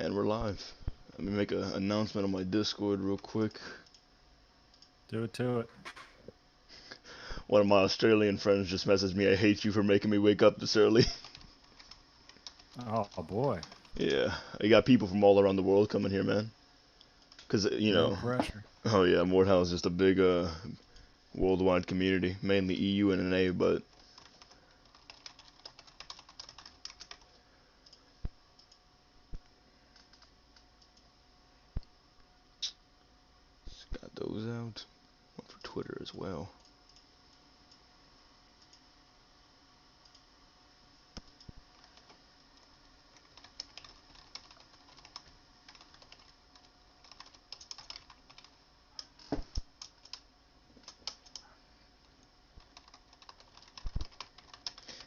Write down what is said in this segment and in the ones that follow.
And we're live. Let me make an announcement on my Discord real quick. Do it to it. One of my Australian friends just messaged me, I hate you for making me wake up this early. Oh boy. Yeah, you got people from all around the world coming here, man. Cause you No know, pressure. oh yeah, Mordhau is just a big worldwide community, mainly EU and NA, but just got those out. One for Twitter as well.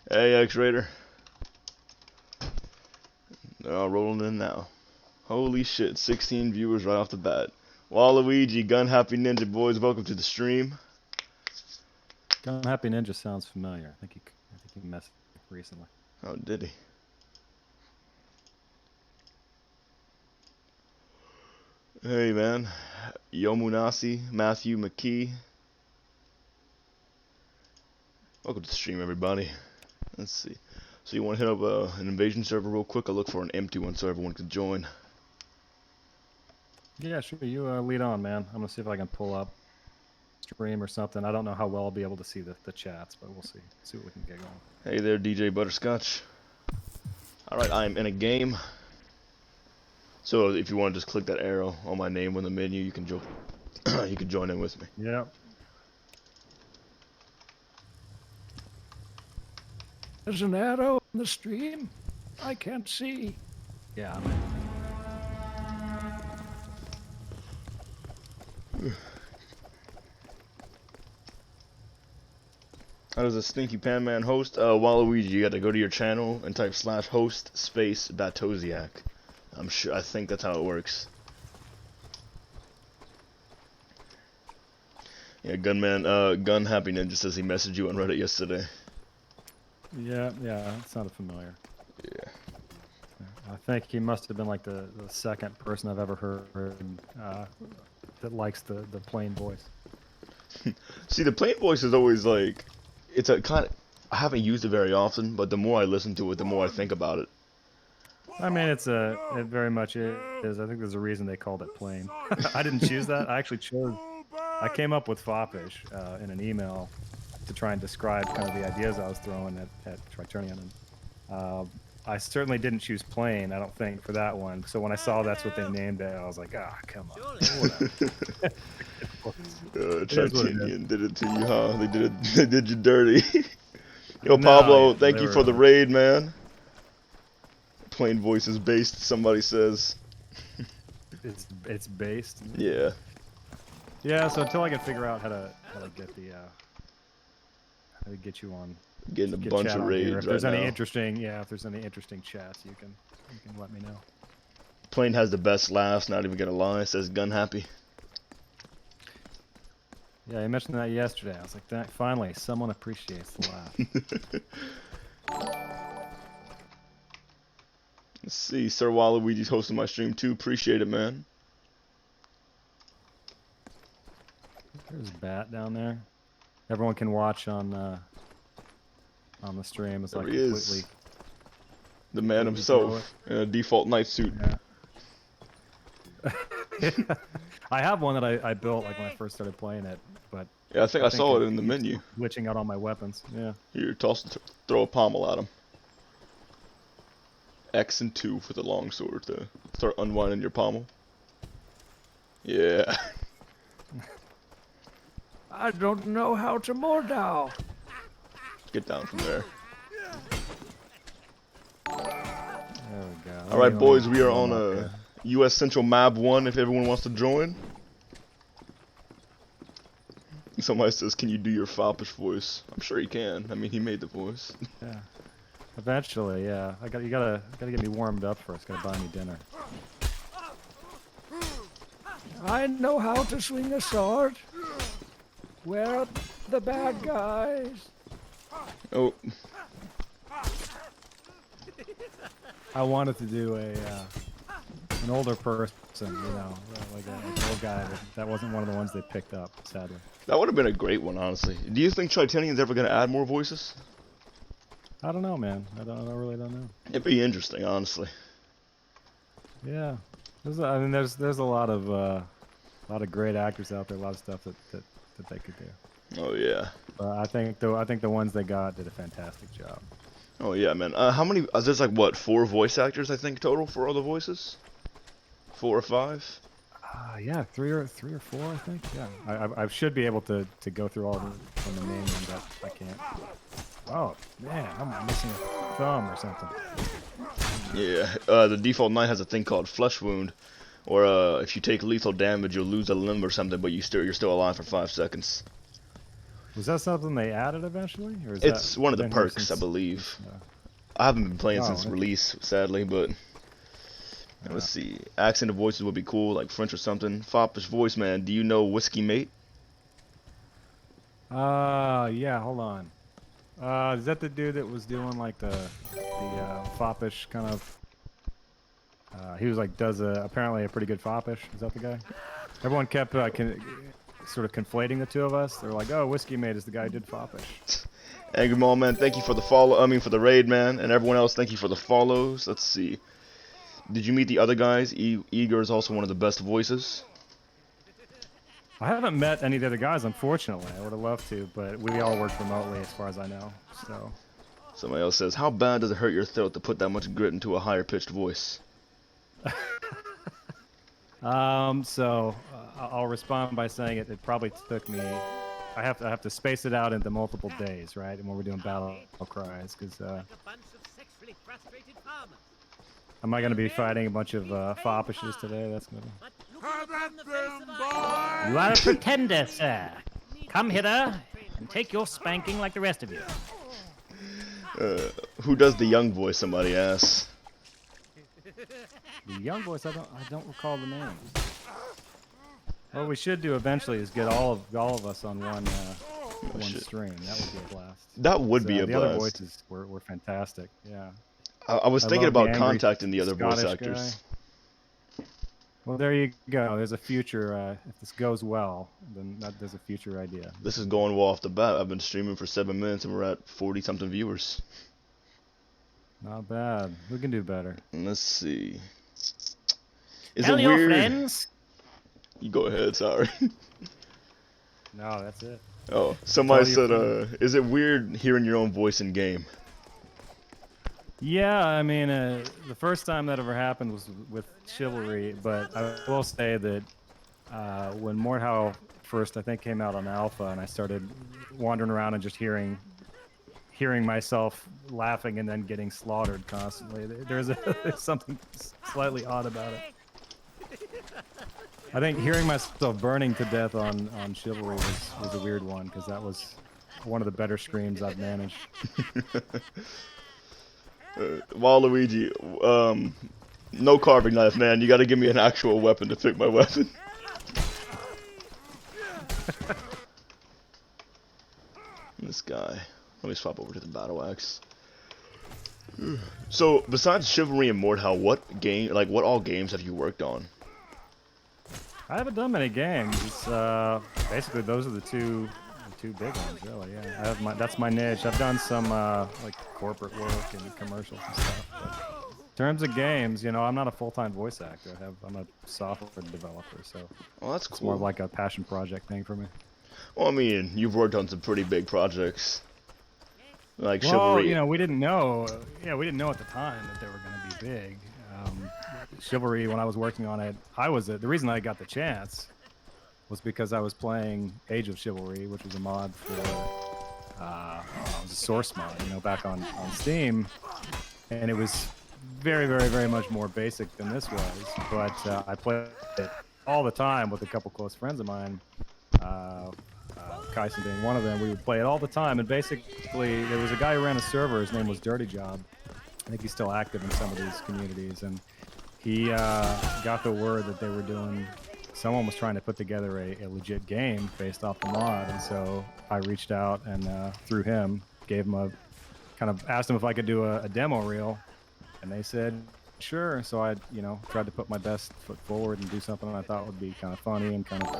Hey, X-Raider. They're all rolling in now. Holy shit, 16 viewers right off the bat. Waluigi, Gun Happy Ninja boys, welcome to the stream. Gun Happy Ninja sounds familiar. I think he messed recently. Oh, did he? Hey, man. Yomunasi, Matthew McKee. Welcome to the stream, everybody. Let's see. So you want to hit up an invasion server real quick? I'll look for an empty one so everyone can join. Yeah, sure. You lead on, man. I'm gonna see if I can pull up stream or something. I don't know how well I'll be able to see the chats, but we'll see. See what we can get going. Hey there, DJ Butterscotch. Alright, I am in a game. So if you want to just click that arrow on my name on the menu, you can you can join in with me. Yep. There's an arrow on the stream. I can't see. Yeah, I'm in. How does a Stinky Pan Man host? Waluigi, you got to go to your channel and type /host space Batoziak. I think that's how it works. Yeah, Gun Happy Ninja says he messaged you on Reddit yesterday. Yeah, it sounded familiar. Yeah. I think he must have been like the second person I've ever heard that likes the plain voice. See, the plain voice is always like, it's a kind of, I haven't used it very often, but the more I listen to it, the more I think about it. I mean, it very much is. I think there's a reason they called it plain. I didn't choose that. I came up with Foppish in an email to try and describe kind of the ideas I was throwing at Triturnian. And I certainly didn't choose plain, I don't think, for that one. So when I saw that's what they named it, I was like, ah, come on. Triturnian did it to you, huh? They did you dirty. Yo, No, Pablo, yeah, thank you for the raid, man. Plain voice is based, somebody says. It's based. Yeah. Yeah. So until I can figure out how to get the how to get you on, Getting a get bunch chat of on here. raids If right there's any now. interesting, if there's any interesting chats, you can let me know. Plain has the best laughs, not even gonna lie, says Gun Happy. Yeah, you mentioned that yesterday. I was like, finally, someone appreciates the laugh. Let's see, Sir Waluigi's hosting my stream too. Appreciate it, man. There's Bat down there. Everyone can watch on the stream. It's There like he is. completely. The man himself in a default night suit. Yeah. I have one that I built like when I first started playing it, but Yeah, I think I saw it in the keeps menu. glitching out on my weapons. Yeah. Here, throw a pommel at him. X and 2 for the longsword to start unwinding your pommel. Yeah. I don't know how to Mordhau. Get down from there. There we go. Alright, boys, we are on a US Central Map 1 if everyone wants to join. Somebody says, can you do your Foppish voice? I'm sure he can. I mean, he made the voice. Yeah. Eventually, yeah. You gotta get me warmed up first. Gotta buy me dinner. I know how to swing a sword. Where are the bad guys? Oh, I wanted to do an older person, you know, like an old guy. That wasn't one of the ones they picked up, sadly. That would have been a great one, honestly. Do you think Tritanian's ever going to add more voices? I don't know, man. I really don't know. It'd be interesting, honestly. Yeah, there's a lot of great actors out there, a lot of stuff that they could do. Oh yeah. I think the ones they got did a fantastic job. Oh yeah, man. How many? There's like what, 4 voice actors I think total for all the voices. 4 or 5. Yeah, three or 4, I think. Yeah, I should be able to go through all of them from the main one, but I can't. Oh man, I'm missing a thumb or something. Yeah. The default knight has a thing called flesh wound, or if you take lethal damage, you'll lose a limb or something, but you're still alive for 5 seconds. Was that something they added eventually, or is It's that one of the been here perks, I since- believe. I haven't been playing since okay. release, sadly, but let's see. Accent of voices would be cool, like French or something. Foppish voice, man. Do you know Whiskey Mate? Yeah. Hold on. Is that the dude that was doing like the foppish kind of? He was like apparently a pretty good foppish. Is that the guy? Everyone kept sort of conflating the two of us. They're like, "Oh, Whiskey Mate is the guy who did foppish." Angry Mall, man. Thank you for the follow. I mean, for the raid, man, and everyone else. Thank you for the follows. Let's see. Did you meet the other guys? Igor is also one of the best voices. I haven't met any of the other guys, unfortunately. I would have loved to, but we all work remotely, as far as I know. So. Somebody else says, how bad does it hurt your throat to put that much grit into a higher pitched voice? I'll respond by saying it probably took me. I have to space it out into multiple days, right? And when we're doing battle cries, because am I going to be fighting a bunch of foppishes today? That's gonna. You are a pretender, sir. Come hither and take your spanking like the rest of you. Who does the young voice? Somebody asks. The young voice, I don't recall the name. What we should do eventually is get all of us on one stream. That would be a blast. That would be a the blast. other voices were fantastic. Yeah. I was thinking love the about angry contacting the other voice Scottish actors. guy. Well, there you go. There's a future. If this goes well, then there's a future idea. This is going well off the bat. I've been streaming for 7 minutes and we're at 40-something viewers. Not bad. We can do better. Let's see. Is Tell it your weird? friends. You go ahead. Sorry. No, that's it. Oh, somebody Tell your said, is it weird hearing your own voice in game? Yeah, I mean, the first time that ever happened was with Chivalry, but I will say that when Mordhau first, I think, came out on Alpha, and I started wandering around and just hearing myself laughing and then getting slaughtered constantly. There's something slightly odd about it. I think hearing myself burning to death on Chivalry was a weird one, because that was one of the better screams I've managed. Waluigi, no carving knife, man. You gotta give me an actual weapon to pick my weapon. This guy. Let me swap over to the battle axe. So, besides Chivalry and Mordhau, what all games have you worked on? I haven't done many games. It's basically those are the two big ones, really. Yeah, that's my niche. I've done some like corporate work and commercials and stuff. But in terms of games, you know, I'm not a full-time voice actor. I'm a software developer, so Oh, that's it's more cool. of like a passion project thing for me. Well, I mean, you've worked on some pretty big projects, like Well, Chivalry. you know, we didn't know. Yeah, we didn't know at the time that they were going to be big. Chivalry, when I was working on it, the reason I got the chance was because I was playing Age of Chivalry, which was a mod for it was a source mod, you know, back on Steam, and it was very, very, very much more basic than this was. But I played it all the time with a couple close friends of mine, Kyson being one of them. We would play it all the time, and basically there was a guy who ran a server. His name was Dirty Job. I think he's still active in some of these communities, and he got the word that they were doing. Someone was trying to put together a legit game based off the mod, and so I reached out and through him asked him if I could do a demo reel, and they said sure, so I, you know, tried to put my best foot forward and do something I thought would be kind of funny and kind of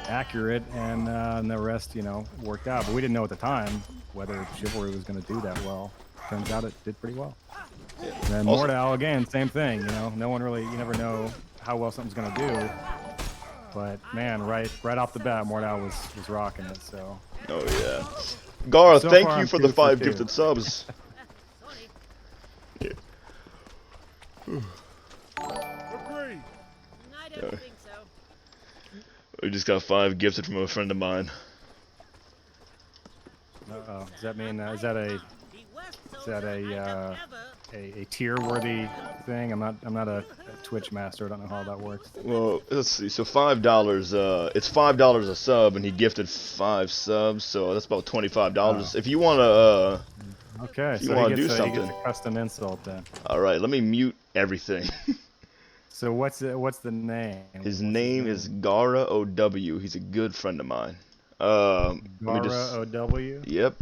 accurate, and the rest, you know, worked out. But we didn't know at the time whether Chivalry was going to do that well. Turns out it did pretty well. Yeah. And then Also- Mordhau, again, same thing. You know, no one really, you never know how well something's going to do. But man, right off the bat, Mordhau was rocking it. So. Oh yeah. Gara, So thank far, you I'm for the 2 for 5 2. gifted subs. Yeah. Agree. I don't think so. We just got 5 gifted from a friend of mine. Uh-oh. Does that mean is that a tier-worthy thing? I'm not a Twitch master. I don't know how that works. Well, let's see. So $5. It's $5 a sub, and he gifted 5 subs, so that's about $25. If you wanna, Okay, you so wanna he do gets something. a custom insult then. all right, let me mute everything. So what's the name? His name is Gara OW. He's a good friend of mine. Let me Gara just. OW. Yep.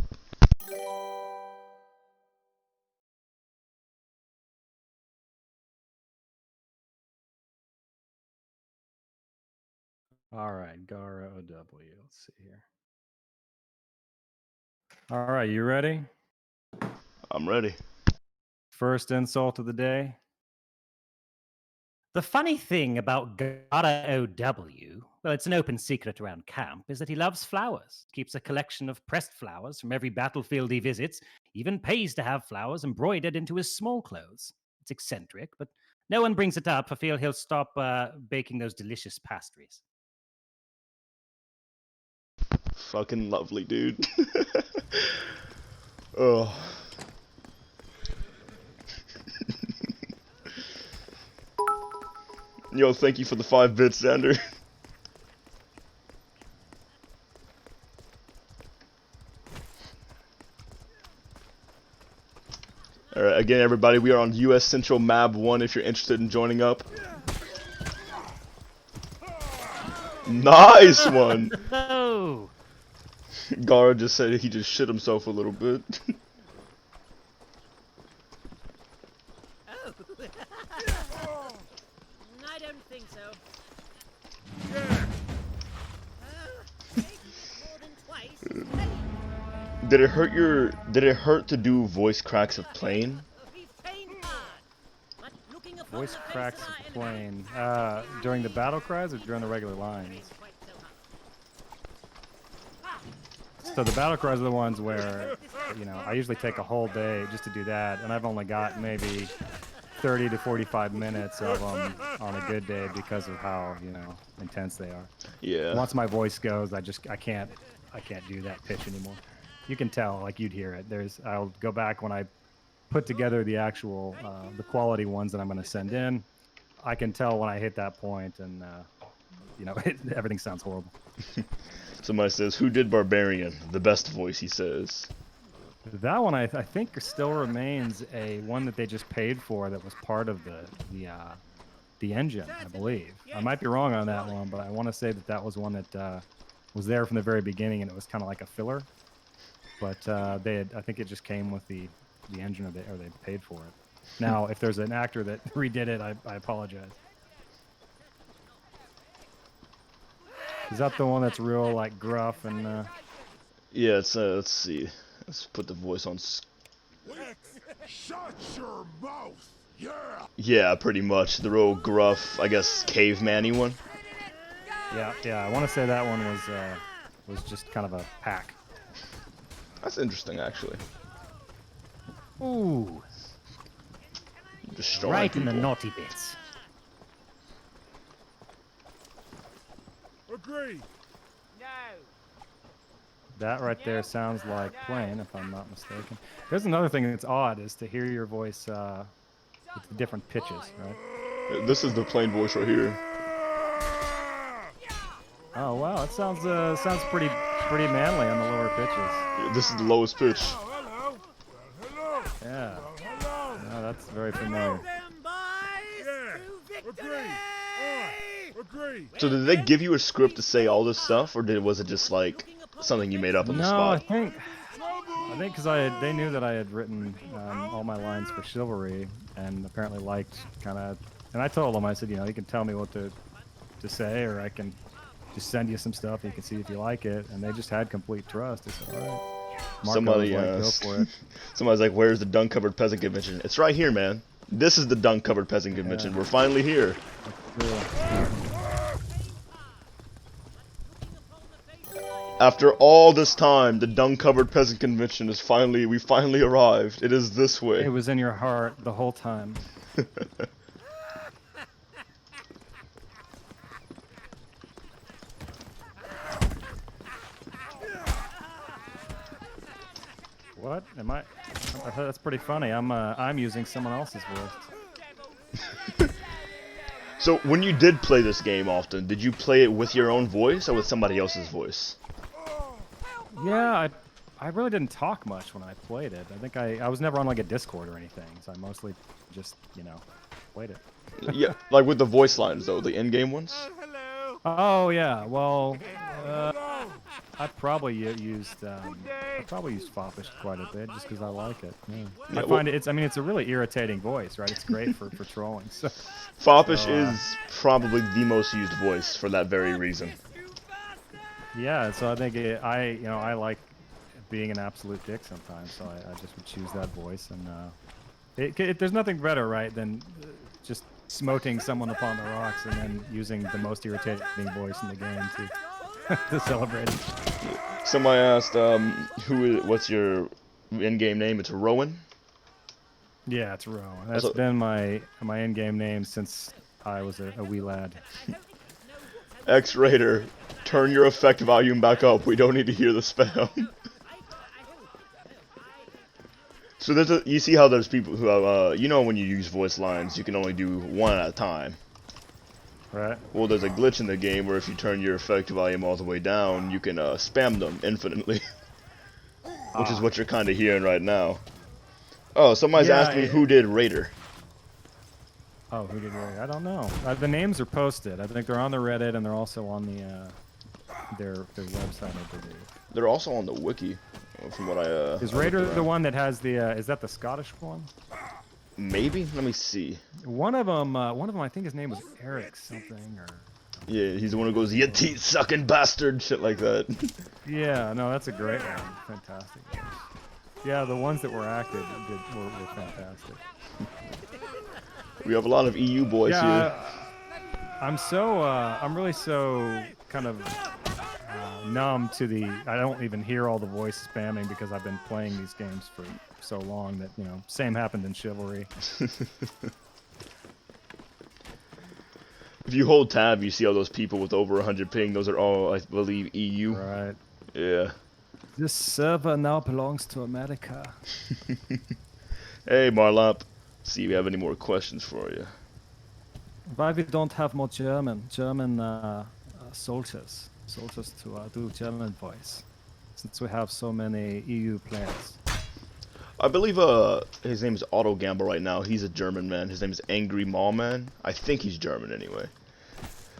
All right, Gara OW. Let's see here. All right, you ready? I'm ready. First insult of the day. The funny thing about Gara OW, well, it's an open secret around camp, is that he loves flowers. Keeps a collection of pressed flowers from every battlefield he visits, even pays to have flowers embroidered into his small clothes. It's eccentric, but no one brings it up for fear he'll stop baking those delicious pastries. Fucking lovely, dude. Oh. Yo, thank you for the 5 bits, Xander. Alright, again, everybody, we are on US Central Map 1 if you're interested in joining up. Nice one! Oh! Gara just said he just shit himself a little bit. I don't think so. More than twice. Did it hurt to do voice cracks of plane? Voice cracks of plane. During the battle cries or during the regular lines? So the battle cries are the ones where, you know, I usually take a whole day just to do that, and I've only got maybe 30 to 45 minutes of them on a good day because of how, you know, intense they are. Yeah. Once my voice goes, I can't do that pitch anymore. You can tell, like you'd hear it. I'll go back when I put together the actual, the quality ones that I'm going to send in. I can tell when I hit that point, and you know, everything sounds horrible. Somebody says, "Who did Barbarian?" The best voice, he says. That one I think still remains a one that they just paid for that was part of the engine, I believe. I might be wrong on that one, but I want to say that was one that was there from the very beginning, and it was kind of like a filler. But I think it just came with the engine, or they paid for it. Now, if there's an actor that redid it, I apologize. Is that the one that's real, like, gruff and... Yeah, it's, let's see. Let's put the voice on... Shut your mouth! Yeah! Yeah, pretty much. The real gruff, I guess, caveman-y one. Yeah, I want to say that one was just kind of a pack. That's interesting, actually. Ooh, Destroying right in the people. naughty bits. Agree! That right there sounds like plane, if I'm not mistaken. There's another thing that's odd, is to hear your voice with the different pitches, right? This is the plain voice right here. Oh wow, it sounds pretty manly on the lower pitches. This is the lowest pitch. Hello! Hello! Yeah, Hello! no, that's very familiar. Agree! Agree! So did they give you a script to say all this stuff, or was it just like something you made up on the No, I spot? think I think because they knew that I had written all my lines for Chivalry, and apparently liked kind of. And I told them, I said, you know, you can tell me what to say, or I can just send you some stuff, and you can see if you like it. And they just had complete trust. They said, all right. Marco Somebody, was like, go for it. somebody's like, "Where's the dung-covered peasant convention?" It's right here, man. This is the dung-covered peasant convention. We're finally here. After all this time, the dung-covered peasant convention is we finally arrived. It is this way. It was in your heart the whole time. What? Am I? That's pretty funny. I'm using someone else's voice. So, when you did play this game often, did you play it with your own voice or with somebody else's voice? Yeah, I really didn't talk much when I played it. I think I was never on like a Discord or anything, so I mostly just, you know, played it. Yeah, like with the voice lines though, the in-game ones? Oh yeah, well, I probably used Foppish quite a bit just because I like it. Yeah. I find it's a really irritating voice, right? It's great for trolling. So, Foppish is probably the most used voice for that very reason. yeah, so I think I like being an absolute dick sometimes, so I just would choose that voice, and there's nothing better, right, than just smoting someone upon the rocks and then using the most irritating voice in the game to celebrate it. Somebody asked, what's your in-game name? It's Rowan? Yeah, it's Rowan. That's been my in-game name since I was a wee lad. X-Raider, turn your effect volume back up. We don't need to hear the spam. So you see how there's people who have, you know, when you use voice lines, you can only do one at a time. Right. Well, there's a glitch in the game where if you turn your effect volume all the way down, you can spam them infinitely. Which is what you're kind of hearing right now. Oh, somebody's asking who did Raider. Oh, who did Raider? I don't know. The names are posted. I think they're on the Reddit, and they're also on their website, I believe. They're also on the wiki, from what I Is Raider the one that has the? Is that the Scottish one? Maybe. Let me see. One of them. I think his name was Eric something, or. Yeah, he's the one who goes, "You teeth sucking bastard," shit like that. Yeah, no, that's a great one. Fantastic. Yeah, the ones that were active were fantastic. We have a lot of EU boys here. I'm really so kind of numb to the. I don't even hear all the voice spamming because I've been playing these games for so long that, you know, same happened in Chivalry. If you hold tab, you see all those people with over 100 ping. Those are all, I believe, EU. Right. Yeah. This server now belongs to America. Hey, Marlop. See if we have any more questions for you. Why we don't have more German soldiers to do German voice, since we have so many EU players. I believe his name is Auto Gamble right now. He's a German man. His name is Angry Mall Man. I think he's German anyway.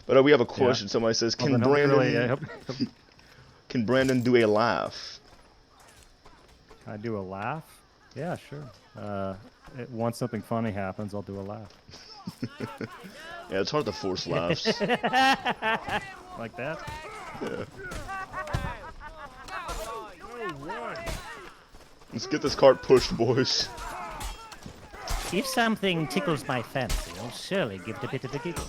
But we have a question. Yeah. Somebody says, can Brandon do a laugh? Can I do a laugh? Yeah, sure. Once something funny happens, I'll do a laugh. Yeah, it's hard to force laughs. Like that? Yeah. Let's get this cart pushed, boys. If something tickles my fancy, I'll surely give it a bit of a giggle.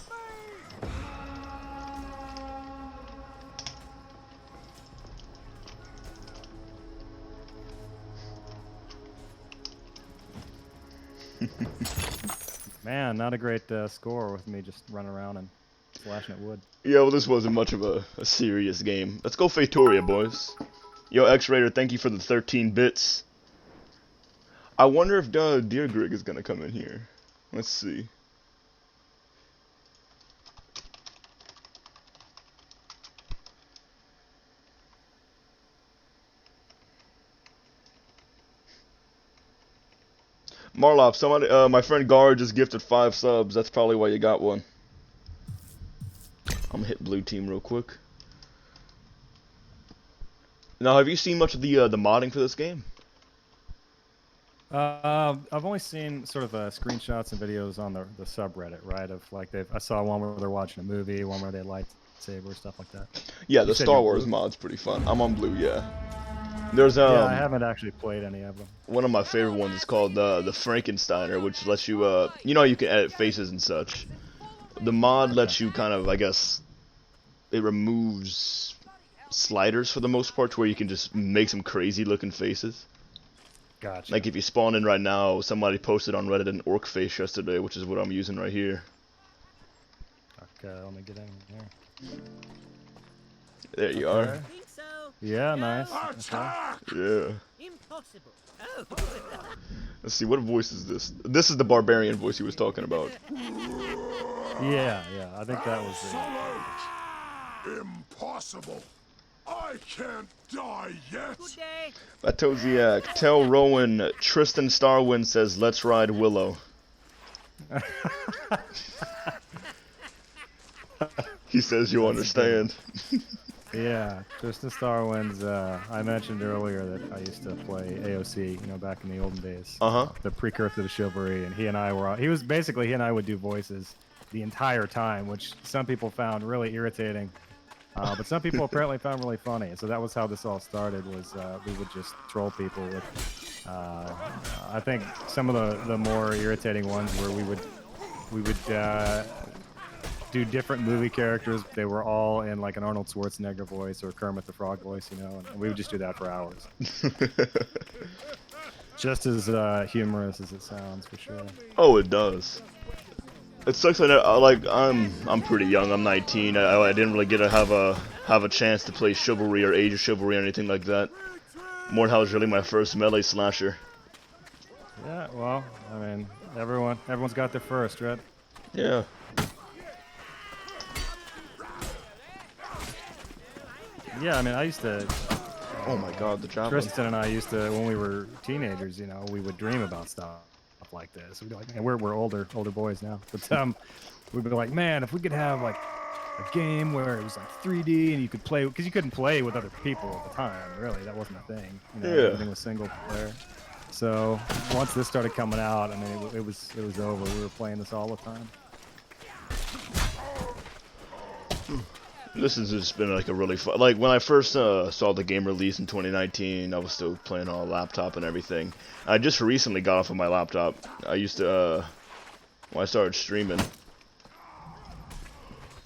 Man, not a great score with me just running around and slashing at wood. Yeah, well, this wasn't much of a serious game. Let's go Fatoria, boys. Yo, X-Raider, thank you for the 13 bits. I wonder if Dear Grig is gonna come in here. Let's see. Marlop, somebody, my friend Gar just gifted 5 subs. That's probably why you got one. I'm gonna hit blue team real quick. Now, have you seen much of the modding for this game? I've only seen sort of screenshots and videos on the subreddit, right? Of like I saw one where they're watching a movie, one where they lightsaber, stuff like that. Yeah, You the said Star you're Wars blue? mod's pretty fun. I'm on blue, yeah. There's Yeah, I haven't actually played any of them. one of my favorite ones is called the Frankensteiner, which lets you you know, you can edit faces and such. The mod lets you kind of, I guess, it removes sliders for the most part, to where you can just make some crazy looking faces. Gotcha. Like if you spawn in right now, somebody posted on Reddit an orc face yesterday, which is what I'm using right here. Okay, let me get in here. There you are. Okay. Think so? Yeah, nice. Attack! Yeah. Impossible. Oh. Let's see, what voice is this? This is the barbarian voice he was talking about. Yeah, I think that was it. Impossible. I can't die yet. Good day. Batoziak, tell Rowan Tristan Starwind says, let's ride Willow. He says you'll understand. Yeah, Tristan Starwind's, I mentioned earlier that I used to play AOC, you know, back in the olden days. Uh-huh. The precursor to chivalry, and he and I would do voices the entire time, which some people found really irritating. But some people apparently found really funny. So that was how this all started, was we would just troll people with, I think some of the more irritating ones were we would do different movie characters. They were all in like an Arnold Schwarzenegger voice or Kermit the Frog voice, you know, and we would just do that for hours. Just as humorous as it sounds, for sure. Oh, it does. It sucks that I'm pretty young. I'm 19. I didn't really get to have a chance to play Chivalry or Age of Chivalry or anything like that. Mordhau is really my first melee slasher. Yeah, well, I mean, everyone's got their first, right? Yeah. Yeah, I mean, I used to. Oh my God, the javelin. Tristan and I used to, when we were teenagers, you know, we would dream about stuff like this. We'd be like, man, we're older boys now, but we'd be like, man, if we could have like a game where it was like 3D and you could play, because you couldn't play with other people at the time. Really, that wasn't a thing. You know, Yeah. Everything was single player. So once this started coming out, I mean, it was over. We were playing this all the time. This has just been like a really fun. Like when I first saw the game release in 2019, I was still playing on a laptop and everything. I just recently got off of my laptop. I used to when I started streaming.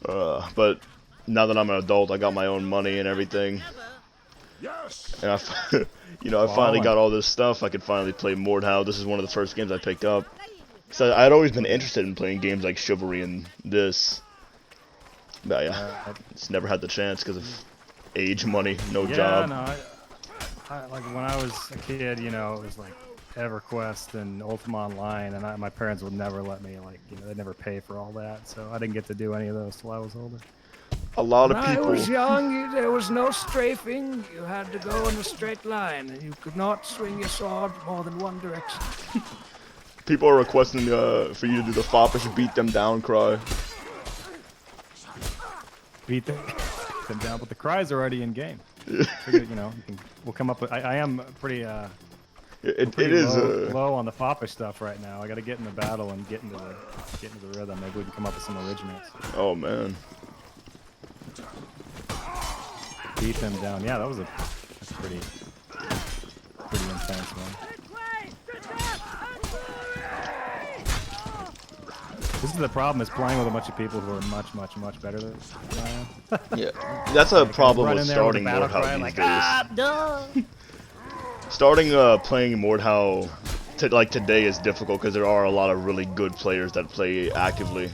But now that I'm an adult, I got my own money and everything. Yes. And I finally got all this stuff. I could finally play Mordhau. This is one of the first games I picked up. So I'd always been interested in playing games like Chivalry and this. But yeah, just never had the chance because of age, money, no job. No, I like when I was a kid, you know, it was like EverQuest and Ultima Online, and my parents would never let me, like, you know, they'd never pay for all that, so I didn't get to do any of those till I was older. A lot of When I people. was young, there was no strafing. You had to go in a straight line, and you could not swing your sword more than one direction. People are requesting for you to do the Foppish beat them down cry. Beat them down, but the cry's already in game. Figured, you know, we'll come up with. I am pretty It pretty is low on the Foppish stuff right now. I got to get in the battle and get into the rhythm. Maybe we can come up with some originals. Oh man. Beat them down. Yeah, that's a pretty intense one. This is the problem, is playing with a bunch of people who are much, much, much better than I am. Yeah, that's a problem Run with in there with a starting battle Mordhau cry, these like, days. Ah, duh. Starting playing Mordhau like today is difficult because there are a lot of really good players that play actively.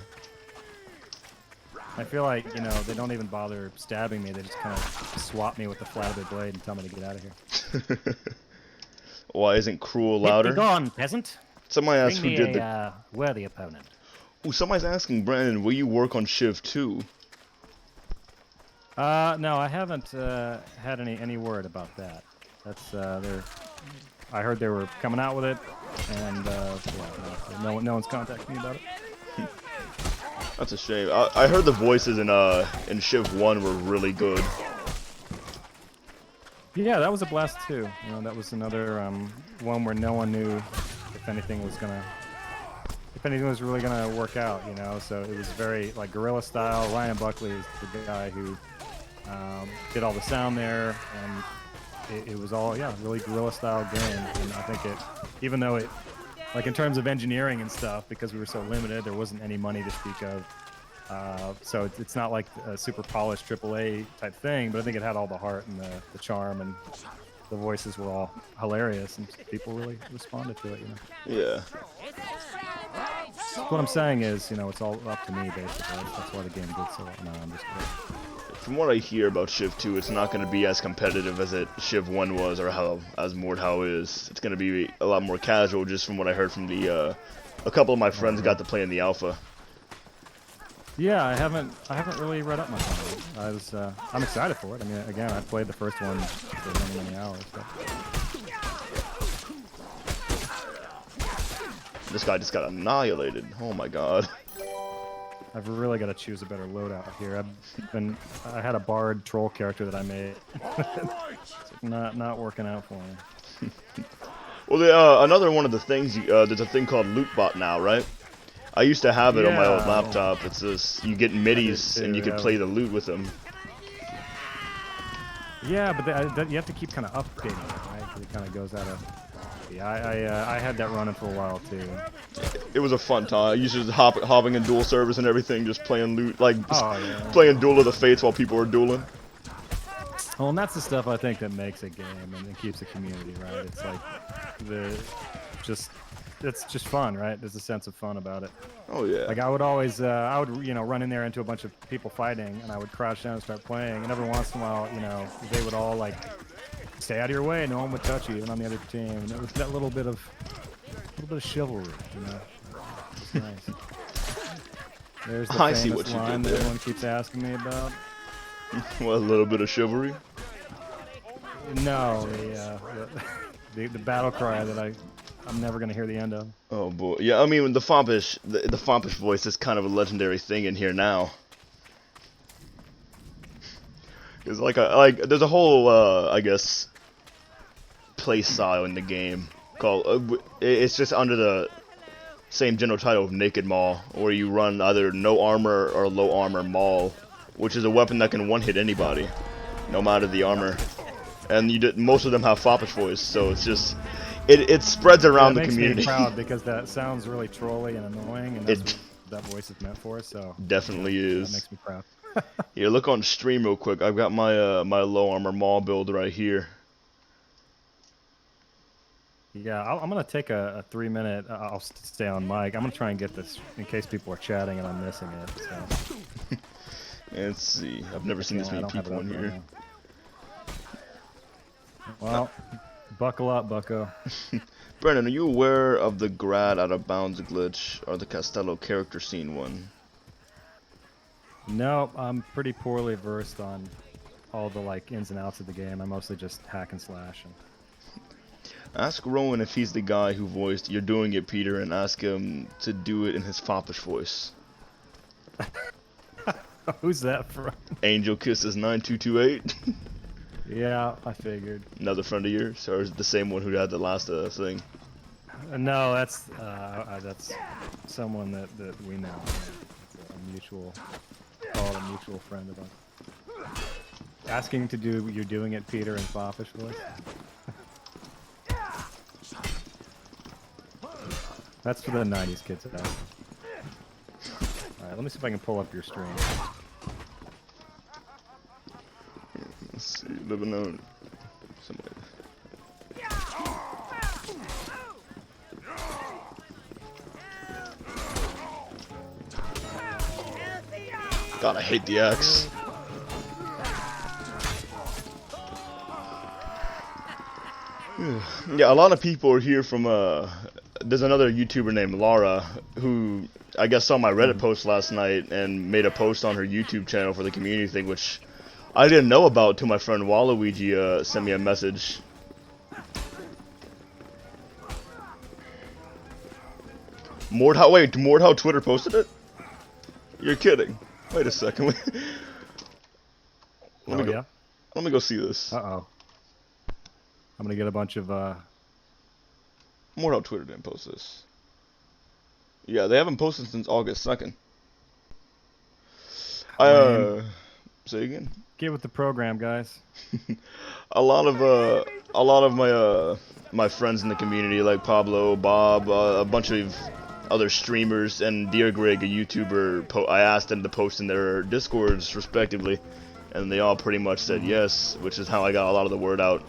I feel like, you know, they don't even bother stabbing me. They just kind of swap me with the flat of their blade and tell me to get out of here. Why isn't Cruel Get thee louder? gone, peasant. Somebody asked Bring who me did the. a worthy opponent. Ooh, somebody's asking Brandon, will you work on Shiv 2? No, I haven't had any word about that. That's I heard they were coming out with it, and yeah, no one's contacted me about it. That's a shame. I heard the voices in Shiv 1 were really good. Yeah, that was a blast too. You know, that was another one where no one knew if anything was really gonna work out. You know, so it was very like guerrilla style. Ryan Buckley is the guy who did all the sound there, and it was all really guerrilla style game. And I think even though it, like in terms of engineering and stuff, because we were so limited, there wasn't any money to speak of. So it's not like a super polished AAA type thing, but I think it had all the heart and the charm, and the voices were all hilarious, and people really responded to it. You know. Yeah. So what I'm saying is, you know, it's all up to me basically. That's why the game did so well. No, I'm just kidding. From what I hear about Shiv 2, it's not going to be as competitive as Shiv 1 was, or as Mordhau is. It's going to be a lot more casual, just from what I heard from a couple of my friends got to play in the alpha. Yeah, I haven't really read up much on it. I'm excited for it. I mean, again, I played the first one for many hours. But... This guy just got annihilated. Oh my god. I've really got to choose a better loadout here. I had a bard troll character that I made. It's not working out for me. Well, another one of the things, there's a thing called Lootbot now, right? I used to have it on my old laptop. It's this, you get middies and you can play the loot with them. Yeah, but you have to keep kind of updating it, right? 'Cause it kind of goes out of... Yeah, I had that running for a while, too. It was a fun time. I used to just hopping in duel servers and everything, just playing loot, like playing Duel of the Fates while people were dueling. Well, and that's the stuff I think that makes a game and it keeps a community, right? It's like it's just fun, right? There's a sense of fun about it. Oh yeah. Like I would always, run in there into a bunch of people fighting, and I would crouch down and start playing. And every once in a while, they would all like stay out of your way, no one would touch you, even on the other team. And it was that little bit of chivalry, you know. It's nice. There's the I see famous what you line did that there. everyone keeps asking me about. Well, a little bit of chivalry. No, the battle cry that I'm never gonna hear the end of. Oh boy, yeah. I mean, the Foppish voice is kind of a legendary thing in here now. It's there's a whole I guess play style in the game called it's just under the same general title of Naked Maul, where you run either no armor or low armor Maul, which is a weapon that can one hit anybody, no matter the armor. And most of them have Foppish voice, so it's just it spreads around the community. It makes me proud because that sounds really trolly and annoying, and that's what that voice is meant for. So definitely is. That makes me proud. Here, look on stream real quick. I've got my my low armor Maul build right here. Yeah, I'm gonna take a 3-minute. I'll stay on mic. I'm gonna try and get this in case people are chatting and I'm missing it. So. Let's see. I've never seen this many people in here. Right. Well, buckle up, bucko. Brennan, are you aware of the Grad Out of Bounds glitch or the Castello character scene one? No, I'm pretty poorly versed on all the ins and outs of the game. I mostly just hack and slash. Ask Rowan if he's the guy who voiced "You're Doing It, Peter," and ask him to do it in his Foppish voice. Who's that from? Angel Kisses 9228. Yeah, I figured. Another friend of yours, or is it the same one who had the last thing? No, that's someone that we know. It's a mutual friend of ours. Asking to do "You're Doing It, Peter" in Foppish voice. That's for the 90s kids. Alright, let me see if I can pull up your stream. Let's see, living on somebody. God, I hate the axe. Yeah, a lot of people are here from there's another YouTuber named Laura who I guess saw my Reddit post last night and made a post on her YouTube channel for the community thing, which I didn't know about till my friend Waluigi sent me a message. Mordhau Twitter posted it? You're kidding. Wait a second. Let me go see this. Uh-oh. I'm gonna get a bunch of Mordhau Twitter didn't post this. Yeah, they haven't posted since August 2nd. Say again. get with the program, guys. A lot of my friends in the community, like Pablo, Bob, a bunch of other streamers, and Dear Greg, a YouTuber, I asked them to post in their Discords respectively, and they all pretty much said yes, which is how I got a lot of the word out.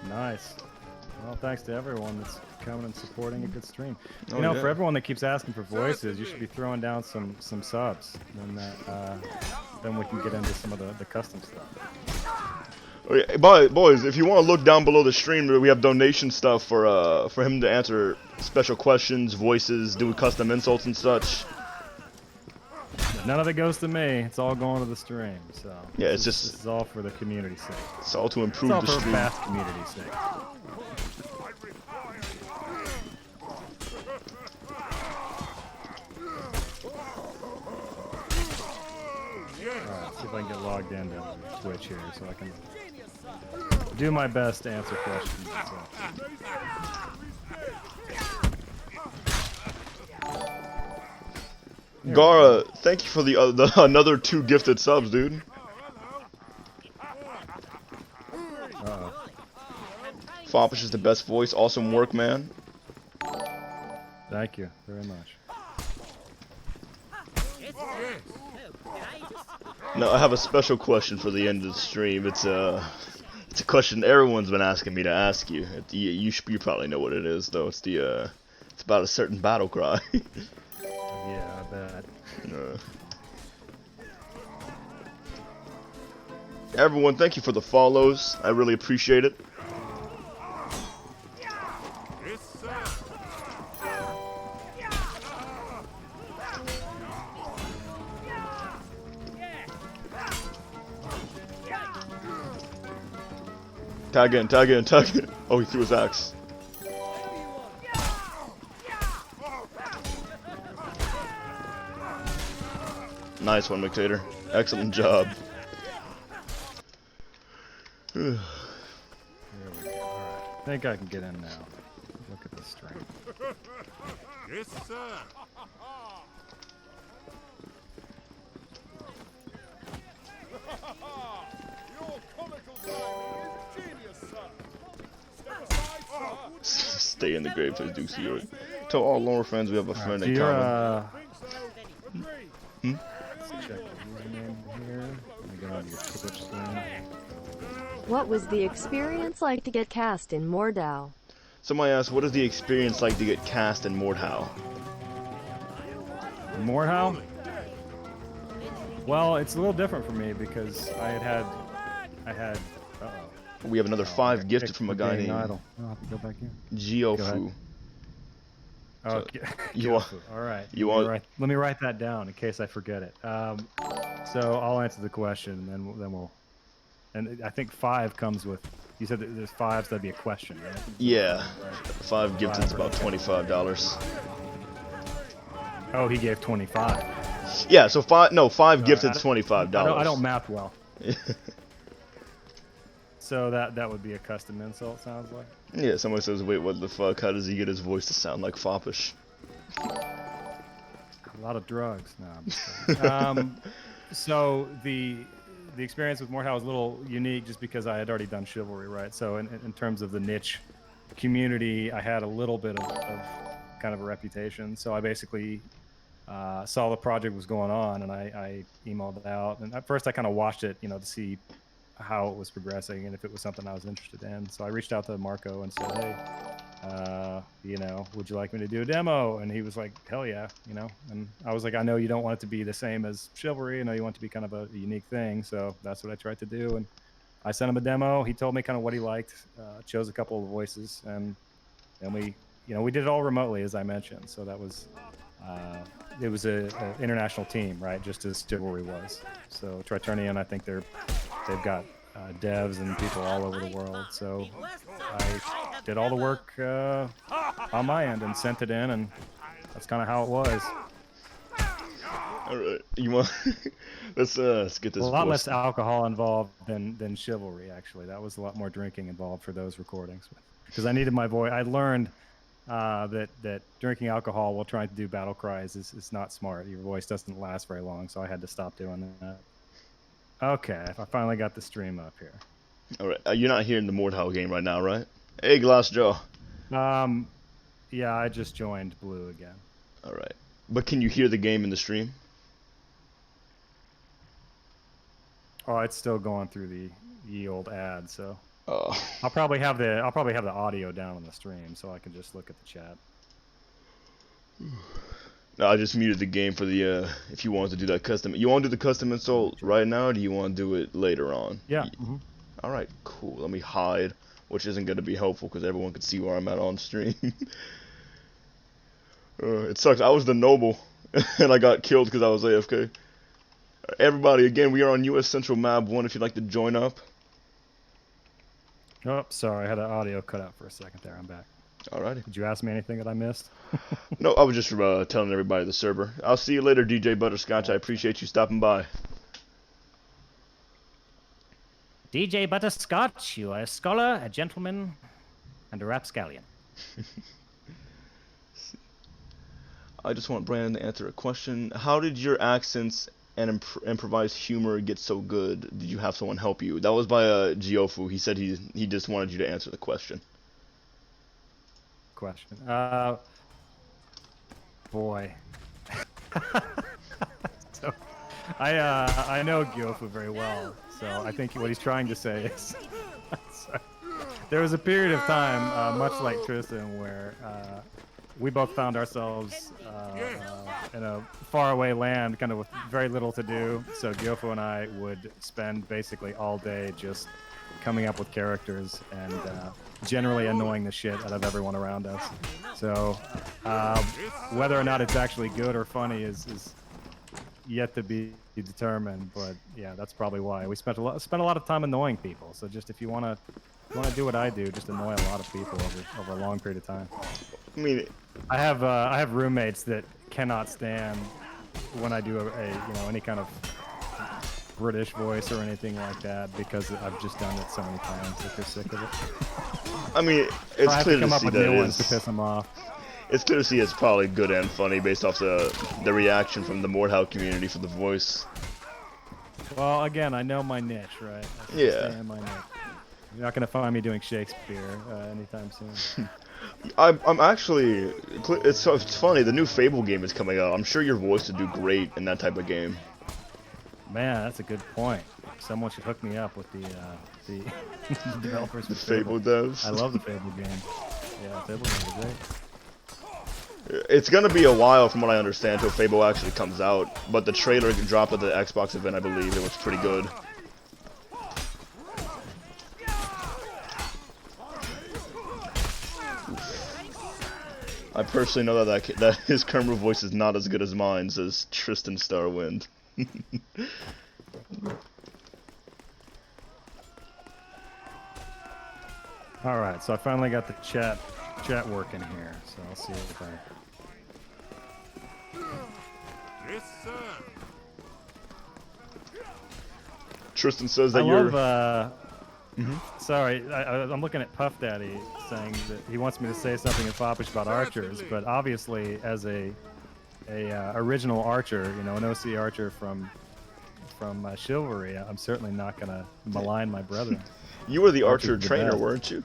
Nice. Well, thanks to everyone that's coming and supporting a good stream. Oh, You know, yeah. for everyone that keeps asking for voices, you should be throwing down some subs, and then we can get into some of the custom stuff. Oh, yeah. Boys, if you want to look down below the stream, we have donation stuff for him to answer special questions, voices, do custom insults and such. None of it goes to me. It's all going to the stream. So Yeah, it's this just is all for the community's sake. it's all to It's improve all the for stream. fast community's sake. Alright, see if I can get logged into Twitch here so I can do my best to answer questions. Gara, thank you for the another 2 gifted subs, dude. Foppish is the best voice. Awesome work, man. Thank you very much. Now I have a special question for the end of the stream. It's a question everyone's been asking me to ask you. You probably know what it is, though. It's about a certain battle cry. Yeah, I bet. Everyone, thank you for the follows. I really appreciate it. Tag in, tag in, tag in. Oh, he threw his axe. Nice one, Dictator. Excellent job. There we go. Alright. I think I can get in now. Look at the stream. Yes, sir. Your comical timing is genius, sir. Step aside, sir. Stay in the grave, please, Duke York. Tell all Lower friends we have a friend in common. Let's check the username here. Let me get on your Twitch stream. What was the experience like to get cast in Mordhau? Somebody asked, what is the experience like to get cast in Mordhau? Mordhau? Well, it's a little different for me because I had. Uh-oh. We have another 5 gifted Kicked from a for guy being named idle. I'll have to go back in. Geofu. Oh, So, you want- all right. you Let me want- let me write that down in case I forget it. So I'll answer the question, and then we'll. And I think 5 comes with. You said that there's 5, so that'd be a question, right? Yeah, 5 gifted is about $25. Oh, he gave 25. Yeah, so 5 gifted I is $25. I don't math well. So that would be a custom insult, sounds like. Yeah, someone says, wait, what the fuck? How does he get his voice to sound like Foppish? A lot of drugs. No, I'm just kidding. So the experience with Mordhau was a little unique just because I had already done Chivalry, right? So in terms of the niche community, I had a little bit of kind of a reputation. So I basically saw the project was going on, and I emailed it out. And at first I kind of watched it, to see how it was progressing and if it was something I was interested in. So I reached out to Marco and said, hey, would you like me to do a demo? And he was like, hell yeah, and I was like, I know you don't want it to be the same as Chivalry. I know you want it to be kind of a unique thing. So that's what I tried to do. And I sent him a demo. He told me kind of what he liked, chose a couple of voices, and then we did it all remotely, as I mentioned. So that was, it was a international team, right? Just as Chivalry was. So Triturnian, I think they've got devs and people all over the world. So I did all the work on my end and sent it in, and that's kind of how it was. All right, you want? let's get this. A lot voice less thing. alcohol involved than Chivalry. Actually, that was a lot more drinking involved for those recordings. Because I needed my voice. I learned that drinking alcohol while trying to do battle cries is not smart. Your voice doesn't last very long, so I had to stop doing that. Okay, I finally got the stream up here. All right, you're not hearing the Mordhau game right now, right? Hey, Glassjaw. Yeah, I just joined Blue again. All right, but can you hear the game in the stream? Oh, it's still going through the ye old ad, so Oh. I'll probably have the audio down on the stream, so I can just look at the chat. No, I just muted the game for the if you want to do that custom. You want to do the custom install right now, or do you want to do it later on? Yeah. All right, cool. Let me hide, which isn't going to be helpful because everyone can see where I'm at on stream. It sucks. I was the noble, and I got killed because I was AFK. Everybody, again, we are on U.S. Central Map 1 if you'd like to join up. Oh, sorry, I had an audio cut out for a second there. I'm back. Alrighty. Did you ask me anything that I missed? No, I was just telling everybody the server. I'll see you later, DJ Butterscotch. I appreciate you stopping by. DJ Butterscotch, you are a scholar, a gentleman, and a rapscallion. I just want Brandon to answer a question. How did your accents and improvised humor get so good? Did you have someone help you? That was by Geofu. He said he just wanted you to answer the question. Question. Boy. So, I know Gyofu very well, so I think what he's trying to say is there was a period of time, much like Tristan, where we both found ourselves in a faraway land, kind of with very little to do. So Gyofu and I would spend basically all day just coming up with characters and generally annoying the shit out of everyone around us. So whether or not it's actually good or funny is yet to be determined. But yeah, that's probably why we spent a lot of time annoying people. So just if you want to do what I do, just annoy a lot of people over a long period of time. I mean, I have roommates that cannot stand when I do any kind of British voice or anything like that because I've just done it so many times that they're sick of it. I mean, it's clear to see that new ones to piss them off. It's clear to see it's probably good and funny based off the reaction from the Mordhau community for the voice. Well, again, I know my niche, right? Yeah. Stay in my niche. You're not gonna find me doing Shakespeare anytime soon. I'm actually. It's funny. The new Fable game is coming out. I'm sure your voice would do great in that type of game. Man, that's a good point. Someone should hook me up with the developers. The Fable devs. I love the Fable game. Yeah, Fable game is great. It's gonna be a while, from what I understand, till Fable actually comes out. But the trailer dropped at the Xbox event, I believe. It was pretty good. I personally know that his Kermit voice is not as good as mine, says Tristan Starwind. All right, so I finally got the chat working here. So I'll see if I. Yes, sir. Tristan says that I you're. love, Sorry, I'm looking at Puff Daddy saying that he wants me to say something in Foppish about archers, but obviously as a original archer, an OC archer from Chivalry, I'm certainly not gonna malign my brethren. You were the archer the trainer, best. weren't you?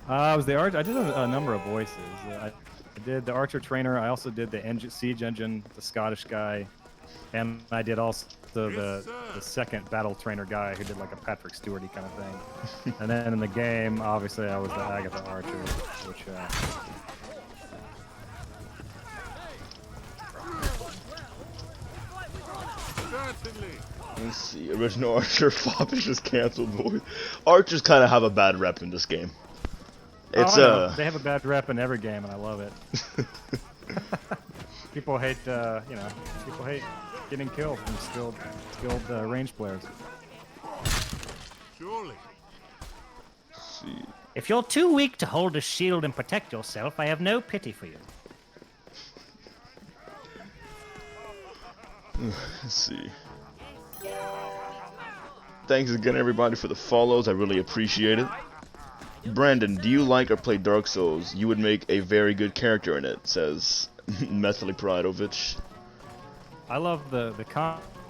I was the archer. I did a number of voices. I did the archer trainer. I also did the siege engine, the Scottish guy, and I did also the second battle trainer guy who did like a Patrick Stewarty kind of thing. And then in the game, obviously, I was the Agatha archer, which. Certainly. Let's see. Original archer Foppish is canceled. Boy, archers kind of have a bad rep in this game. It's they have a bad rep in every game, and I love it. People hate, people hate getting killed from skilled range players. Surely. Let's see. If you're too weak to hold a shield and protect yourself, I have no pity for you. Let's see. Thanks again, everybody, for the follows. I really appreciate it. Brandon, do you like or play Dark Souls? You would make a very good character in it, says Methily Pridovich. I love the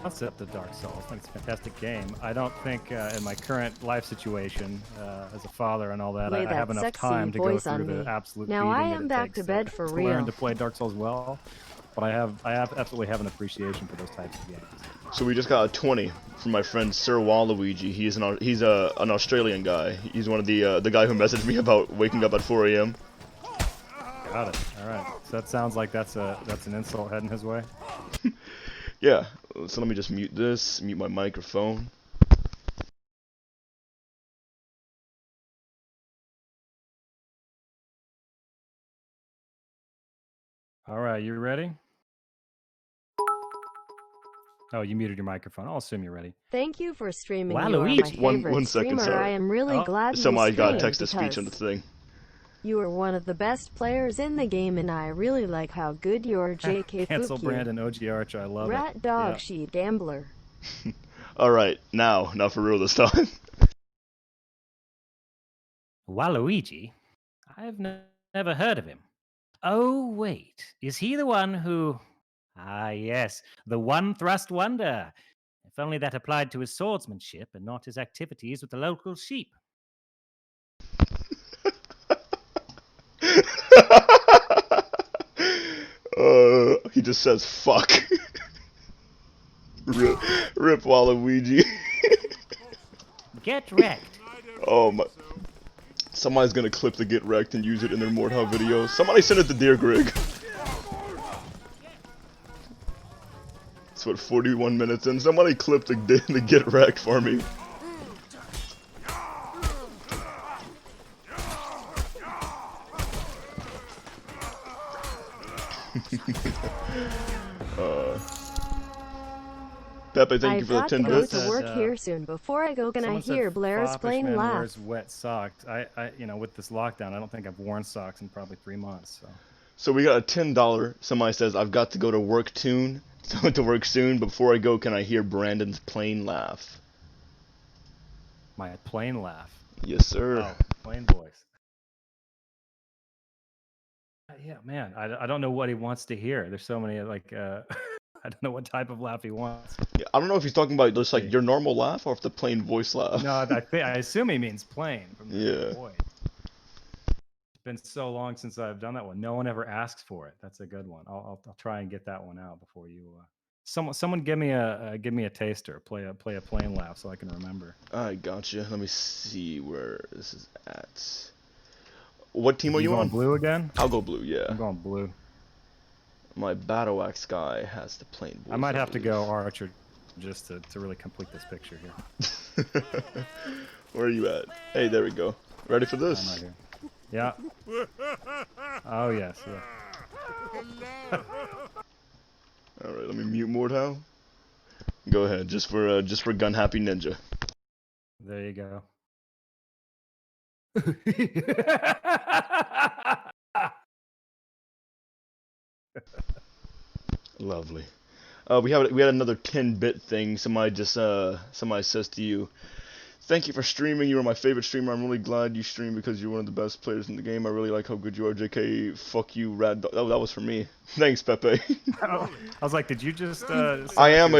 concept of Dark Souls. I think it's a fantastic game. I don't think in my current life situation as a father and all that, Lay I that have enough sexy time to go voice through on the me. absolute Now I beating that am it back takes to bed for to real. learn to play Dark Souls well. But I absolutely have an appreciation for those types of games. So we just got a 20 from my friend Sir Waluigi. He's an Australian guy. He's one of the guy who messaged me about waking up at 4 a.m. Got it. All right. So that sounds like that's an insult heading his way. Yeah. So let me just mute this, mute my microphone. All right, you ready? Oh, you muted your microphone. I'll assume you're ready. Thank you for streaming. Wow, You are my Luigi. favorite One second, streamer. sorry. I am really Oh, glad you Somebody got a stream text-to-speech on the because thing. you are one of the best players in the game, and I really like how good your JK Cancel Fuck you. Brandon OG Archer. I love Rat it. dog Yeah. she gambler. Alright, now for real this time. Waluigi? I've never heard of him. Oh, wait. Is he the one who. Ah, yes. The one thrust wonder. If only that applied to his swordsmanship and not his activities with the local sheep. He just says fuck. Rip Waluigi. Get wrecked. Oh my. Somebody's gonna clip the get wrecked and use it in their Mordhau video. Somebody send it to Dear Grig. It's what, 41 minutes in? Somebody clip the get wrecked for me. Pepe, thank you I've for the got 10 to go bits. to work Said, here soon. Before I go, can I Someone said hear Blair's Foppish playing man laugh? wears wet socks. With this lockdown, I don't think I've worn socks in probably 3 months. So. So we got a $10. Somebody says, I've got to go to work soon. Before I go, can I hear Brandon's plain laugh? My plain laugh. Yes, sir. Oh, plain voice. Yeah, man. I don't know what he wants to hear. There's so many I don't know what type of laugh he wants. Yeah, I don't know if he's talking about just like your normal laugh or if the plain voice laugh. No, I assume he means plain from the voice. It's been so long since I've done that one. No one ever asks for it. That's a good one. I'll try and get that one out before you. Someone give me a taster. Play a plain laugh so I can remember. I gotcha. Let me see where this is at. What team are you going on? Blue again? I'll go blue. Yeah. I'm going blue. My battle axe guy has the plain voice. I might have to go Archer just to really complete this picture here. Where are you at? Hey, there we go. Ready for I'm this? right here. Yeah. Oh yes. Yeah. All right, let me mute Mordhau. Go ahead, just for Gun Happy Ninja. There you go. Lovely. We had another 10-bit thing. Somebody says to you, "Thank you for streaming. You are my favorite streamer. I'm really glad you stream because you're one of the best players in the game. I really like how good you are. JK, fuck you, rad dog." Oh, that was for me. Thanks, Pepe. I was like, did you just? I am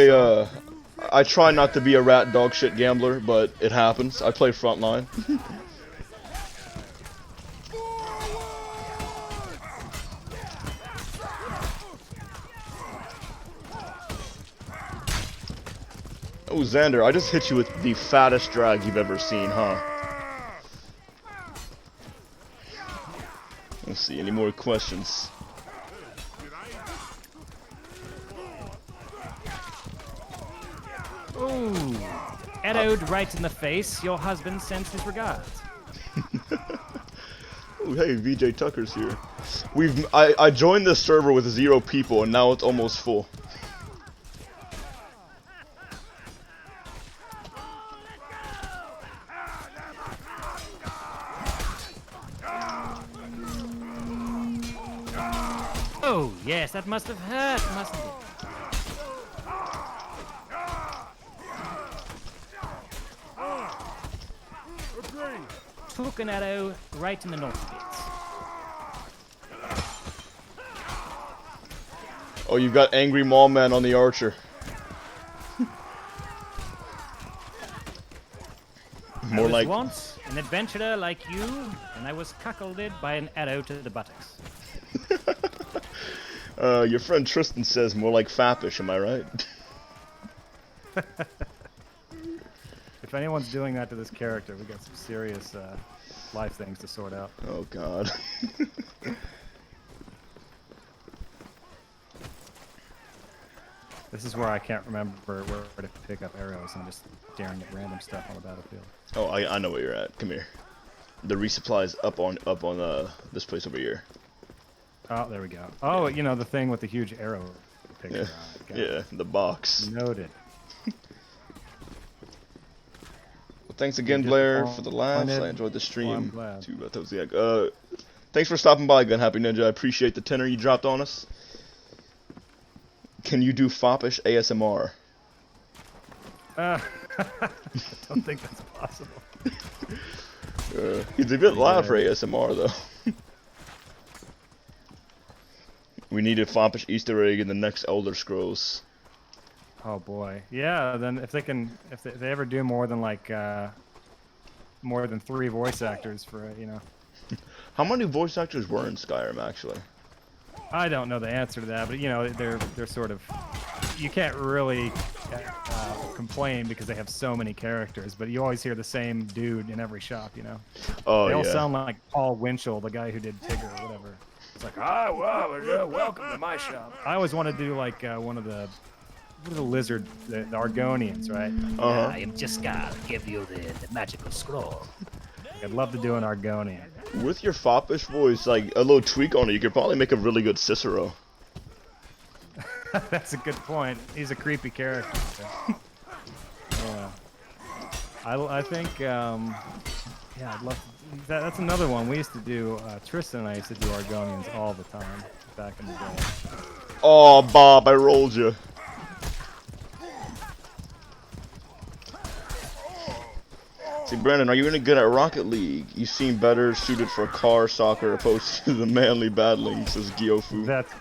I try not to be a rat dog shit gambler, but it happens. I play frontline. Oh, Xander, I just hit you with the fattest drag you've ever seen, huh? Let's see, any more questions? Ooh. Arrowed right in the face. Your husband sends his regards. Ooh, hey, VJ Tucker's here. I joined this server with 0 people, and now it's almost full. Oh, yes, that must have hurt, mustn't it? hook an arrow right in the north bits. Oh, you've got angry mall man on the archer. I More was like once an adventurer like you, and I was cuckolded by an arrow to the buttocks. your friend Tristan says more like Foppish, am I right? If anyone's doing that to this character, we got some serious life things to sort out. Oh god. This is where I can't remember where to pick up arrows and I'm just staring at random stuff on the battlefield. Oh, I know where you're at. Come here. The resupply is up on this place over here. Oh, there we go. Oh, you know, the thing with the huge arrow picture Yeah, on it. Got yeah, the box. Noted. Well, thanks again, You Blair, for the laughs. disappointed? I enjoyed the I'm stream. glad. Too bad that was the egg. Thanks for stopping by, Gun Happy Ninja. I appreciate the tenner you dropped on us. Can you do Foppish ASMR? I don't think that's possible. He's a bit loud for ASMR, though. We need a Foppish Easter egg in the next Elder Scrolls. Oh boy. Yeah, then if they ever do more than like more than 3 voice actors for you know. How many voice actors were in Skyrim, actually? I don't know the answer to that, but you know they're sort of, you can't really complain because they have so many characters, but you always hear the same dude in every shop, you know. Oh, They all yeah. sound like Paul Winchell, the guy who did Tigger or whatever. It's like, wow, welcome to my shop. I always want to do like one of the lizard, the Argonians, right? Uh-huh. I am just gonna give you the magical scroll. I'd love to do an Argonian. With your Foppish voice, like, a little tweak on it, you could probably make a really good Cicero. That's a good point. He's a creepy character. Yeah. I think, yeah, I'd love to, that's another one. We used to do, Tristan and I used to do Argonians all the time back in the day. Oh, Bob, I rolled you. See, Brandon, are you any good at Rocket League? You seem better suited for car soccer opposed to the manly battling, says Gyofu. That's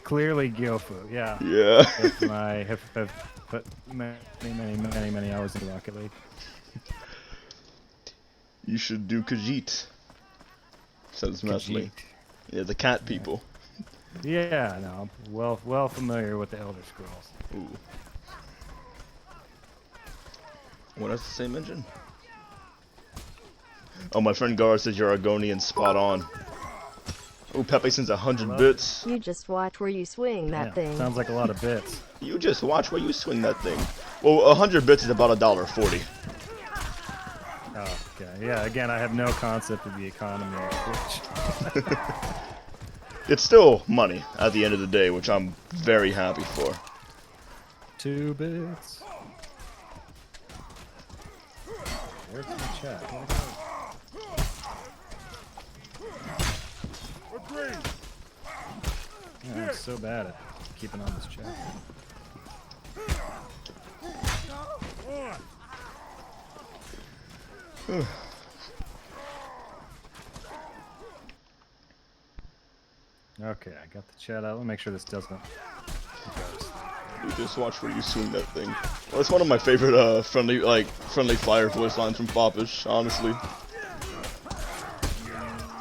clearly Gyofu, yeah. Yeah. That's my, have put many hours into Rocket League. You should do Khajiit, says Mestley. Khajiit. Yeah, the cat people. Yeah, no, I'm well familiar with the Elder Scrolls. Ooh. What else to say, mention? Oh, my friend Gar says your Argonian spot on. Oh, Pepe sends 100 bits. You just watch where you swing that Yeah, thing. sounds like a lot of bits. You just watch where you swing that thing. Well, 100 bits is about $1.40. Oh, okay. Yeah, again, I have no concept of the economy of Twitch. It's still money at the end of the day, which I'm very happy for. 2 bits. Where's my chat? Agreed. Yeah, I'm so bad at keeping on this chat. On. Okay, I got the chat out. Let me make sure this doesn't. You just watch where you swing that thing. Well, it's one of my favorite friendly fire voice lines from Foppish, honestly.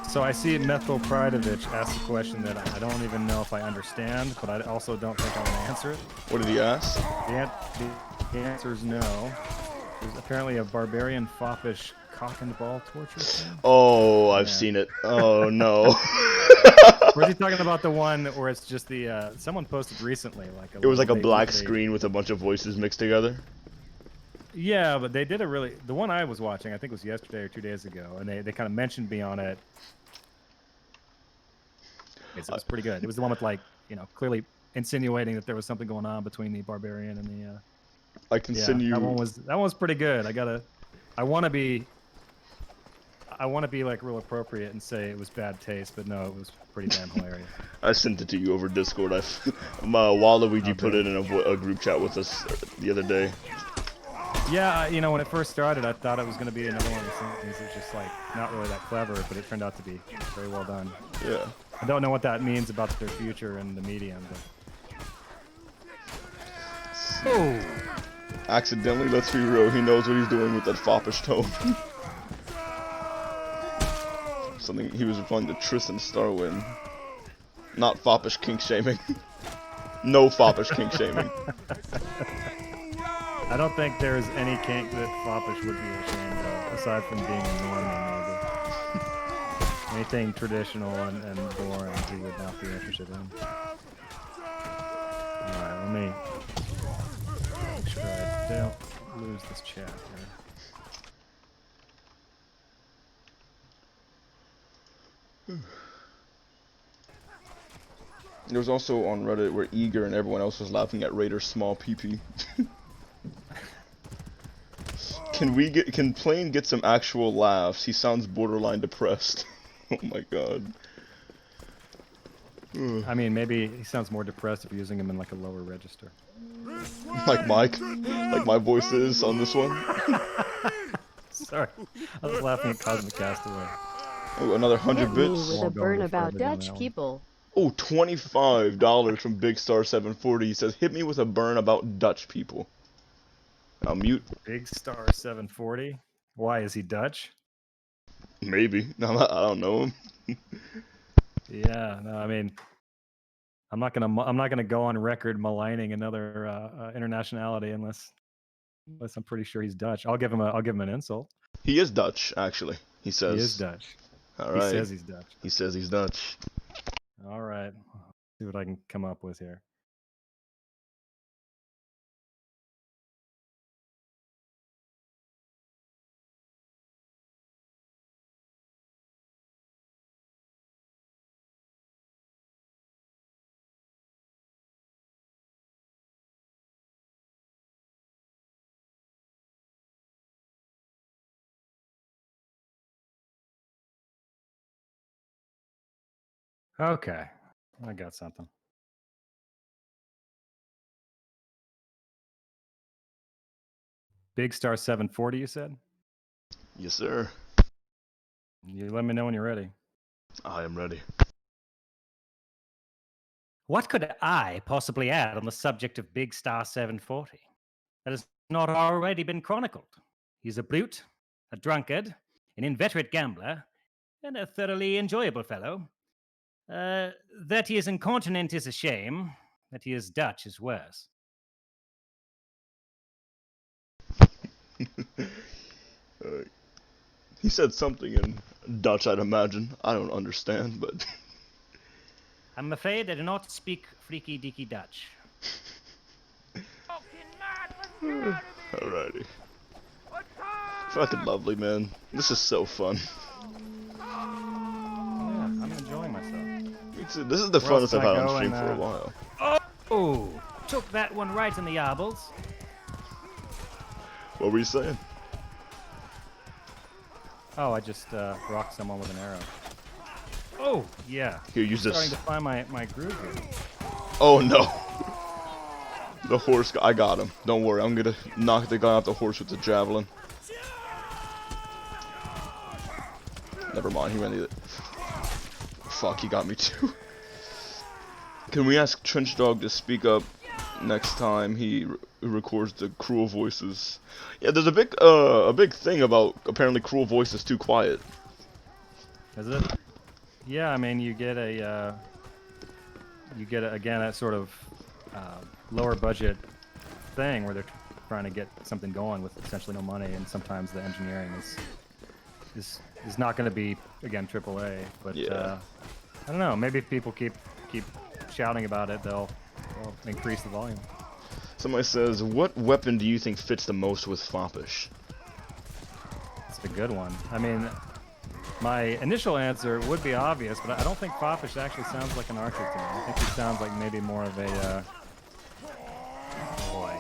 So I see Methyl Pridovich asked a question that I don't even know if I understand, but I also don't think I'm gonna answer it. What did he ask? The answer is no. There's apparently a barbarian Foppish cock and ball torture thing. Oh, I've Yeah. seen it. Oh no. Or is he talking about the one where it's just the someone posted recently like It was like a black they- screen with a bunch of voices mixed together. Yeah, but they did a really, the one I was watching I think was yesterday or 2 days ago, and they kind of mentioned me on it. It was pretty good. It was the one with like, you know, clearly insinuating that there was something going on between the barbarian and the I can send you. that one was pretty good. I want to be like real appropriate and say it was bad taste, but no, it was pretty damn hilarious. I sent it to you over Discord. Waluigi Oh, put it in a group chat with us the other day. Yeah, you know, when it first started, I thought it was going to be another one of these things that's just like not really that clever, but it turned out to be very well done. Yeah. I don't know what that means about their future in the medium, but Oh, Accidentally, let's be real, he knows what he's doing with that foppish tone. Something he was replying to Tristan Starwin. Not foppish kink shaming. No foppish kink shaming. I don't think there's any kink that Foppish would be ashamed of, aside from being a normal, maybe. Anything traditional and boring, he would not be interested in. Alright, let me make sure I don't lose this chat here. There was also on Reddit where Eager and everyone else was laughing at Raider's small PP. Can Plane get some actual laughs? He sounds borderline depressed. Oh my god. I mean, maybe he sounds more depressed if you're using him in like a lower register. Like Mike? Like my voice is on this one? Sorry, I was laughing at Cosmic Castaway. Oh, another 100 Hit me bits. with a Won't go any burn about further down Dutch that one. people. Oh, $25 from Big Star 740. He says, hit me with a burn about Dutch people. I'll mute. Big Star 740. Why is he Dutch? Maybe. No, I don't know him. Yeah, no, I mean, I'm not gonna go on record maligning another internationality unless I'm pretty sure he's Dutch. I'll give him an insult. He is Dutch, actually. He says. He is Dutch. Alright. He says he's Dutch. He says he's Dutch. All right, see what I can come up with here. Okay, I got something. Big Star 740, you said? Yes, sir. You let me know when you're ready. I am ready. what could I possibly add on the subject of Big Star 740 that has not already been chronicled? He's a brute, a drunkard, an inveterate gambler, and a thoroughly enjoyable fellow. That he is incontinent is a shame. That he is Dutch is worse. He said something in Dutch, I'd imagine. I don't understand, but... I'm afraid I do not speak freaky deaky Dutch. Alrighty. Fucking lovely, man. This is so fun. Yeah, I'm enjoying myself. Me too. This is the Where else funnest I've can I had on go stream and, for a while. Oh, took that one right in the yarbles. What were you saying? Oh, I just rocked someone with an arrow. Oh, yeah. Here, use Starting this. to find my groove here. Oh no. The horse, I got him. Don't worry, I'm gonna knock the guy off the horse with the javelin. Never mind, he ran the... Fuck, he got me too. Can we ask Trench Dog to speak up next time he records the cruel voices? Yeah, there's a big thing about apparently cruel voices too quiet. Is it? Yeah, I mean, you get again a sort of lower budget thing where they're trying to get something going with essentially no money, and sometimes the engineering is not going to be again AAA. But Yeah. I don't know. Maybe if people keep shouting about it, they'll increase the volume. Somebody says, what weapon do you think fits the most with Foppish? It's a good one. I mean, my initial answer would be obvious, but I don't think Foppish actually sounds like an archer to me. I think he sounds like maybe more of a boy.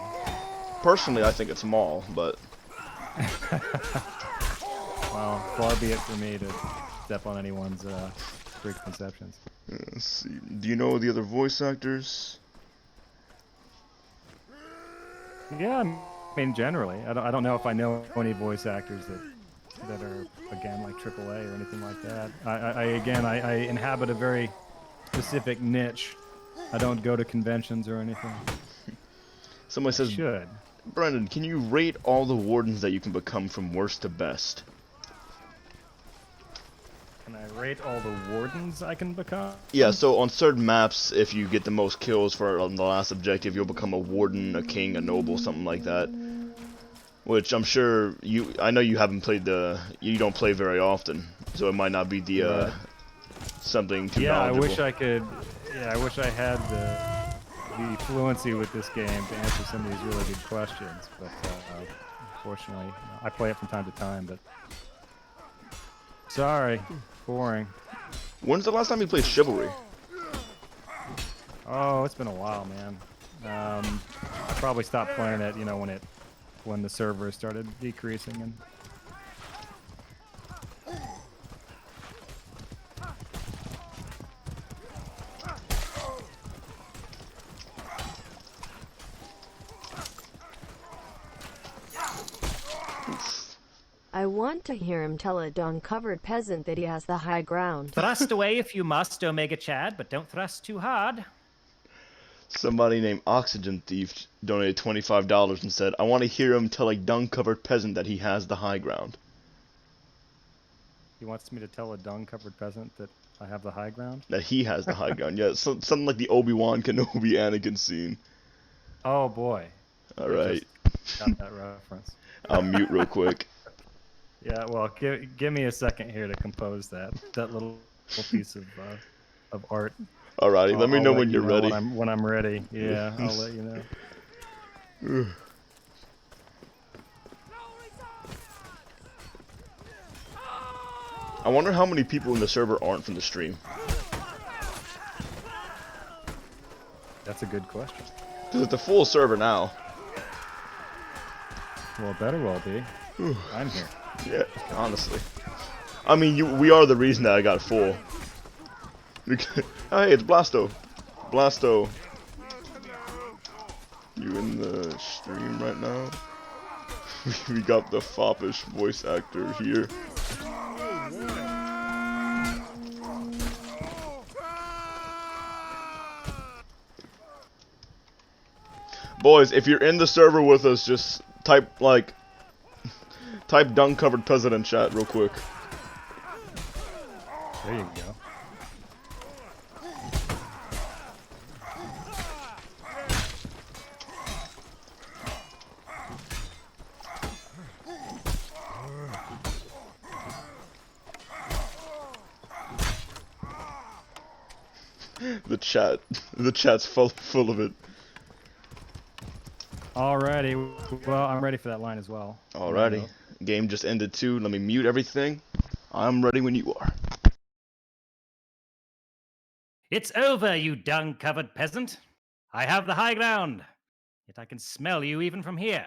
Personally, I think it's Maul, but... Well, far be it for me to step on anyone's preconceptions. Let's see. Do you know the other voice actors? Yeah, I mean, generally, I don't know if I know any voice actors that are again like AAA or anything like that. I inhabit a very specific niche. I don't go to conventions or anything. Somebody I says, should. Brendan, can you rate all the wardens that you can become from worst to best? Can I rate all the wardens I can become? Yeah, so on certain maps, if you get the most kills for on the last objective, you'll become a warden, a king, a noble, something like that. Which I'm sure I know you haven't played you don't play very often, so it might not be the Right. something too Yeah, knowledgeable. I wish I could. Yeah, I wish I had the fluency with this game to answer some of these really good questions, but unfortunately, I play it from time to time. But sorry, boring. When's the last time you played Chivalry? Oh, it's been a while, man. I probably stopped playing it, you know, when the servers started decreasing and. I want to hear him tell a dung-covered peasant that he has the high ground. Thrust away if you must, Omega Chad, but don't thrust too hard. Somebody named Oxygen Thief donated $25 and said, I want to hear him tell a dung-covered peasant that he has the high ground. He wants me to tell a dung-covered peasant that I have the high ground? That he has the high ground. Yeah, something like the Obi-Wan Kenobi Anakin scene. Oh boy. Alright. Got that reference. I'll mute real quick. Yeah, well, give me a second here to compose that little piece of art. Alrighty, let me know I'll when you you're know ready. When I'm ready. Yeah, I'll let you know. I wonder how many people in the server aren't from the stream. That's a good question. 'Cause it's a full server now. Well, it better well be. I'm here. Yeah, honestly. I mean, we are the reason that I got full. Oh, hey, it's Blasto. Blasto. You in the stream right now? We got the Foppish voice actor here. Boys, if you're in the server with us, just type dung-covered peasant in chat real quick. There you go. The chat's full of it. Alrighty. Well, I'm ready for that line as well. Alrighty. Game just ended too. Let me mute everything. I'm ready when you are. It's over, you dung-covered peasant. I have the high ground. Yet I can smell you even from here.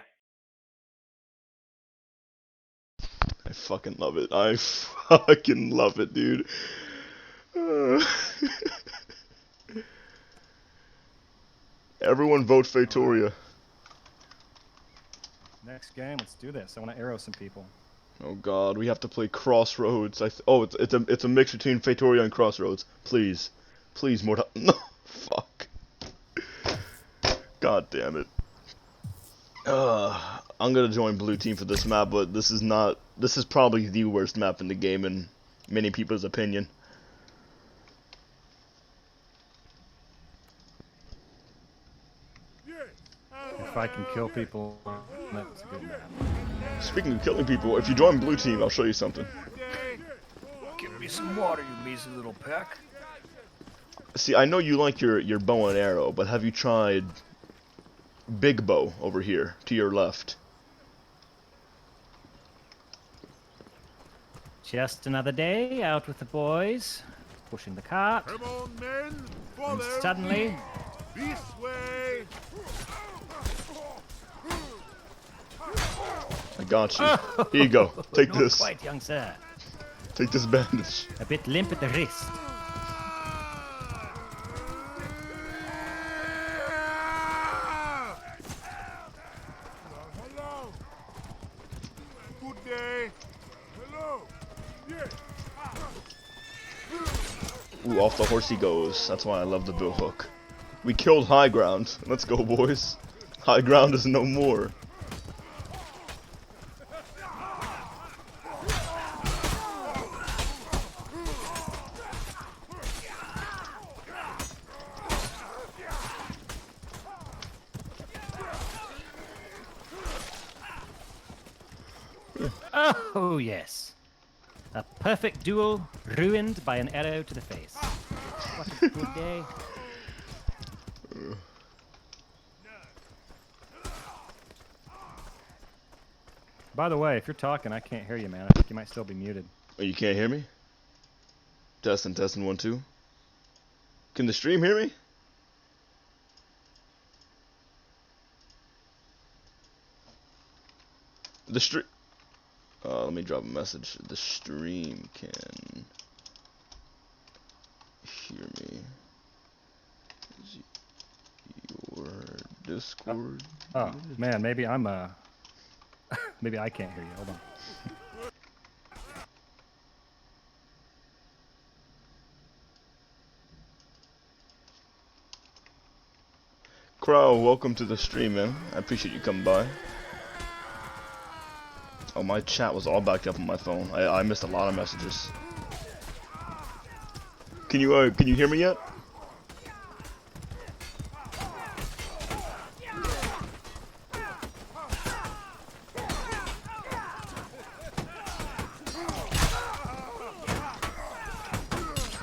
I fucking love it. I fucking love it, dude. Everyone vote Fatoria. Next game, let's do this. I want to arrow some people. Oh god, we have to play Crossroads. It's a mix between Fatoria and Crossroads. Please. Please, Mordhau. No, fuck. God damn it. I'm gonna join blue team for this map, but this is probably the worst map in the game in many people's opinion. If I can kill people, that's a good map. Speaking of killing people, if you join blue team, I'll show you something. Give me some water, you measly little peck. See, I know you like your bow and arrow, but have you tried Big Bow over here, to your left? Just another day out with the boys, pushing the cart, Come on, men. and Follow. suddenly, This way. I got you. Here you go. Take not this. quite, young sir. Take this bandage. A bit limp at the wrist. Ooh, off the horse he goes. That's why I love the bill hook. We killed high ground. Let's go, boys. High ground is no more. Oh, yes. A perfect duel ruined by an arrow to the face. What a good day. By the way, if you're talking, I can't hear you, man. I think you might still be muted. Oh, you can't hear me? Testing, testing, 1, 2. Can the stream hear me? The stream. Let me drop a message. The stream can hear me. Is your Discord? Oh man, maybe I'm maybe I can't hear you. Hold on. Crow, welcome to the stream, man. I appreciate you coming by. Oh, my chat was all backed up on my phone. I missed a lot of messages. Can you hear me yet?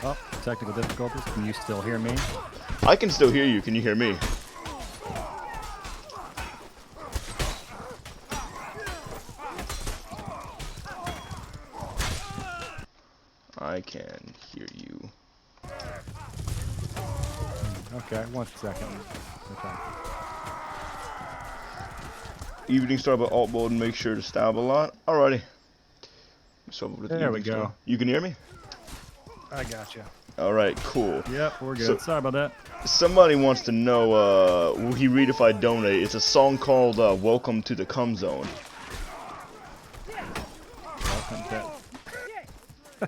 Oh, technical difficulties. Can you still hear me? I can still hear you. Can you hear me? I can hear you. Okay, 1 second. Okay. Evening Star by alt mode and make sure to stab a lot. Alrighty. There we go. You can hear me? I got you. Alright, cool. Yep, we're good. Sorry about that. Somebody wants to know, will he read if I donate? It's a song called Welcome to the Cum Zone. Welcome to...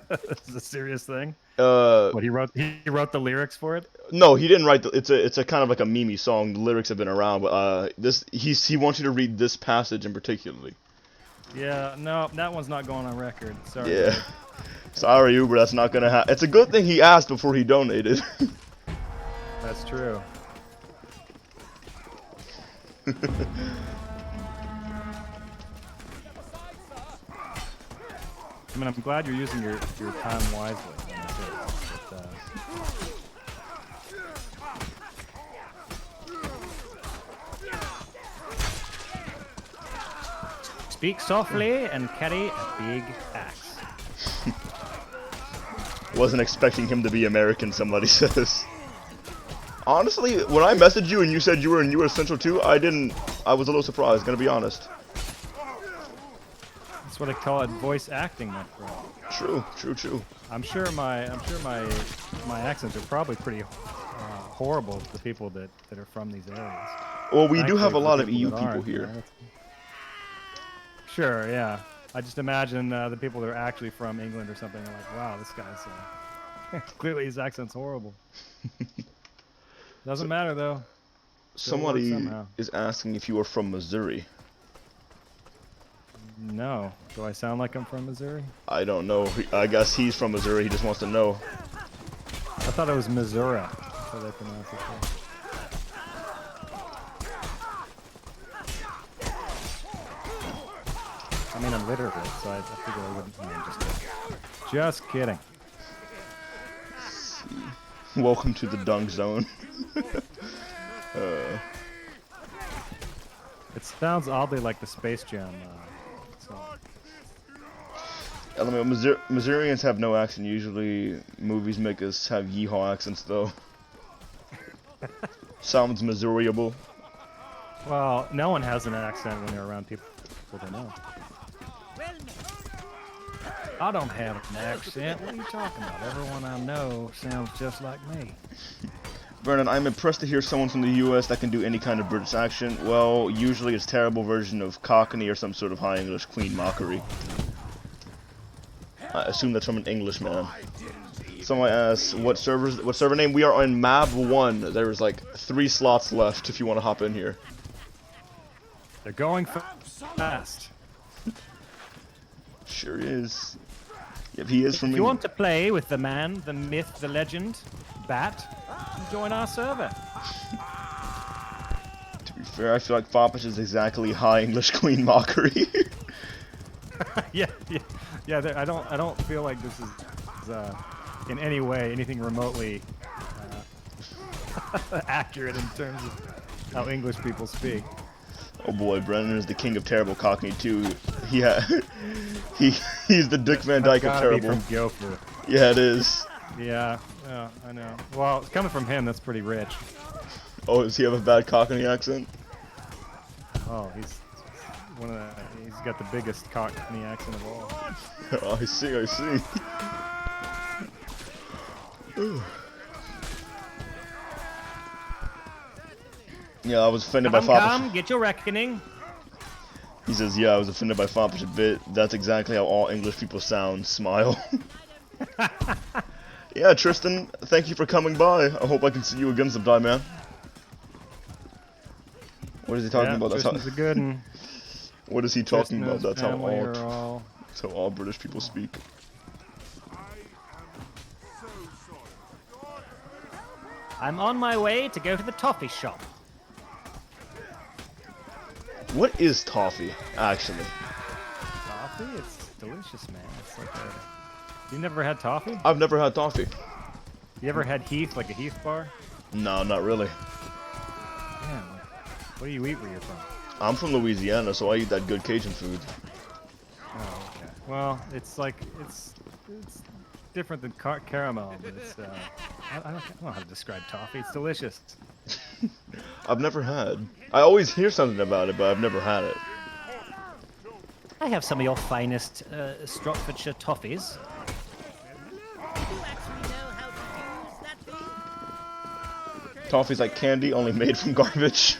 This is a serious thing. What What he wrote the lyrics for it? No, he didn't write the. It's a kind of like a meme song. The lyrics have been around, but he wants you to read this passage in particularly. Yeah, no, that one's not going on record. Sorry. Yeah. Sorry, Uber, that's not gonna happen. It's a good thing he asked before he donated. That's true. I mean, I'm glad you're using your time wisely. But, Speak softly and carry a big axe. Wasn't expecting him to be American, somebody says. Honestly, when I messaged you and you said you were in US Central too, I was a little surprised, gonna be honest. that's what they call it, voice acting, my friend. True. I'm sure my accents are probably pretty horrible to the people that are from these areas. Well, we do Thankfully, have a for the lot of people EU that people aren't, here. Sure, yeah. I just imagine the people that are actually from England or something are like, wow, this guy's clearly his accent's horrible. Doesn't matter though. Still works Somebody somehow. is asking if you are from Missouri. No. Do I sound like I'm from Missouri? I don't know. I guess he's from Missouri. He just wants to know. I thought it was Missouri. That's how they pronounce it. I mean, I'm literate, so I figure I wouldn't. No, I'm just kidding. Welcome to the dunk zone. It sounds oddly like the Space Jam song. LMAO, Missourians have no accent. Usually, movies make us have yeehaw accents, though. Sounds Missouriable. Well, no one has an accent when they're around people they know. I don't have an accent. What are you talking about? Everyone I know sounds just like me. Vernon, I'm impressed to hear someone from the US that can do any kind of British accent. Well, usually it's a terrible version of Cockney or some sort of High English Queen mockery. I assume that's from an Englishman. Someone asked what server name. We are on Mab 1. There's like 3 slots left if you want to hop in here. They're going fast. Sure is. Yep, he is from If me. you want to play with the man, the myth, the legend, Bat, join our server. To be fair, I feel like Foppish is exactly high English Queen mockery. Yeah. I don't feel like this is in any way anything remotely accurate in terms of how English people speak. Oh boy, Brennan is the king of terrible Cockney too. He's the Dick Van Dyke of Gotta be terrible. from Guildford. Yeah, it is. Yeah, I know. Well, coming from him, that's pretty rich. Oh, does he have a bad Cockney accent? Oh, he's got the biggest Cockney accent of all. Oh, I see. Yeah, I was offended by Foppish. Come, get your reckoning. He says, yeah, I was offended by Foppish a bit. That's exactly how all English people sound. Smile. Yeah, Tristan, thank you for coming by. I hope I can see you again sometime, man. What is he talking about? Tristan's a good one. What is he talking Tristan and about? his That's how family are all British people speak. I'm on my way to go to the toffee shop. What is toffee, actually? Toffee? It's delicious, man. It's like a... You never had toffee? I've never had toffee. You ever had Heath, like a Heath bar? No, not really. Yeah. What do you eat where you're from? I'm from Louisiana, so I eat that good Cajun food. Oh, okay. Well, it's like it's different than caramel, but it's I don't know how to describe toffee. It's delicious. I've never had. I always hear something about it, but I've never had it. I have some of your finest Stratfordshire toffees. Do you actually know how to use that thing? Toffee's like candy, only made from garbage.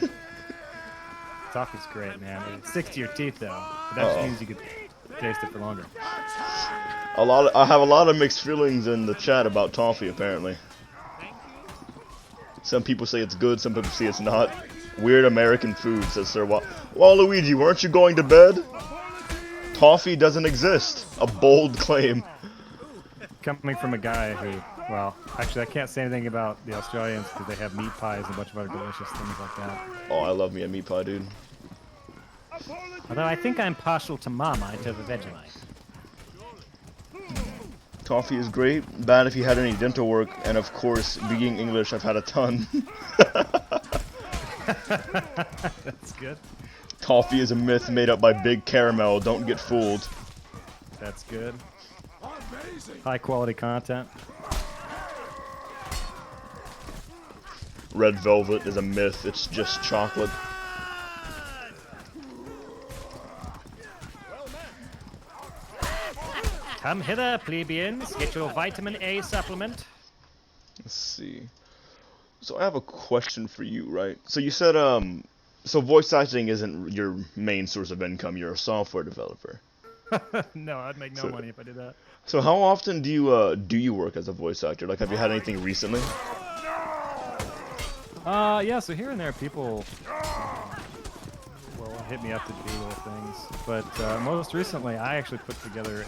Toffee's great, man. It sticks to your teeth though. But that just means you could taste it for longer. I have a lot of mixed feelings in the chat about toffee, apparently. Some people say it's good, some people say it's not. Weird American food, says Sir Waluigi, weren't you going to bed? Toffee doesn't exist. A bold claim. Coming from a guy who, well, actually I can't say anything about the Australians because they have meat pies and a bunch of other delicious things like that. Oh, I love me a meat pie, dude. Although I think I'm partial to Marmite over Vegemite. Toffee is great. Bad if you had any dental work, and of course, being English, I've had a ton. That's good. Toffee is a myth made up by Big Caramel. Don't get fooled. That's good. High quality content. Red Velvet is a myth. It's just chocolate. Come hither, plebeians. Get your vitamin A supplement. Let's see. So I have a question for you, right? So you said, so voice acting isn't your main source of income. You're a software developer. No, I'd make no money if I did that. So how often do you work as a voice actor? Like, have you had anything recently? Yeah, so here and there people will hit me up to do little things. But most recently, I actually put together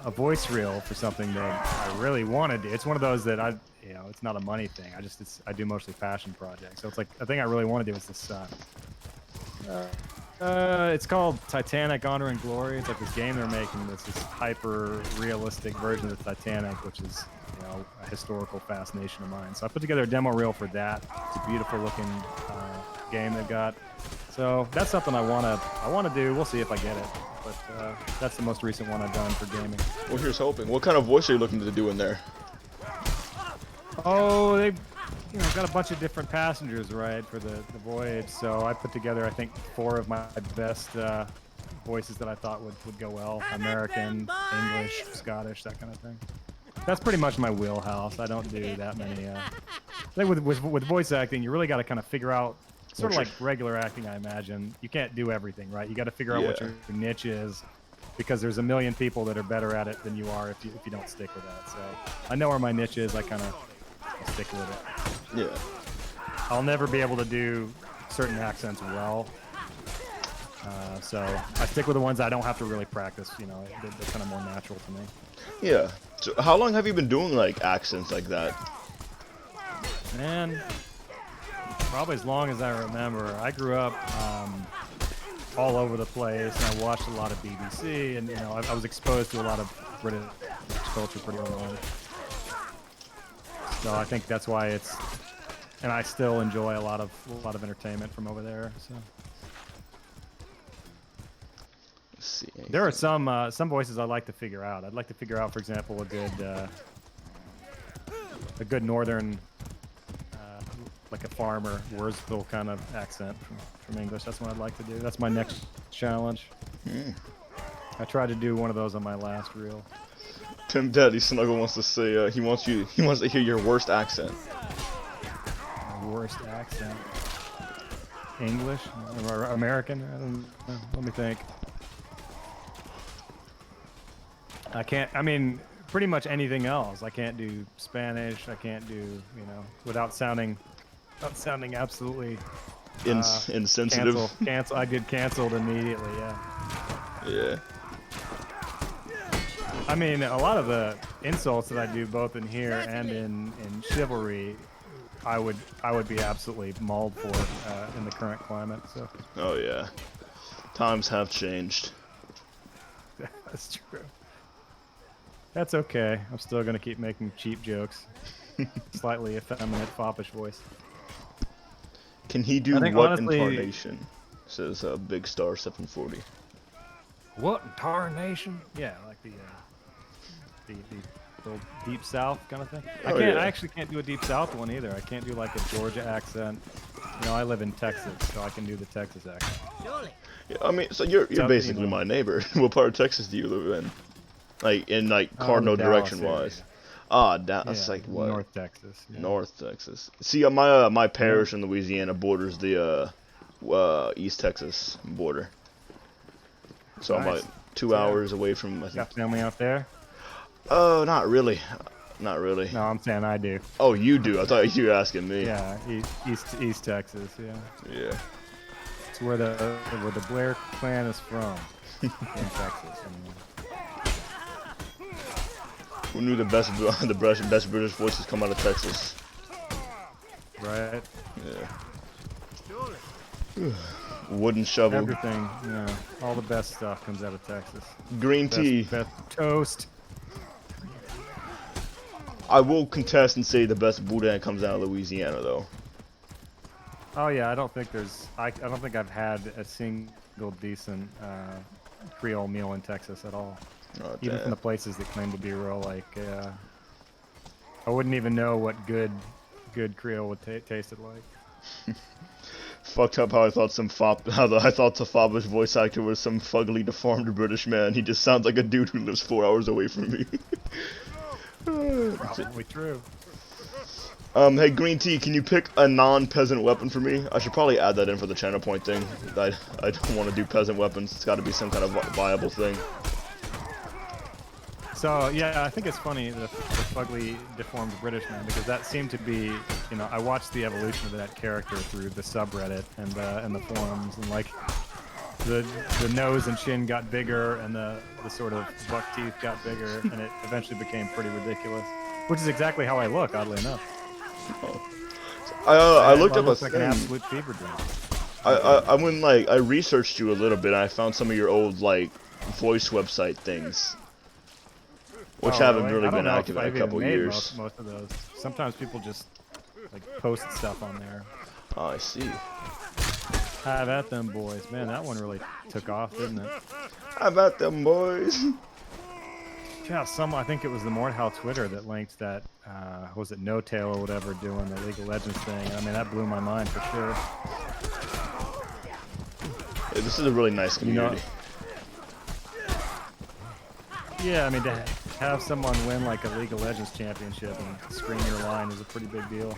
a voice reel for something that I really wanted to do. It's one of those that it's not a money thing. I do mostly passion projects. So it's like, the thing I really want to do is this, it's called Titanic Honor and Glory. It's like this game they're making that's this hyper-realistic version of the Titanic, which is, a historical fascination of mine. So I put together a demo reel for that. It's a beautiful-looking game they've got. So that's something I want to do. We'll see if I get it. But that's the most recent one I've done for gaming. Well, here's hoping. What kind of voice are you looking to do in there? Oh, they've got a bunch of different passengers, right, for the voyage. So I put together, I think, 4 of my best voices that I thought would go well. American, English, Scottish, that kind of thing. That's pretty much my wheelhouse. I don't do that many. I think with voice acting, you really got to kind of figure out, sort of like regular acting, I imagine. You can't do everything, right? You got to figure out what your niche is, because there's a million people that are better at it than you are if you don't stick with that. So I know where my niche is. I kind of stick with it. Yeah. I'll never be able to do certain accents well. So I stick with the ones I don't have to really practice. You know, they're kind of more natural to me. Yeah. So how long have you been doing like accents like that? Man, probably as long as I remember. I grew up all over the place, and I watched a lot of BBC, and you know, I was exposed to a lot of British culture pretty early on. So I think that's why it's, and I still enjoy a lot of entertainment from over there. So Let's see. there are some voices I like to figure out. I'd like to figure out, for example, a good northern. Like a farmer, Wursville kind of accent from English. That's what I'd like to do. That's my next challenge. I tried to do one of those on my last reel. Tim Daddy Snuggle wants to say he wants to hear your worst accent. My worst accent. English or American? I don't know. Let me think. I can't. I mean, pretty much anything else. I can't do Spanish. I can't do, you know, without sounding absolutely Insensitive. Cancel. I get canceled immediately. Yeah. Yeah. I mean, a lot of the insults that I do, both in here and in Chivalry, I would be absolutely mauled for in the current climate. So. Oh yeah. Times have changed. That's true. That's okay. I'm still gonna keep making cheap jokes. Slightly effeminate, foppish voice. Can he do think what honestly, incarnation? Says Big Star 740. What incarnation? Yeah, like the deep south kind of thing. I actually can't do a deep south one either. I can't do like a Georgia accent. You know, I live in Texas, so I can do the Texas accent. Surely. Yeah, I mean, so you're basically my neighbor. What part of Texas do you live in? Like in cardinal direction wise. Ah, that's like what? North Texas. Yeah. North Texas. See, my parish in Louisiana borders the East Texas border. So I'm Nice. like 2 hours away from. I think. Got family out there? Oh, not really. Not really. No, I'm saying I do. Oh, you do? I thought you were asking me. Yeah, East Texas. Yeah. Yeah. It's where the Blair clan is from. In Texas. Who knew the best British voices come out of Texas? Right. Yeah. Wooden shovel. Everything. Yeah. All the best stuff comes out of Texas. Green tea. Best toast. I will contest and say the best boudin comes out of Louisiana, though. Oh yeah, I don't think I've had a single decent Creole meal in Texas at all. Oh, Even from the places that claim to be real, like I wouldn't even know what good Creole would tasted like. Fucked up how I thought the Foppish voice actor was some fugly, deformed British man. He just sounds like a dude who lives 4 hours away from me. Probably true. Hey, Green Tea, can you pick a non-peasant weapon for me? I should probably add that in for the channel point thing. I don't want to do peasant weapons. It's got to be some kind of viable thing. So yeah, I think it's funny the fugly, deformed British man, because that seemed to be, you know, I watched the evolution of that character through the subreddit and the forums, and like the nose and chin got bigger, and the sort of buck teeth got bigger, and it eventually became pretty ridiculous. Which is exactly how I look, oddly enough. I looked up a like thing. An absolute fever dream. I researched you a little bit, and I found some of your old voice website things, which haven't really been active in a couple years. Most of those. Sometimes people just post stuff on there. Oh, I see. Have at them boys, man. That one really took off, didn't it? How about them boys? Yeah, I think it was the Mordhau Twitter that linked that, was it No Tail or whatever, doing the League of Legends thing. I mean, that blew my mind for sure. Yeah, this is a really nice community. Yeah, I mean, to have someone win like a League of Legends championship and scream your line is a pretty big deal.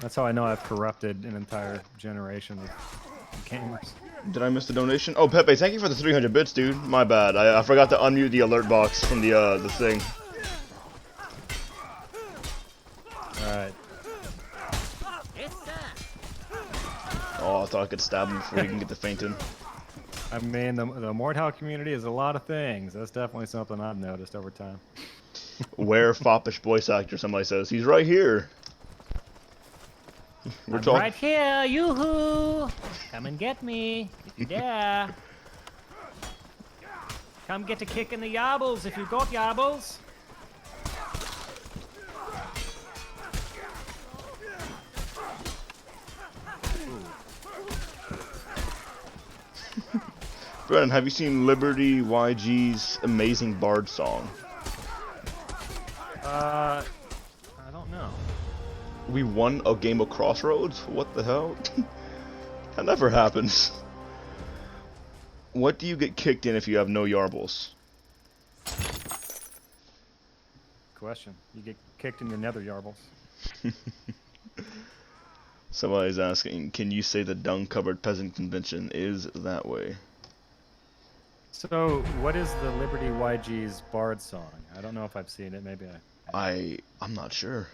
That's how I know I've corrupted an entire generation of gamers. Did I miss the donation? Oh, Pepe, thank you for the 300 bits, dude. My bad. I forgot to unmute the alert box from the thing. Alright. Yes, sir. Oh, I thought I could stab him before he can get the faint in. I mean, the Mordhau community is a lot of things. That's definitely something I've noticed over time. Where Foppish voice actor? Somebody says he's right here. We're I'm talking. right here, yoo-hoo! Come and get me, if you dare. Come get a kick in the yarbles if you've got yarbles. Brennan, have you seen Liberty YG's amazing bard song? I don't know. We won a game of Crossroads? What the hell? That never happens. What do you get kicked in if you have no yarbles? Question. You get kicked in your nether yarbles. Somebody's asking, can you say the dung-covered peasant convention is that way? So, what is the Liberty YG's bard song? I don't know if I've seen it. Maybe I'm not sure.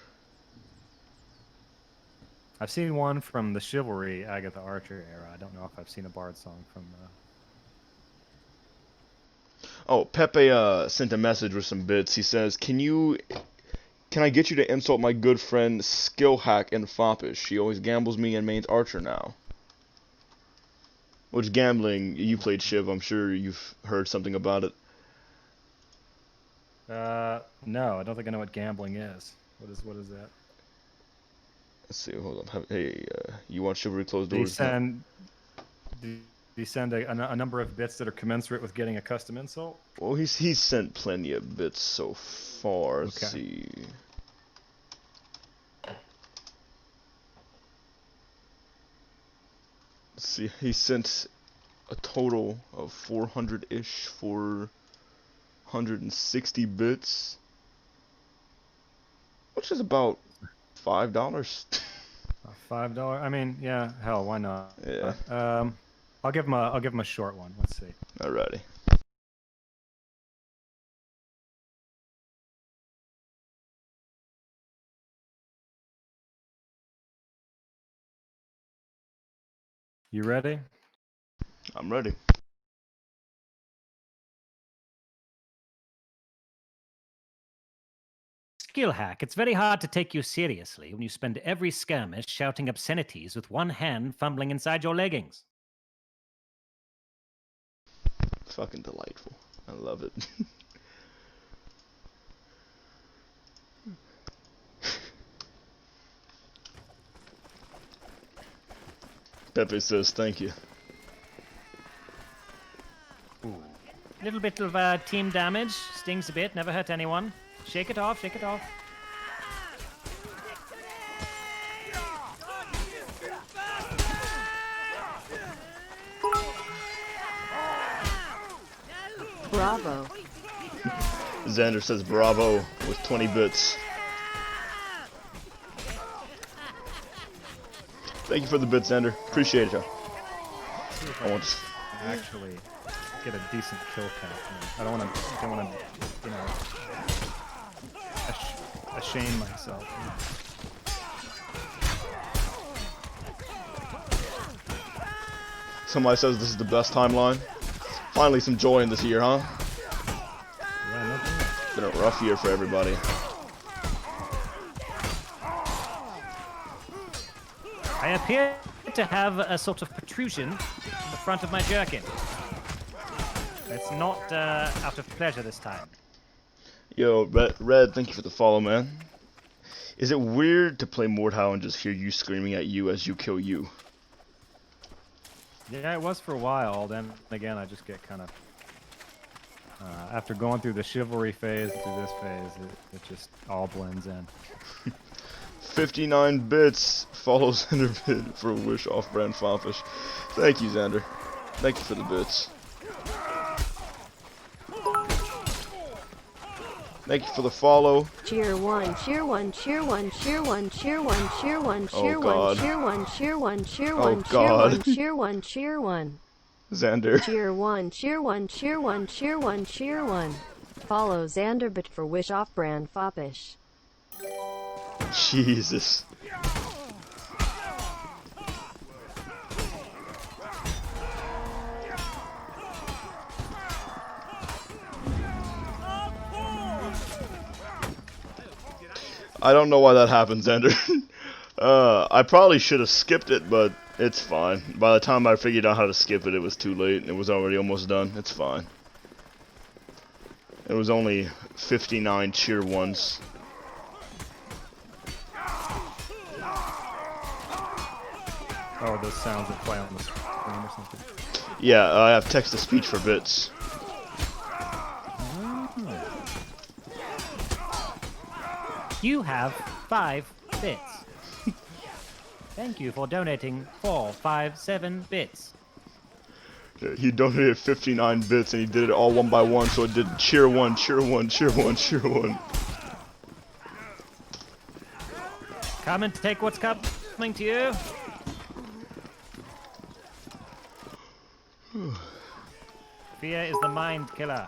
I've seen one from the Chivalry Agatha Archer era. I don't know if I've seen a bard song from Oh, Pepe sent a message with some bits. He says, can I get you to insult my good friend Skillhack in Foppish? He always gambles me and mains Archer now. Which gambling, you played Shiv, I'm sure you've heard something about it. No, I don't think I know what gambling is. What is that? Let's see, hold on. Hey, you want Chivalry Closed Do you Doors? send a number of bits that are commensurate with getting a custom insult? Well, he's sent plenty of bits so far. Let's Okay. see. Let's see, he sent a total of 400-ish, 460 bits, which is about $5. $5. I mean, yeah, hell, why not? Yeah. I'll give him a short one. Let's see. Alrighty. You ready? I'm ready. Skill hack. It's very hard to take you seriously when you spend every skirmish shouting obscenities with one hand fumbling inside your leggings. Fucking delightful. I love it. Pepe says thank you. Little bit of team damage. Stings a bit. Never hurt anyone. Shake it off. Shake it off. Bravo. Xander says bravo with 20 bits. Thank you for the bits, Xander. Appreciate it, y'all. I want to... Actually, get a decent kill count. I don't want to, you know, shame myself. Somebody says this is the best timeline. Finally some joy in this year, huh? Yeah, no doubt. It's been a rough year for everybody. I appear to have a sort of protrusion in the front of my jerkin. It's not out of pleasure this time. Yo, Red, thank you for the follow, man. Is it weird to play Mordhau and just hear you screaming at you as you kill you? Yeah, it was for a while. Then again, I just get kind of after going through the chivalry phase to this phase, it just all blends in. 59 bits follows Xander for a wish off brand Foppish. Thank you, Xander. Thank you for the bits. Thank you for the follow. Cheer one, cheer one, cheer one, cheer one, cheer one, cheer one, cheer one, God. cheer one, cheer one, cheer Oh, one, cheer God. one, cheer one, cheer one. Xander. Cheer one, cheer one, cheer one, cheer one, cheer one. Follow Xander but for Wish off-brand Foppish. Jesus. I don't know why that happened, Xander. I probably should have skipped it, but it's fine. By the time I figured out how to skip it, it was too late. It was already almost done. It's fine. It was only 59 cheer ones. Oh, those sounds that play on the screen or something. Yeah, I have text-to-speech for bits. You have 5 bits. Thank you for donating 4, 5, 7 bits. He donated 59 bits and he did it all one by one, so it did cheer one, cheer one, cheer one, cheer one. Come and take what's coming to you. Fear is the mind killer.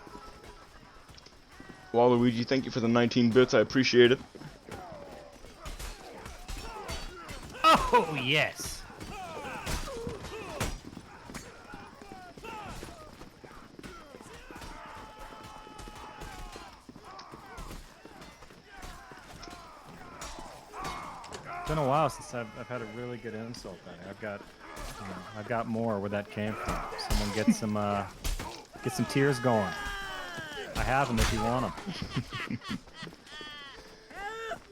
Waluigi, thank you for the 19 bits, I appreciate it. Oh, yes. It's been a while since I've had a really good insult. I've got more where that came from. Someone get some tears going. I have them if you want them.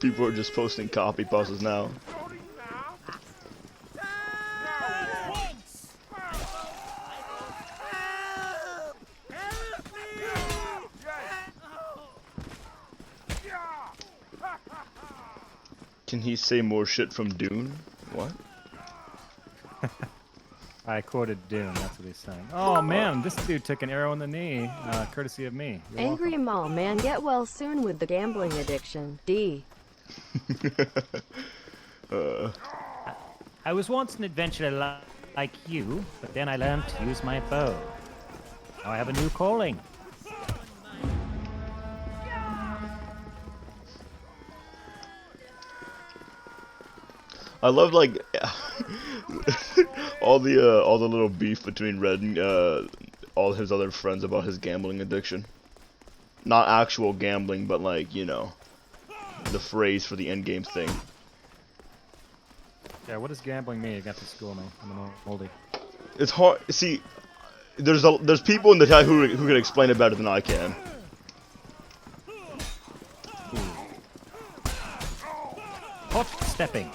People are just posting copy passes now. Can he say more shit from Dune? What? I quoted Dune, that's what he's saying. Oh man, this dude took an arrow in the knee, courtesy of me. You're Angry welcome. Mall man, get well soon with the gambling addiction. D. I was once an adventurer like you, but then I learned to use my bow. Now I have a new calling. I love like all the little beef between Red and all his other friends about his gambling addiction. Not actual gambling, but like, you know, the phrase for the endgame thing. Yeah, what does gambling mean? You got to school me. I'm an oldie. It's hard. See, there's people in the chat who can explain it better than I can. Hot stepping.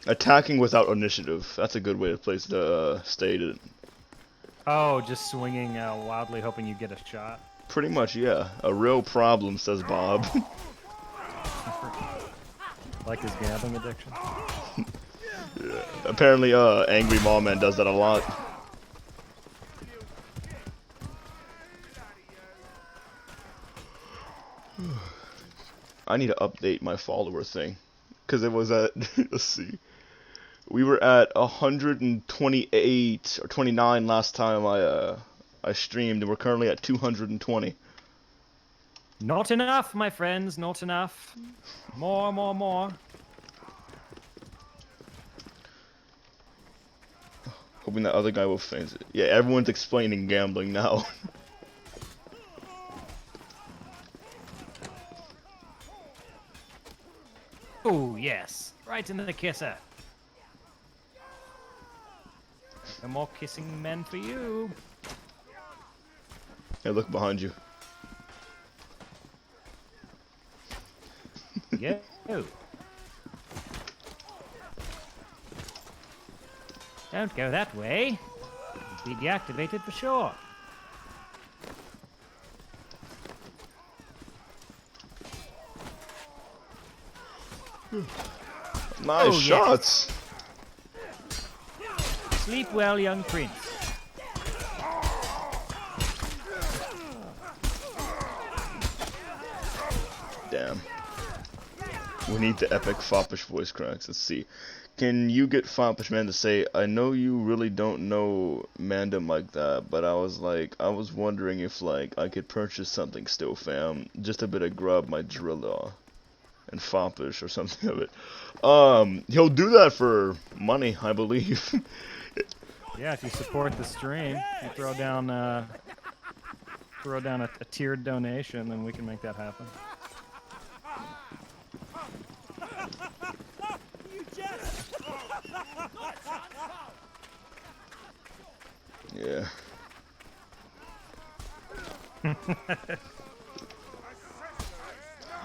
Attacking without initiative. That's a good way to state it. Oh, just swinging wildly, hoping you get a shot. Pretty much, yeah. A real problem, says Bob. Like his gambling addiction. Yeah. Apparently, Angry Mall Man does that a lot. I need to update my follower thing, because it was at let's see, we were at 128 or 29 last time I streamed, and we're currently at 220. Not enough, my friends, not enough. More, more, more. Hoping that other guy will finish it. Yeah, everyone's explaining gambling now. Oh, yes. Right into the kisser. No more kissing men for you. Hey, look behind you. Yeah. Don't go that way. You'll be deactivated for sure. Nice Oh, yes. shots. Sleep well, young prince. Damn. We need the epic Foppish voice cracks. Let's see. Can you get Foppish Man to say, I know you really don't know Mandem like that, but I was wondering if like I could purchase something still, fam. Just a bit of grub, my driller, and Foppish or something of it. He'll do that for money, I believe. Yeah, if you support the stream, you throw down a tiered donation, then we can make that happen. Yeah.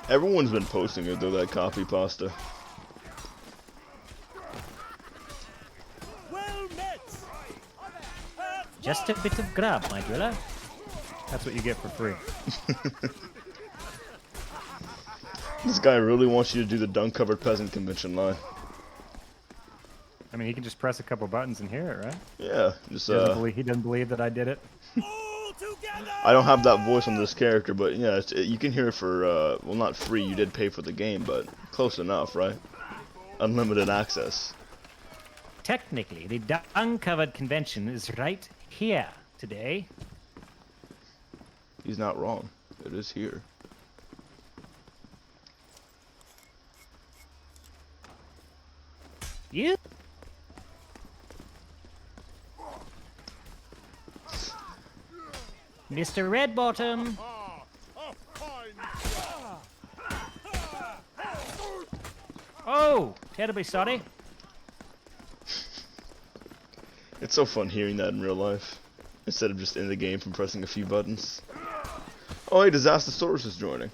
Everyone's been posting it though, that coffee pasta. Just a bit of grub, my driller. That's what you get for free. This guy really wants you to do the dung-covered peasant convention line. I mean, he can just press a couple buttons and hear it, right? Yeah, just He doesn't believe that I did it. I don't have that voice on this character, but yeah, you can hear it for well, not free. You did pay for the game, but close enough, right? Unlimited access. Technically, the dung-covered convention is right here today. He's not wrong. It is here. You? Mr. Redbottom. Oh, terribly sorry. It's so fun hearing that in real life, instead of just in the game from pressing a few buttons. Oh, hey, Disastersaurus is joining.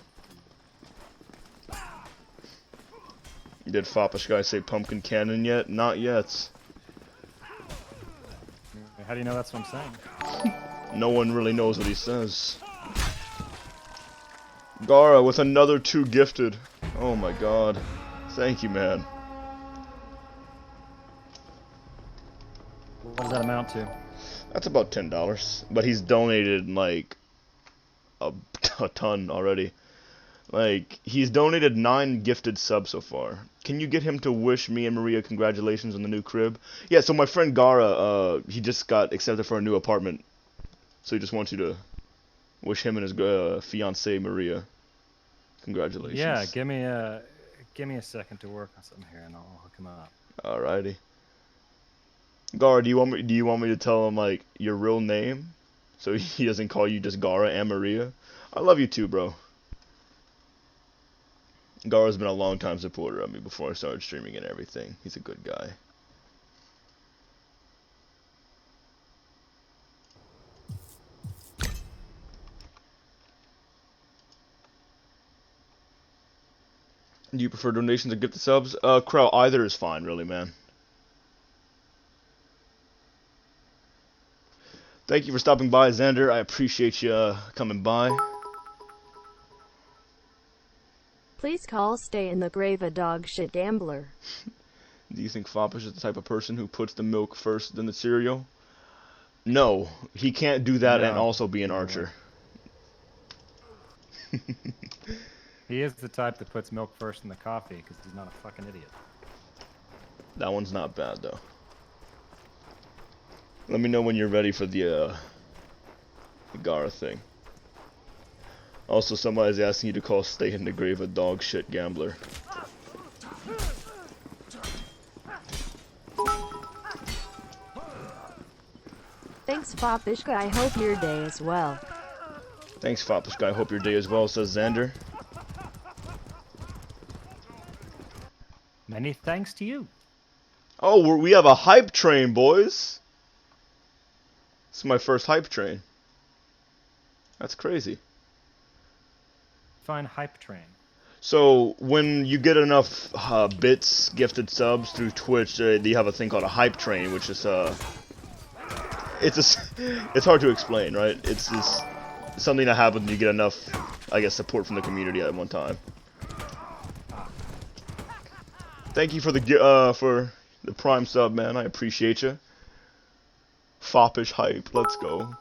Did Foppish guy say pumpkin cannon yet? Not yet. How do you know that's what I'm saying? No one really knows what he says. Gara with another 2 gifted. Oh my god. Thank you, man. What does that amount to? That's about $10. But he's donated like a ton already. Like, he's donated 9 gifted subs so far. Can you get him to wish me and Maria congratulations on the new crib? Yeah, so my friend Gara, he just got accepted for a new apartment. So he just wants you to wish him and his fiancée Maria congratulations. Yeah, give me a second to work on something here, and I'll hook him up. Alrighty. Gara, do you want me to tell him like your real name, so he doesn't call you just Gara and Maria? I love you too, bro. Gara's been a long time supporter of me before I started streaming and everything. He's a good guy. Do you prefer donations or gifted subs? Crow, either is fine, really, man. Thank you for stopping by, Xander. I appreciate you coming by. Please call Stay in the Grave a dog shit gambler. Do you think Foppish is the type of person who puts the milk first than the cereal? No, he can't do that and also be an archer. He is the type that puts milk first in the coffee because he's not a fucking idiot. That one's not bad, though. Let me know when you're ready for the Gara thing. Also, somebody's asking you to call Stay in the Grave a dog shit gambler. Thanks, Foppish. I hope your day is well. Thanks, Foppish guy. Hope your day is well, says Xander. Many thanks to you. Oh, we have a hype train, boys. This is my first hype train. That's crazy. Fine hype train. So when you get enough bits, gifted subs through Twitch, you have a thing called a hype train, which is it's hard to explain, right? It's just something that happens when you get enough, I guess, support from the community at one time. Thank you for the Prime sub, man. I appreciate you. Foppish hype. Let's go.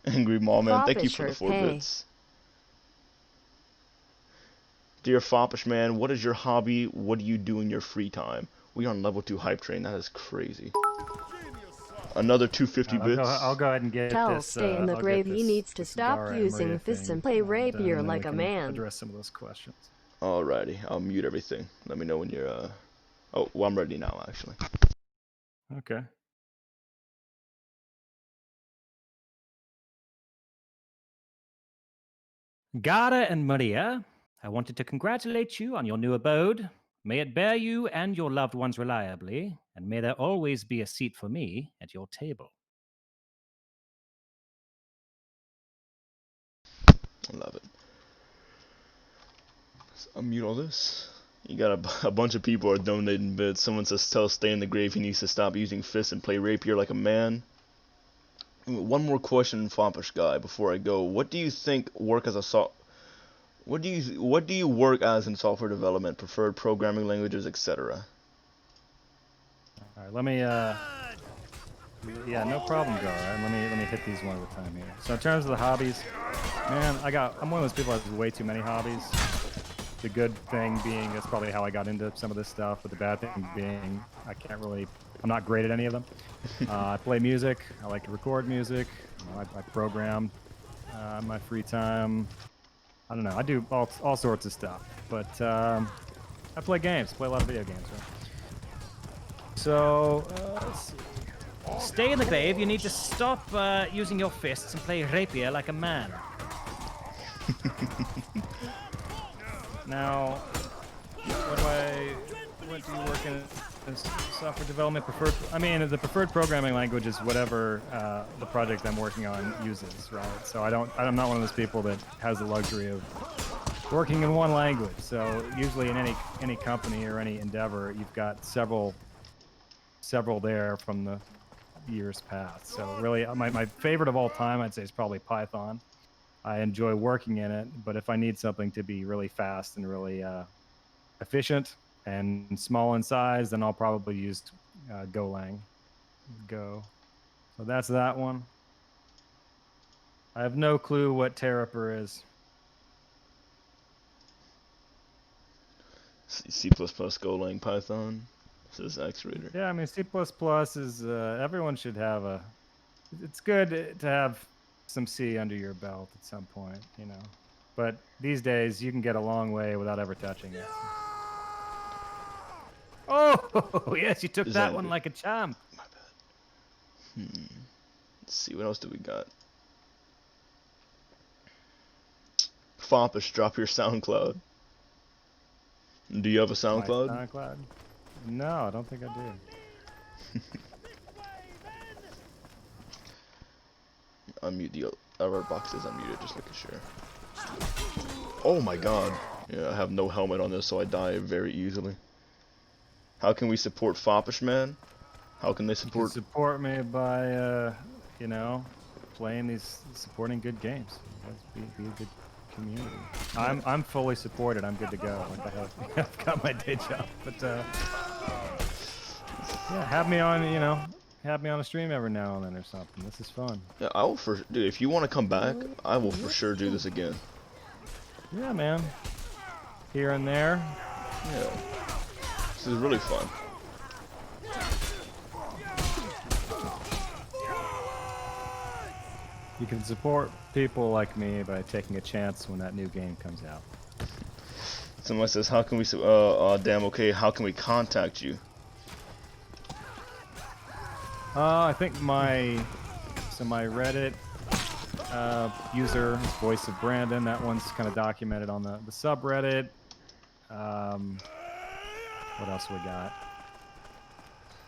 Angry Mom, man. Thank you for the 4 bits. Dear Foppish man, what is your hobby? What do you do in your free time? We on level 2 hype train. That is crazy. Another 250 bits. I'll go ahead and get Tell this. stay in the I'll grave. get He this, needs to this stop Gara and using Maria fists thing and play done, rapier and then like we a can man. address some of those questions. Alrighty, I'll mute everything. Let me know when you're Oh, well, I'm ready now actually. Okay. Gara and Maria, I wanted to congratulate you on your new abode. May it bear you and your loved ones reliably, and may there always be a seat for me at your table. I love it. Let's unmute all this. You got a bunch of people are donating bits. Someone says tell stay in the grave he needs to stop using fists and play rapier like a man. One more question, Foppish guy, before I go. What do you think work as a what do you work as in software development? Preferred programming languages, etc. All right, let me. Yeah, no problem, Gar. Let me hit these one at a time here. So in terms of the hobbies, man, I'm one of those people that has way too many hobbies. The good thing being that's probably how I got into some of this stuff, but the bad thing being I'm not great at any of them. I play music. I like to record music. I program in my free time. I don't know. I do all sorts of stuff, but I play games. Play a lot of video games. Right? So let's see. Stay in the grave. You need to stop using your fists and play rapier like a man. Now, what do you work in as software development? The preferred programming language is whatever the project I'm working on uses, right? So I'm not one of those people that has the luxury of working in one language. So usually in any company or any endeavor, you've got several there from the years past. So really, my favorite of all time, I'd say, is probably Python. I enjoy working in it, but if I need something to be really fast and really efficient and small in size, then I'll probably use Golang. Go. So that's that one. I have no clue what Terraper is. C++, Golang, Python. Says X-Raider. Yeah, I mean, C++ is, everyone should have it's good to have some C under your belt at some point, you know. But these days, you can get a long way without ever touching it. Oh, yes, you took Is that that one it? like a champ. My bad. Let's see, what else do we got? Foppish, drop your SoundCloud. Do you have a SoundCloud? My SoundCloud? No, I don't think I do. Unmute the other boxes. Unmuted, just making sure. Oh my god. Yeah, I have no helmet on this, so I die very easily. How can we support Foppish, man? How can they You can support? support me by, you know, supporting good games. Be a good community. I'm fully supported. I'm good to go. Like I've got my day job, but yeah, have me on a stream every now and then or something. This is fun. Yeah, I will dude. If you want to come back, I will for sure do this again. Yeah, man. Here and there. Yeah, this is really fun. You can support people like me by taking a chance when that new game comes out. Someone says, "How can we?" Damn. Okay. How can we contact you? I think my Reddit user is Voice of Brandon. That one's kind of documented on the subreddit. What else we got?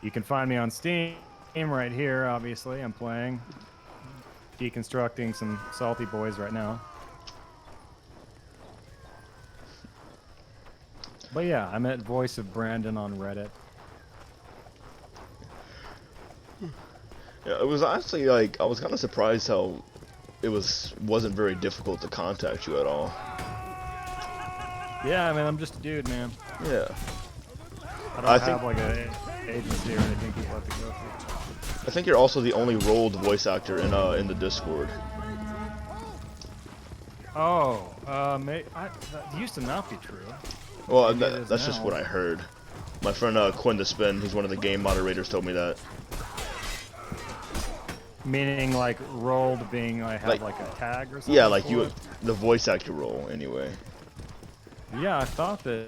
You can find me on Steam right here. Obviously, I'm playing, deconstructing some salty boys right now. But yeah, I'm at Voice of Brandon on Reddit. Yeah, it was actually like I was kind of surprised how it wasn't very difficult to contact you at all. Yeah, I mean, I'm just a dude, man. Yeah. I don't have like an agency or anything people have to go through. I think you're also the only rolled voice actor in the Discord. Oh, that used to not be true. Well, Maybe it is that's just now. what I heard. My friend Quinn the Spin, he's one of the game moderators, told me that. Meaning like rolled being like have Like- like a tag or something. Yeah, like for you, it? the voice actor role, anyway. Yeah, I thought that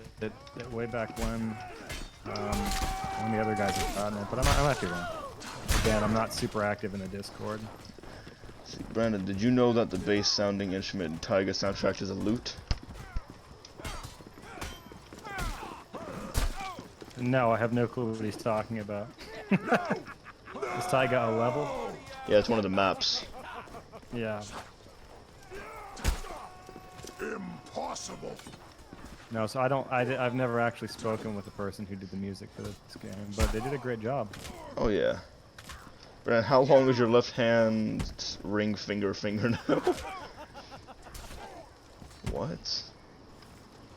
way back when the other guys had gotten it, but I might be wrong. Again, I'm not super active in the Discord. See, Brandon, did you know that the bass sounding instrument in Taiga soundtrack is a lute? No, I have no clue what he's talking about. Is Taiga a level? Yeah, it's one of the maps. Yeah. Impossible. No, so I've never actually spoken with the person who did the music for this game, but they did a great job. Oh yeah. Brandon, how long is your left hand ring finger fingernail? What?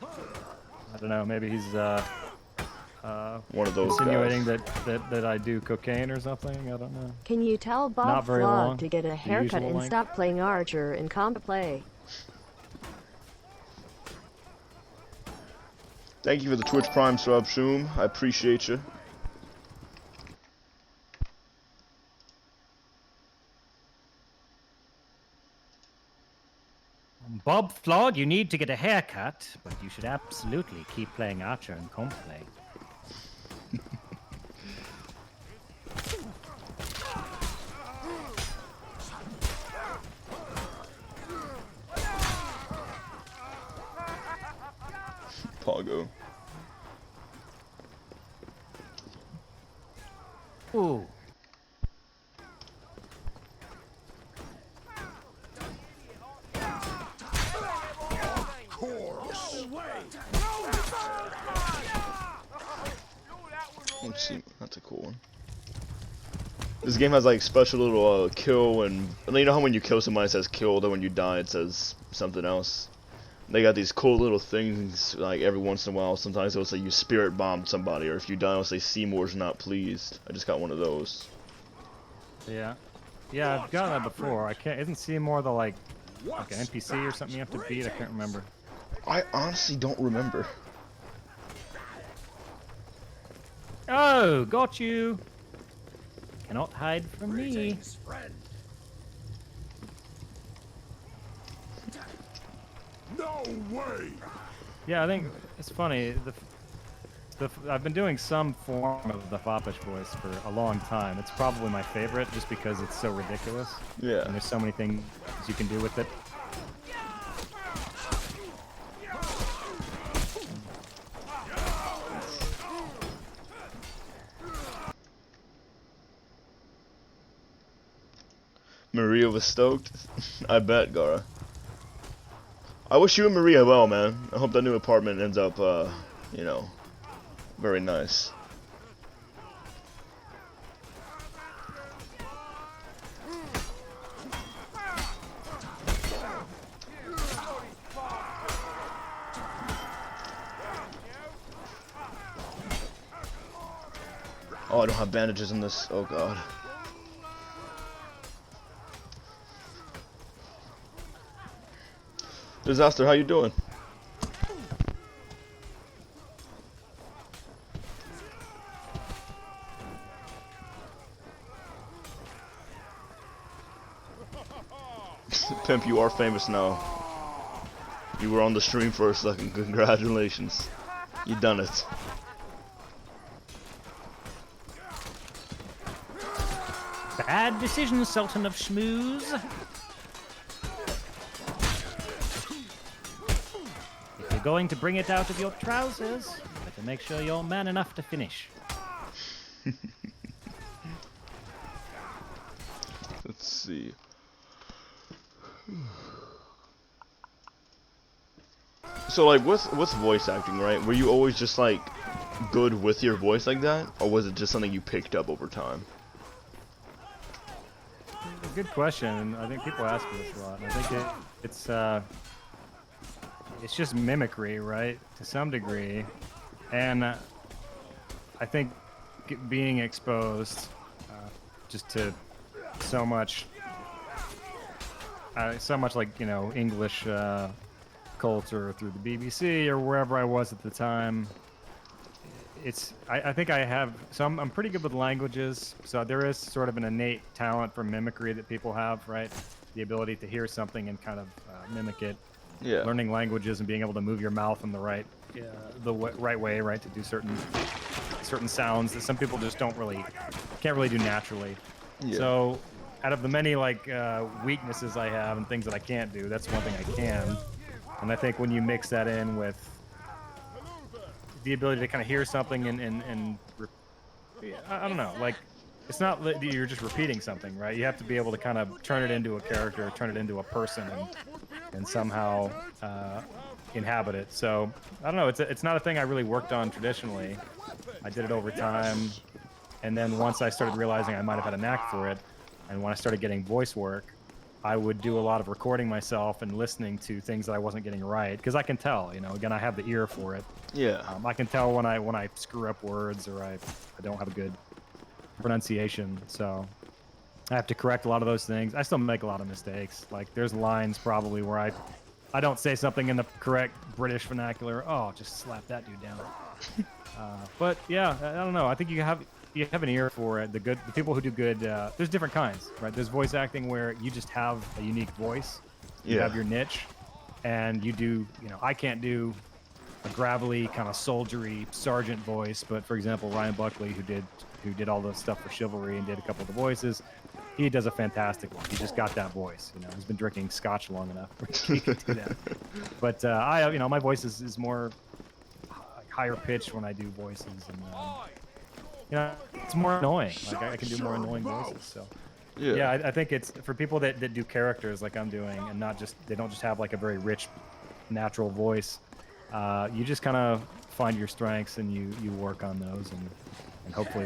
I don't know, maybe he's One of those insinuating guys. that I do cocaine or something. I don't know. Can you tell Not Bob very long. Vlog to get a haircut usual and length. stop playing Archer in comp play? Thank you for the Twitch Prime sub, Shoom. I appreciate you. Bob Flog, you need to get a haircut, but you should absolutely keep playing Archer and Complay. Pogo. Ooh. Let's see, that's a cool one. This game has like special little kill and you know how when you kill somebody it says killed, and when you die it says something else. They got these cool little things like every once in a while. Sometimes it'll say you spirit bombed somebody, or if you die it'll say Seymour's not pleased. I just got one of those. Yeah. Yeah, I've gotten that before. I can't. Isn't Seymour the like an NPC or something you have to beat? I can't remember. I honestly don't remember. Oh, got you. Cannot hide from me. No way. Yeah, I think it's funny. I've been doing some form of the Foppish voice for a long time. It's probably my favorite just because it's so ridiculous. Yeah. And there's so many things you can do with it. Maria was stoked. I bet, Gara. I wish you and Maria well, man. I hope that new apartment ends up, you know, very nice. Oh, I don't have bandages in this. Oh, God. Disaster, how you doing? Pimp, you are famous now. You were on the stream for a second. Congratulations. You done it. Bad decision, Sultan of Schmooze. If you're going to bring it out of your trousers, better make sure you're man enough to finish. Let's see. So like with voice acting, right? Were you always just like good with your voice like that, or was it just something you picked up over time? Good question. I think people ask me this a lot. I think it's just mimicry, right? To some degree, and I think being exposed just to so much so much like English culture through the BBC or wherever I was at the time. I think I have, so I'm pretty good with languages, so there is sort of an innate talent for mimicry that people have, right? The ability to hear something and kind of mimic it. Yeah. Learning languages and being able to move your mouth in the right way, right, to do certain sounds that some people just can't really do naturally. Yeah. So out of the many weaknesses I have and things that I can't do, that's one thing I can. And I think when you mix that in with the ability to kind of hear something and I don't know, like, it's not that you're just repeating something, right? You have to be able to kind of turn it into a character, turn it into a person, and somehow inhabit it. So I don't know. It's not a thing I really worked on traditionally. I did it over time, and then once I started realizing I might have had a knack for it, and when I started getting voice work, I would do a lot of recording myself and listening to things that I wasn't getting right, because I can tell. Again, I have the ear for it. Yeah. I can tell when I screw up words or I don't have a good pronunciation, so I have to correct a lot of those things. I still make a lot of mistakes. Like, there's lines probably where I don't say something in the correct British vernacular. Oh, just slap that dude down. But yeah, I don't know. I think you have an ear for it. The people who do good. There's different kinds, right? There's voice acting where you just have a unique voice. You have your niche, and you do. I can't do a gravelly kind of soldiery sergeant voice, but for example, Ryan Buckley, who did all the stuff for Chivalry and did a couple of the voices, he does a fantastic one. He just got that voice. He's been drinking scotch long enough. He can do that. But my voice is more higher pitched when I do voices, and it's more annoying. Like, I can do more annoying voices. So yeah, I think it's for people that do characters like I'm doing, and they don't just have like a very rich, natural voice. You just kind of find your strengths and you work on those, and hopefully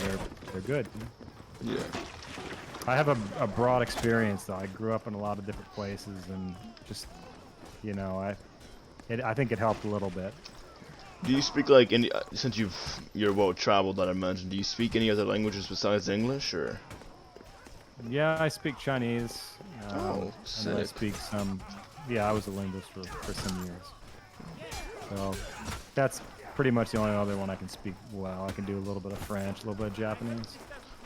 they're good. Yeah. I have a broad experience though. I grew up in a lot of different places, and just I think it helped a little bit. Do you speak like any? Since you're well traveled, I imagine. Do you speak any other languages besides English, or? Yeah, I speak Chinese. Sick. And I speak some. Yeah, I was a linguist for some years. So that's pretty much the only other one I can speak well. I can do a little bit of French, a little bit of Japanese.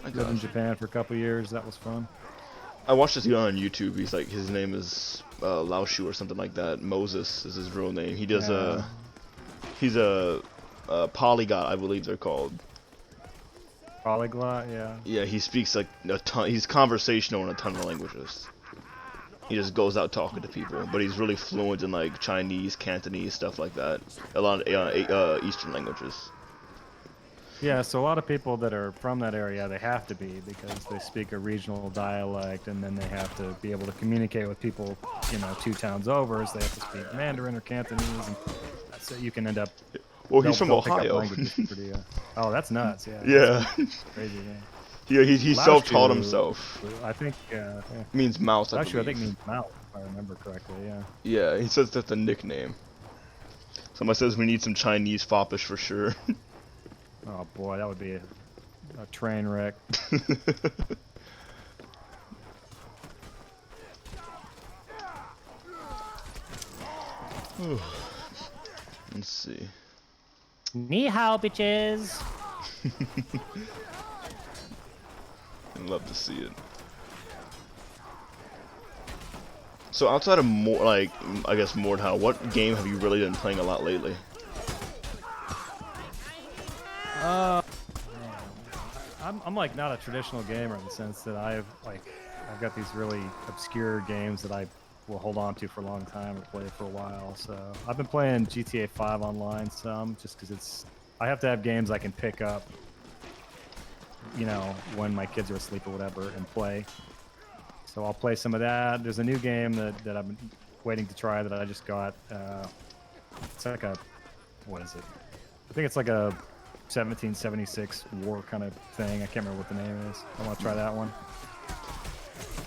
I lived in Japan for a couple years. That was fun. I watched this guy on YouTube. His name is Lao Shu or something like that. Moses is his real name. He does he's a polyglot, I believe they're called. Polyglot, yeah. Yeah, he speaks like a ton. He's conversational in a ton of languages. He just goes out talking to people, but he's really fluent in like Chinese, Cantonese, stuff like that. A lot of Eastern languages. Yeah, so a lot of people that are from that area, they have to be, because they speak a regional dialect, and then they have to be able to communicate with people, 2 towns over, so they have to speak Mandarin or Cantonese, and so you can end up. Well, he's from they'll pick up Ohio. languages pretty, oh, that's nuts! Yeah. Yeah. Crazy. Yeah. He self-taught himself. I think. Means mouse. Actually, I think means mouth, if I remember correctly. Yeah. Yeah, he says that's a nickname. Somebody says we need some Chinese Foppish for sure. Oh boy, that would be a train wreck. Let's see. Ni hao, bitches. I'd love to see it. So outside of I guess Mordhau, what game have you really been playing a lot lately? I'm like not a traditional gamer in the sense that I've got these really obscure games that I will hold on to for a long time or play for a while. So I've been playing GTA 5 online some, just because I have to have games I can pick up, when my kids are asleep or whatever, and play. So I'll play some of that. There's a new game that I've been waiting to try that I just got. It's like what is it? I think it's like a 1776 war kind of thing. I can't remember what the name is. I want to try that one.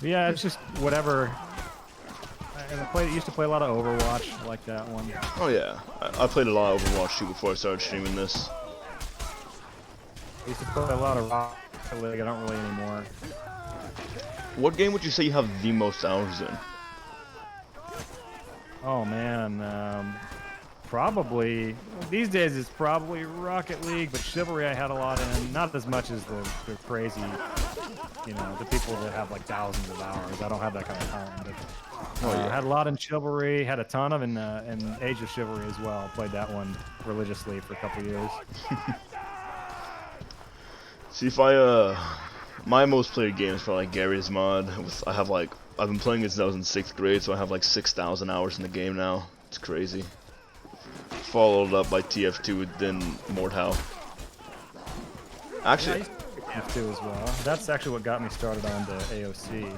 But yeah, it's just whatever. I used to play a lot of Overwatch. I like that one. Oh yeah, I played a lot of Overwatch too before I started streaming this. I used to play a lot of Rocket League. I don't really anymore. What game would you say you have the most hours in? Oh man, probably these days it's probably Rocket League, but Chivalry I had a lot in. Not as much as the crazy, you know, the people that have like thousands of hours. I don't have that kind of time. But, I had a lot in Chivalry. Had a ton of in Age of Chivalry as well. Played that one religiously for a couple years. See, if my most played game is probably like Gary's mod. I've been playing it since I was in 6th grade, so I have like 6,000 hours in the game now. It's crazy. Followed up by TF2, then Mordhau. Actually, TF2 as well. That's actually what got me started on the AOC.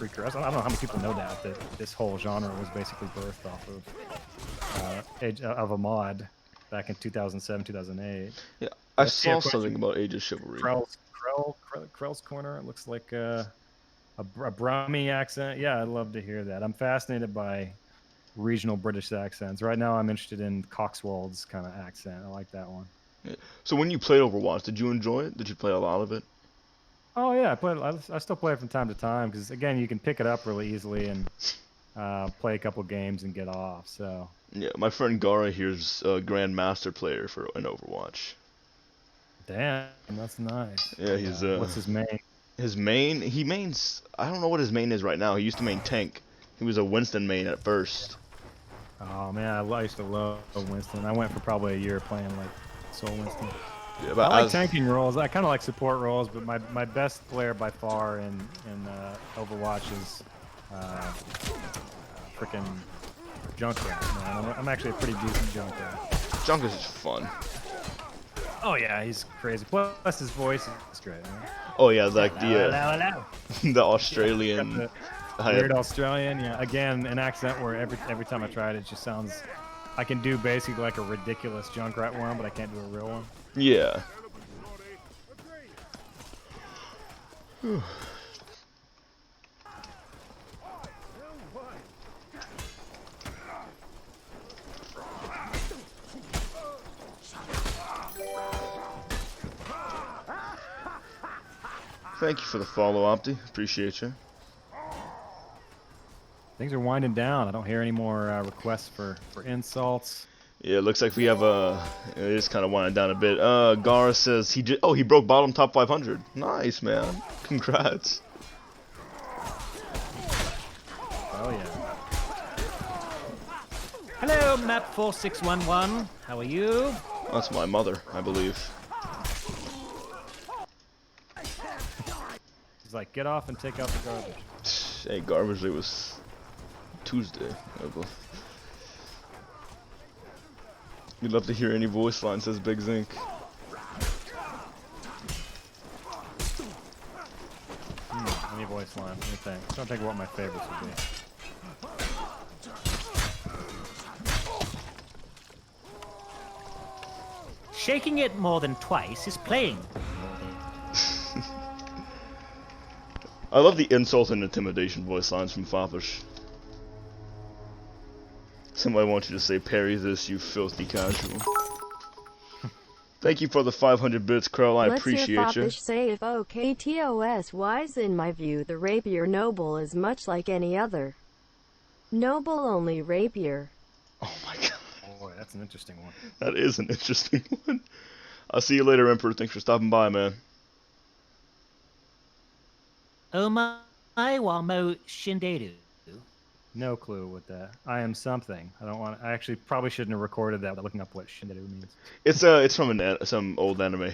I don't know how many people know that this whole genre was basically birthed off of a mod back in 2007, 2008. yeah, I saw something about Age of Chivalry. Krell's Corner. It looks like a Brahmi accent. Yeah, I'd love to hear that. I'm fascinated by regional British accents. Right now, I'm interested in Coxwold's kind of accent. I like that one. Yeah. So when you played Overwatch, did you enjoy it? Did you play a lot of it? Oh yeah, I still play it from time to time because again, you can pick it up really easily and play a couple games and get off. So Yeah, my friend Gara here's a Grandmaster player for an Overwatch. damn, that's nice. Yeah, he's what's his main? His main, he mains, I don't know what his main is right now. He used to main tank. He was a Winston main at first. Oh man, I used to love Winston. I went for probably a year playing like Soul Winston. Yeah, but I like tanking roles. I kind of like support roles, but my best player by far in Overwatch is freaking Junkrat. Man, I'm actually a pretty decent Junkrat. Junk is just fun. Oh yeah, he's crazy. Plus his voice is great. Man. Oh yeah, like Hello, the hello. the Australian. Weird Australian, yeah. Again, an accent where every time I try it, it just sounds. I can do basically like a ridiculous Junkrat one, but I can't do a real one. Yeah. Thank you for the follow, Opti. Appreciate you. Things are winding down. I don't hear any more requests for insults. Yeah, it looks like we have it is kind of winding down a bit. Gara says he broke bottom top 500. Nice, man. Congrats. Oh yeah. Hello, Map 4611. How are you? That's my mother, I believe. He's like, get off and take out the garbage. Hey, garbage. It was Tuesday. We'd love to hear any voice line, says Big Zinc. Any voice line. Let me think. I'm trying to think of what my favorites would be. Shaking it more than twice is playing. I love the insult and intimidation voice lines from Foppish. Somebody wants you to say, parry this, you filthy casual. Thank you for the 500 bits, Krell. I appreciate you. Let's hear Foppish say if OKTOS wise. In my view, the rapier noble is much like any other. Noble only rapier. Oh my god. Boy, that's an interesting one. That is an interesting one. I'll see you later, Emperor. Thanks for stopping by, man. Oh my, Wamo Shinderu. No clue what that. I am something. I don't want. I actually probably shouldn't have recorded that without looking up what Shinderu means. It's from some old anime.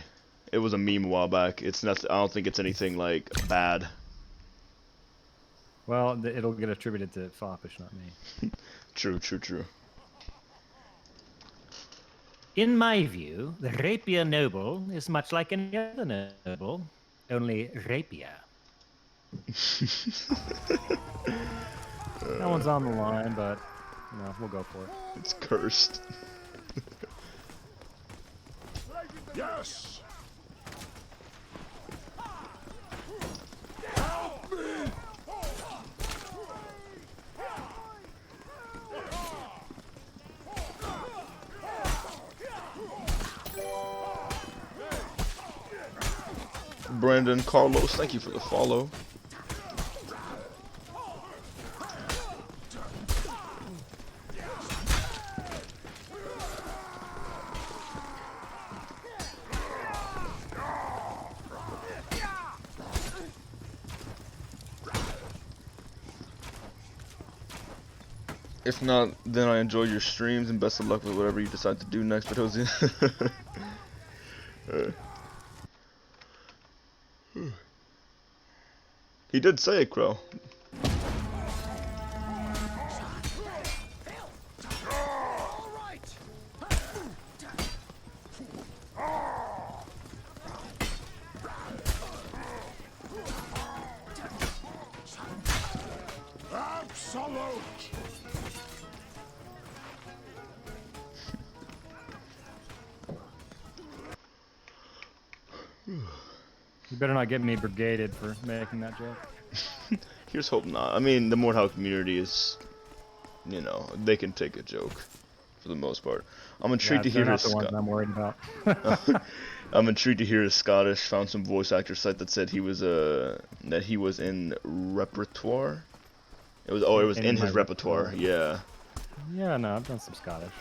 It was a meme a while back. It's not. I don't think it's anything like bad. Well, it'll get attributed to Foppish, not me. True, true, true. In my view, the rapier noble is much like any other noble, only rapier. That one's on the line, but you know, we'll go for it. It's cursed. Yes! Brandon, Carlos, thank you for the follow. If not, then I enjoy your streams and best of luck with whatever you decide to do next. But Jose, he did say it, Crow. You better not get me brigaded for making that joke. Here's hope not. I mean, the Mordhau community is, you know, they can take a joke for the most part. I'm intrigued to hear they're his. not the ones I'm worried about. I'm intrigued to hear his Scottish. Found some voice actor site that said he was in repertoire. It was in his repertoire. Yeah. Yeah, no, I've done some Scottish.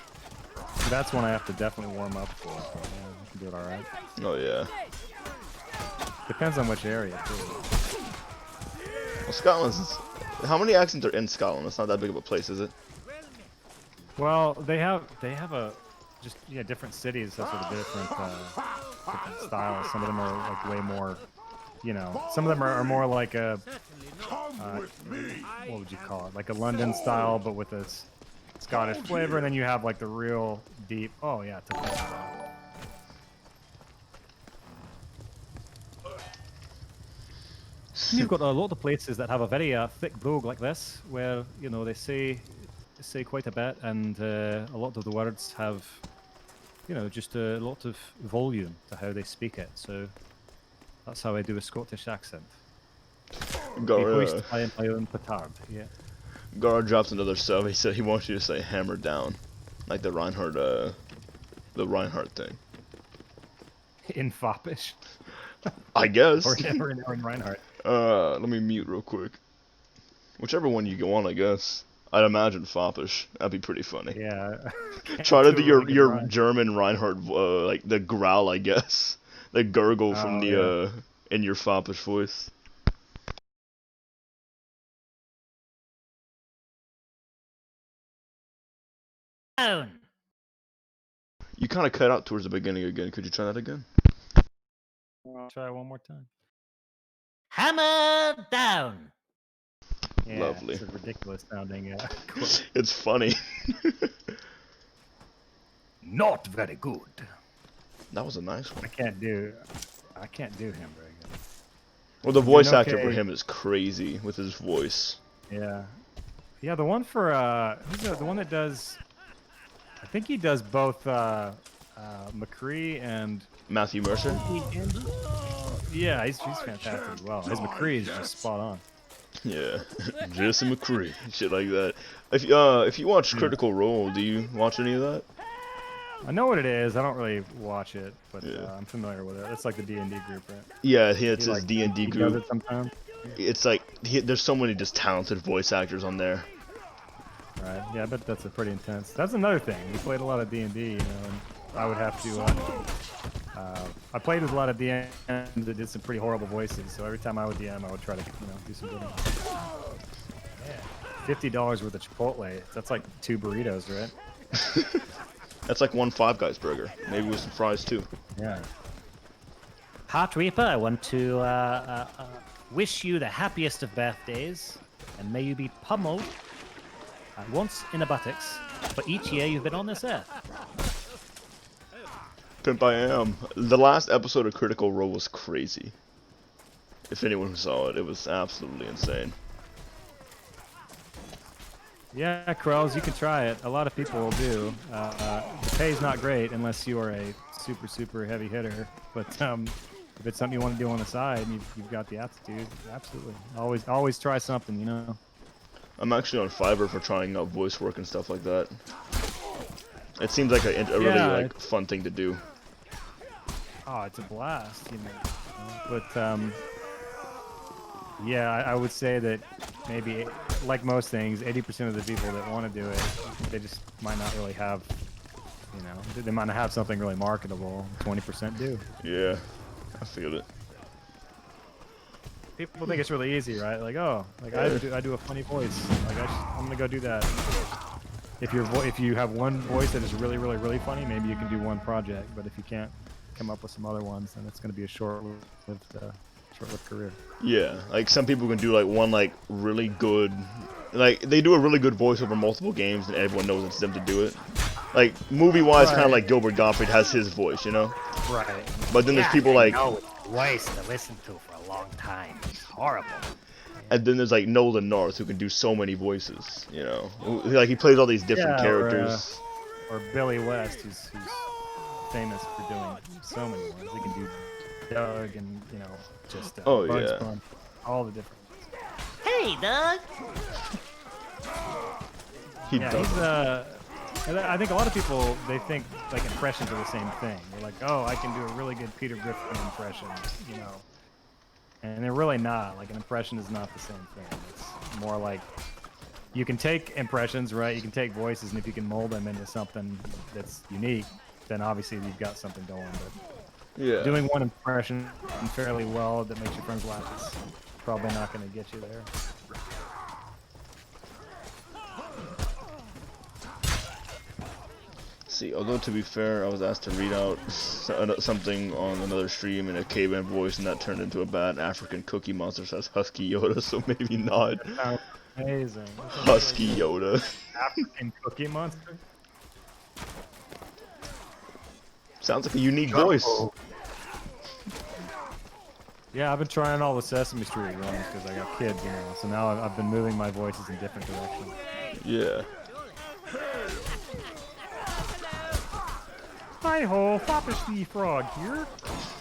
That's one I have to definitely warm up for. So, yeah, I can do it all right. Oh yeah. Depends on which area too. Well, Scotland's. How many accents are in Scotland? It's not that big of a place, is it? Well, they have a just different cities have sort of different styles. Some of them are like way more, some of them are more like a what would you call it? Like a London style, but with a Scottish flavor. And then you have like the real deep. Oh yeah, it's a You've got a lot of places that have a very thick brogue like this, where they say quite a bit, and a lot of the words have, just a lot of volume to how they speak it. So that's how I do a Scottish accent. Hoist by my own petard. Yeah. Gara drops another sub. He said he wants you to say "hammer down," like the Reinhardt thing. In Foppish. I guess. or in Reinhardt. Let me mute real quick. Whichever one you go on, I guess. I'd imagine Foppish. That'd be pretty funny. Yeah. Try to do your German Reinhardt, like the growl, I guess. The gurgle from the in your Foppish voice. You kind of cut out towards the beginning again. Could you try that again? I'll try one more time. Hammer down. Yeah, Lovely. It's a ridiculous sounding. It's funny. Not very good. That was a nice one. I can't do him very good. Well, the voice actor for him is crazy with his voice. Yeah. Yeah, the one for who's the one that does? I think he does both McCree and Matthew Mercer. Yeah, he's fantastic as well. His McCree is just spot on. Yeah, Jesse McCree, shit like that. If you watch Critical Role, do you watch any of that? I know what it is. I don't really watch it, but Yeah. I'm familiar with it. It's like the D&D group, right? Yeah, it's his D&D He does group. it sometimes. It's like there's so many just talented voice actors on there. Right. Yeah, I bet that's a pretty intense. That's another thing. We played a lot of D&D, and I would have to. I played with a lot of DMs that did some pretty horrible voices. So every time I would DM, I would try to, do some good ones. Yeah. $50 worth of Chipotle. That's like 2 burritos, right? That's like one Five Guys burger, maybe with some fries too. Yeah. Heart Reaper, I want to wish you the happiest of birthdays, and may you be pummeled once in the buttocks for each year you've been on this earth. Pimp I am. The last episode of Critical Role was crazy. If anyone saw it, it was absolutely insane. Yeah, Krells, you can try it. A lot of people will do. The pay's not great unless you are a super, super heavy hitter. But if it's something you want to do on the side and you've got the aptitude, absolutely. Always try something, I'm actually on Fiverr for trying out voice work and stuff like that. It seems like a really fun thing to do. Oh, it's a blast, But yeah, I would say that maybe, like most things, 80% of the people that want to do it, they just might not really have, they might not have something really marketable. 20% do. Yeah, I feel it. People think it's really easy, right? Like, I do a funny voice. Like, I'm gonna go do that. if you have one voice that is really, really, really funny, maybe you can do one project. But if you can't come up with some other ones, then it's going to be a short-lived career. Yeah, like some people can do like one like really good, like they do a really good voice over multiple games and everyone knows it's them to do it. Like movie-wise, kind of like Gilbert Gottfried has his voice, you know. Right. But then there's people like, No voice to listen to for a long time. It's horrible. and then there's like Nolan North who can do so many voices, you know. Like he plays all these different characters. Or Billy West, who's famous for doing so many ones. He can do Doug and just Bugs Bunny, all the different ones. Hey, Doug. He Yeah, does. I think a lot of people, they think like impressions are the same thing. They're like, oh, I can do a really good Peter Griffin impression, and they're really not. Like an impression is not the same thing. It's more like you can take impressions, right? You can take voices, and if you can mold them into something that's unique, then obviously you've got something going. But Yeah. doing one impression fairly well that makes your friends laugh is probably not going to get you there. See, although to be fair, I was asked to read out something on another stream in a caveman voice, and that turned into a bad African cookie monster says Husky Yoda, so maybe not. Sounds amazing. Husky Yoda. African cookie monster? Sounds like a unique voice. Yeah, I've been trying all the Sesame Street ones because I got kids, so now I've been moving my voices in different directions. Yeah. Hi-ho, Foppish the Frog here.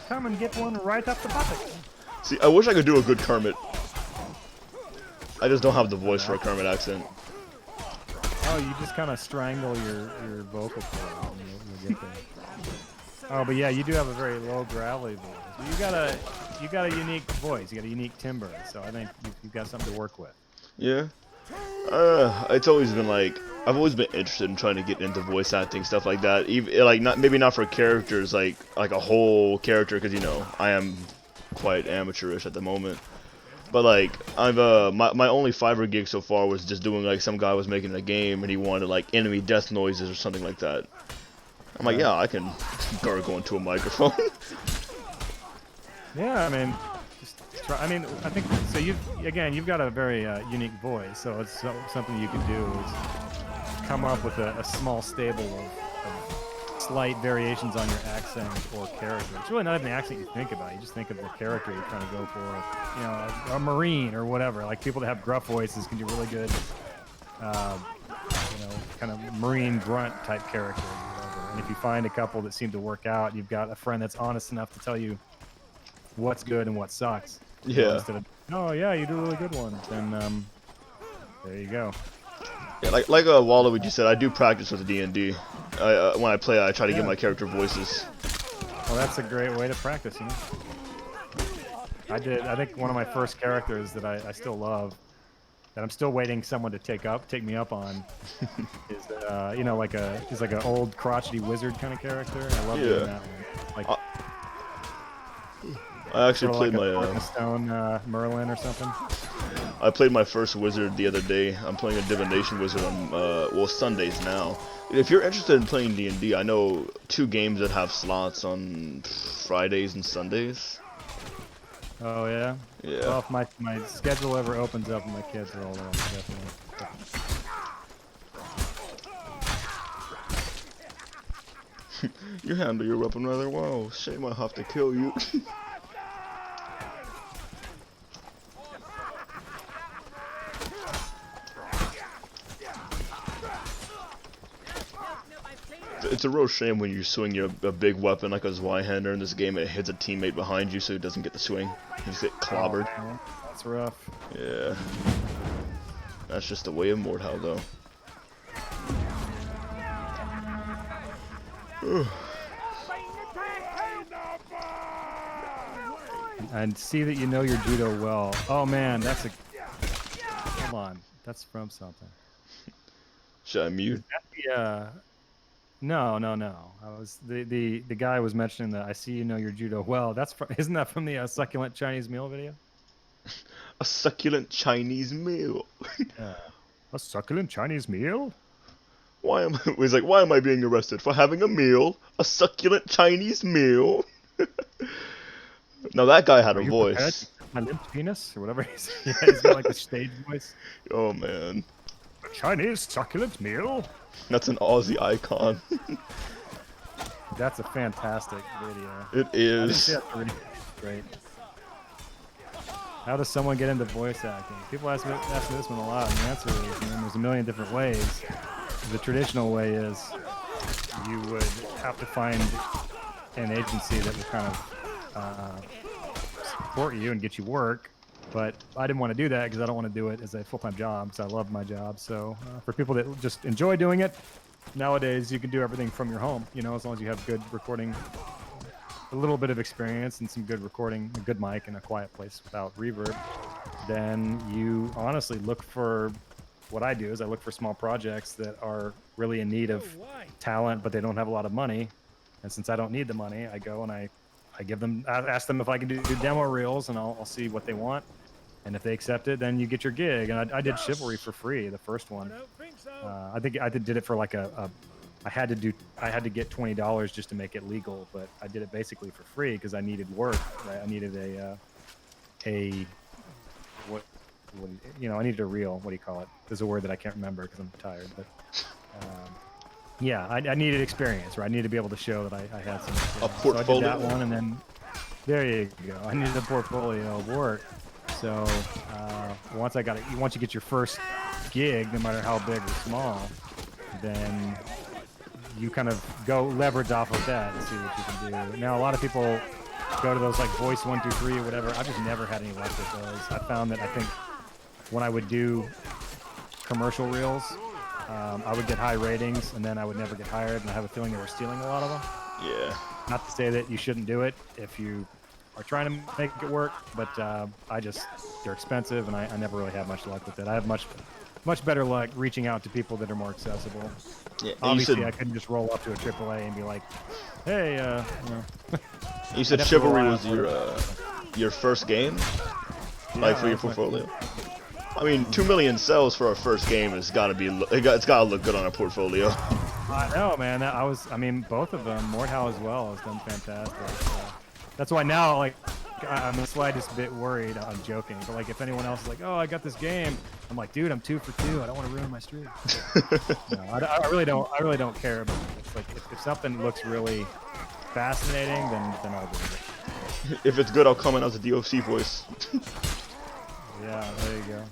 Come and get one right up the bucket. See, I wish I could do a good Kermit. I just don't have the voice for a Kermit accent. Oh, you just kind of strangle your vocal cord and you'll get there. Oh, but yeah, you do have a very low gravelly voice. You got a unique voice. You got a unique timbre, so I think you've got something to work with. Yeah. It's always been like I've always been interested in trying to get into voice acting, stuff like that. Even like maybe not for characters like a whole character, because I am quite amateurish at the moment. But like I've my only Fiverr gig so far was just doing like some guy was making a game and he wanted like enemy death noises or something like that. I'm like, yeah, I can gargle into a microphone. Yeah, I mean, I think so. You've got a very unique voice, so it's something you can do is come up with a small stable of slight variations on your accent or character. It's really not even the accent you think about. You just think of the character you're trying to go for. A Marine or whatever. Like people that have gruff voices can do really good, kind of Marine grunt type characters or whatever. And if you find a couple that seem to work out, you've got a friend that's honest enough to tell you what's good and what sucks. Yeah. Instead of, oh yeah, you do a really good one, then there you go. Yeah, like Waluigi you said, I do practice with D&D. When I play, I try to get my character voices. Well, that's a great way to practice, I think one of my first characters that I still love, that I'm still waiting someone to take me up on, is he's like an old crotchety wizard kind of character. I love doing that one. Like, I actually played like my Stone Merlin or something. I played my first wizard the other day. I'm playing a divination wizard on Sundays now. If you're interested in playing D&D, I know 2 games that have slots on Fridays and Sundays. Oh yeah. Yeah. Well, if my schedule ever opens up and my kids are older, I'll definitely. You handle your weapon rather well. Shame I have to kill you. It's a real shame when you swing a big weapon like a Zweihander in this game, it hits a teammate behind you so he doesn't get the swing. You just get clobbered. Oh, that's rough. Yeah. That's just the way of Mordhau, though. And see that you know your judo well. Oh man, that's a. Hold on, that's from something. Should I mute? No. I was the guy was mentioning that I see you know your judo well. That's from, isn't that from the succulent Chinese meal video? A succulent Chinese meal. A succulent Chinese meal? He's like, why am I being arrested for having a meal, a succulent Chinese meal? Now that guy had Are a you voice. prepared to my limp penis or whatever he's. Yeah, he's got like the stage voice. Oh man, Chinese succulent meal. that's an Aussie icon. That's a fantastic video. It I didn't is. see that already. Great. How does someone get into voice acting? People ask me this one a lot, and the answer is, there's a million different ways. The traditional way is you would have to find an agency that would kind of support you and get you work. But I didn't want to do that because I don't want to do it as a full-time job because I love my job. So for people that just enjoy doing it, nowadays you can do everything from your home, as long as you have good recording, a little bit of experience and some good recording, a good mic and a quiet place without reverb. Then you honestly look for, what I do is I look for small projects that are really in need of talent, but they don't have a lot of money. And since I don't need the money, I go and I ask them if I can do demo reels, and I'll see what they want. And if they accept it, then you get your gig. And I did Chivalry for free, the first one. I think I did it for like I had to get $20 just to make it legal, but I did it basically for free because I needed work. Right? I needed I needed a reel. What do you call it? There's a word that I can't remember because I'm tired. But yeah, I needed experience, right? I needed to be able to show that I had some experience. A portfolio. So I did that one, and then there you go. I needed a portfolio of work. So once you get your first gig, no matter how big or small, then you kind of go leverage off of that and see what you can do. Now, a lot of people go to those like Voice 123 or whatever. I've just never had any luck with those. I found that I think when I would do commercial reels, I would get high ratings, and then I would never get hired, and I have a feeling they were stealing a lot of them. Yeah. Not to say that you shouldn't do it if you are trying to make it work, but they're expensive, and I never really had much luck with it. I have much better luck reaching out to people that are more accessible. Yeah. And Obviously, I couldn't just roll up to a AAA and be like, "Hey, you said I'd have to Chivalry rely was on your first game, Yeah, like for your that was my- portfolio. I mean, 2 million sales for our first game has got to be. It's got to look good on a portfolio. I know, man. Both of them, Mordhau as well, has done fantastic. So that's why now, like, I'm the slightest bit worried. I'm joking, but like, if anyone else is like, "Oh, I got this game," I'm like, "Dude, I'm 2 for 2. I don't want to ruin my streak." No, I really don't. I really don't care about it. It's like if something looks really fascinating, then I'll do it. If it's good, I'll come in as a DOC voice. Yeah, there you go.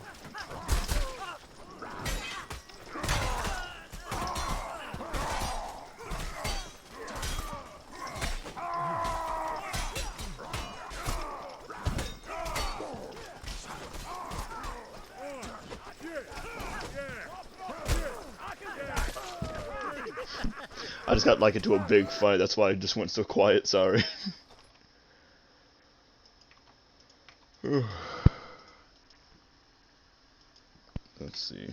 I just got like into a big fight. That's why I just went so quiet. Sorry. Let's see.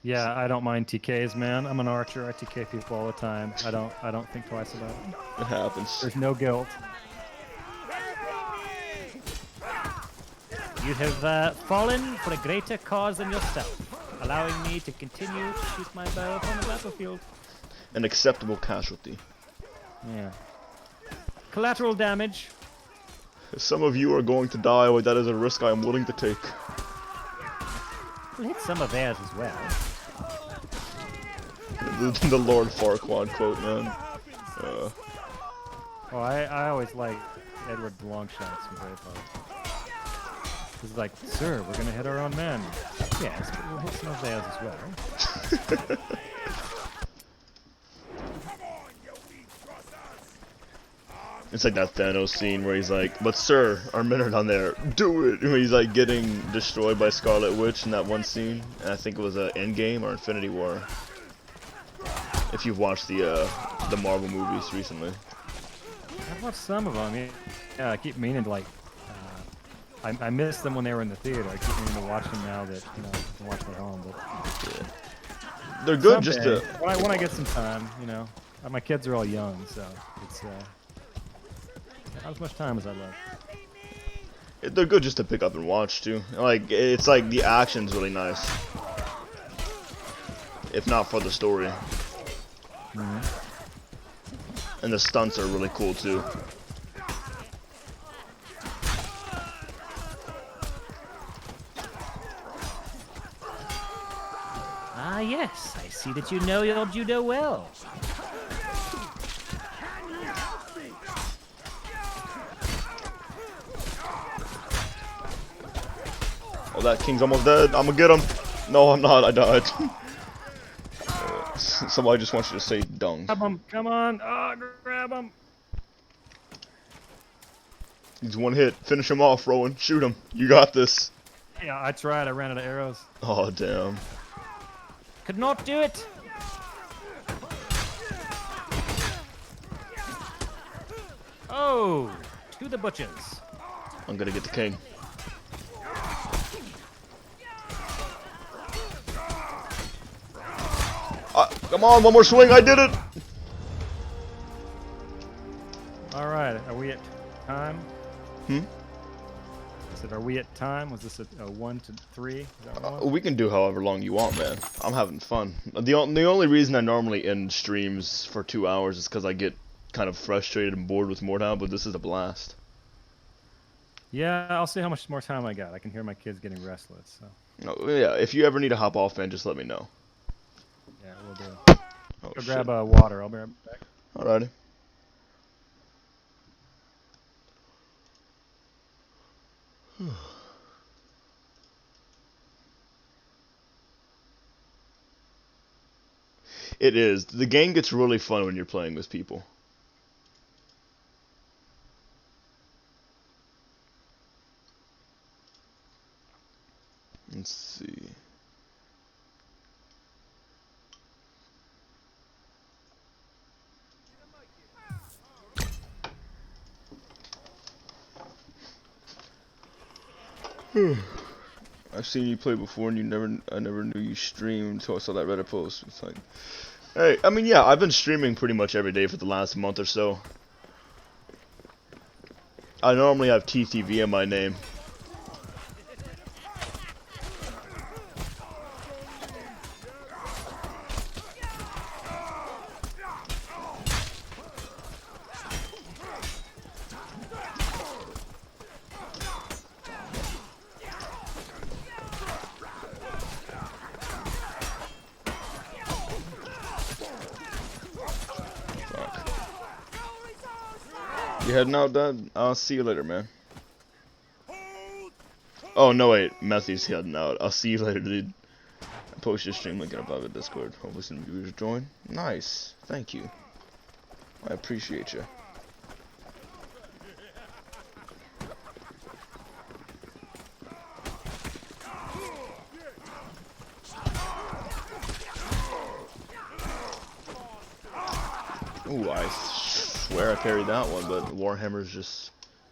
Yeah, I don't mind TKs, man. I'm an archer. I TK people all the time. I don't think twice about it. It happens. There's no guilt. You have fallen for a greater cause than yourself, allowing me to continue to shoot my bow upon the battlefield. An acceptable casualty. Yeah. Collateral damage. Some of you are going to die, but that is a risk I am willing to take. We'll hit some of theirs as well. The Lord Farquaad quote, man. Oh, I always like Edward's long shots from Braveheart. He's like, "Sir, we're gonna hit our own men." Yes, but we'll hit some of theirs as well. It's like that Thanos scene where he's like, "But sir, our men are down there. Do it!" When he's like getting destroyed by Scarlet Witch in that one scene. And I think it was Endgame or Infinity War. If you've watched the Marvel movies recently. I've watched some of them. Yeah, I keep meaning to like. I missed them when they were in the theater. I keep meaning to watch them now that I can watch them at home. But Yeah. They're good just someday, to. when I get some time, my kids are all young, so it's not as much time as I'd like. They're good just to pick up and watch too. Like it's like the action's really nice. if not for the story. And the stunts are really cool too. Ah, yes, I see that you know your judo well. Oh, that king's almost dead. I'm gonna get him. No, I'm not. I died. Somebody just wants you to say dung. Grab him. Come on. Oh, grab him. He's one hit. Finish him off, Rowan. Shoot him. You got this. Yeah, I tried. I ran out of arrows. Oh, damn. Could not do it. Oh, to the butchers. I'm gonna get the king. Come on, one more swing. I did it. All right. Are we at time? Hmm? I said, are we at time? Was this a 1 to 3? Is that one? We can do however long you want, man. I'm having fun. The only reason I normally end streams for 2 hours is because I get kind of frustrated and bored with Mordhau, but this is a blast. Yeah, I'll see how much more time I got. I can hear my kids getting restless. So Oh, yeah, if you ever need to hop off, man, just let me know. yeah, we'll do. Oh, Go shit. grab water. I'll be right back. Alrighty. It is. The game gets really fun when you're playing with people. Let's see. I've seen you play before, and I never knew you streamed until I saw that Reddit post. It's like, hey, I mean, yeah, I've been streaming pretty much every day for the last month or so. I normally have TTV in my name. You heading out, Dad? I'll see you later, man. Oh, no, wait. Matthew's heading out. I'll see you later, dude. I post your stream link above at Discord. Hopefully some viewers join. Nice. Thank you. I appreciate you. Ooh, I swear I carried that one, but Warhammer's just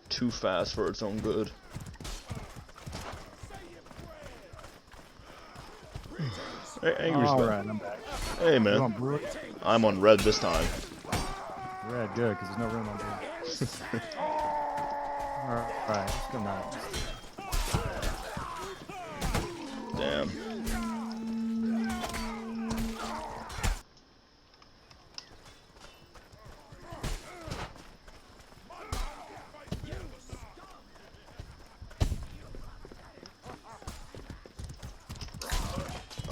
too fast for its own good. Hey, Angry's back. Alright, I'm back. Hey, You man. want blue? I'm on red this time. Red, good, because there's no room on blue. Alright, let's go now. Damn.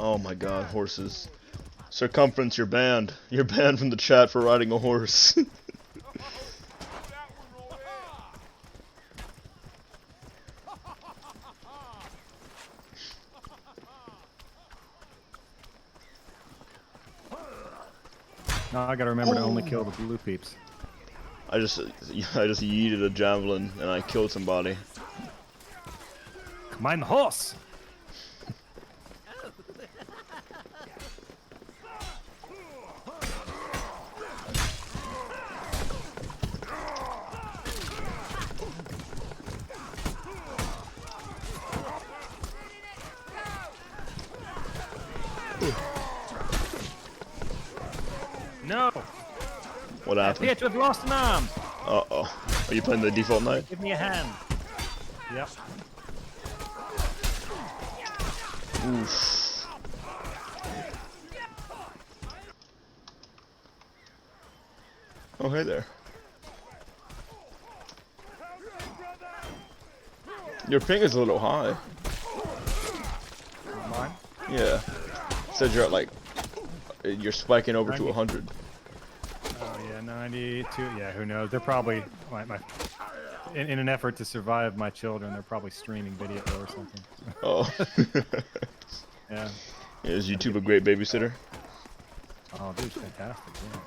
Oh my god, horses. Circumference, you're banned. You're banned from the chat for riding a horse. Now I gotta remember to only kill the blue peeps. I just yeeted a javelin and I killed somebody. Mein horse. No. What I happened? appear to have lost an arm. Uh-oh. Are you playing the default knight? Give me a hand. Yep. Oof. Oh, hey there. Your ping is a little high. Mine? Yeah. It said you're at like, you're spiking over to 100. Oh yeah, 92. Yeah, who knows? They're probably in an effort to survive my children. They're probably streaming video or something. Oh. Yeah. Is YouTube a great babysitter? Oh, dude, fantastic. Yeah.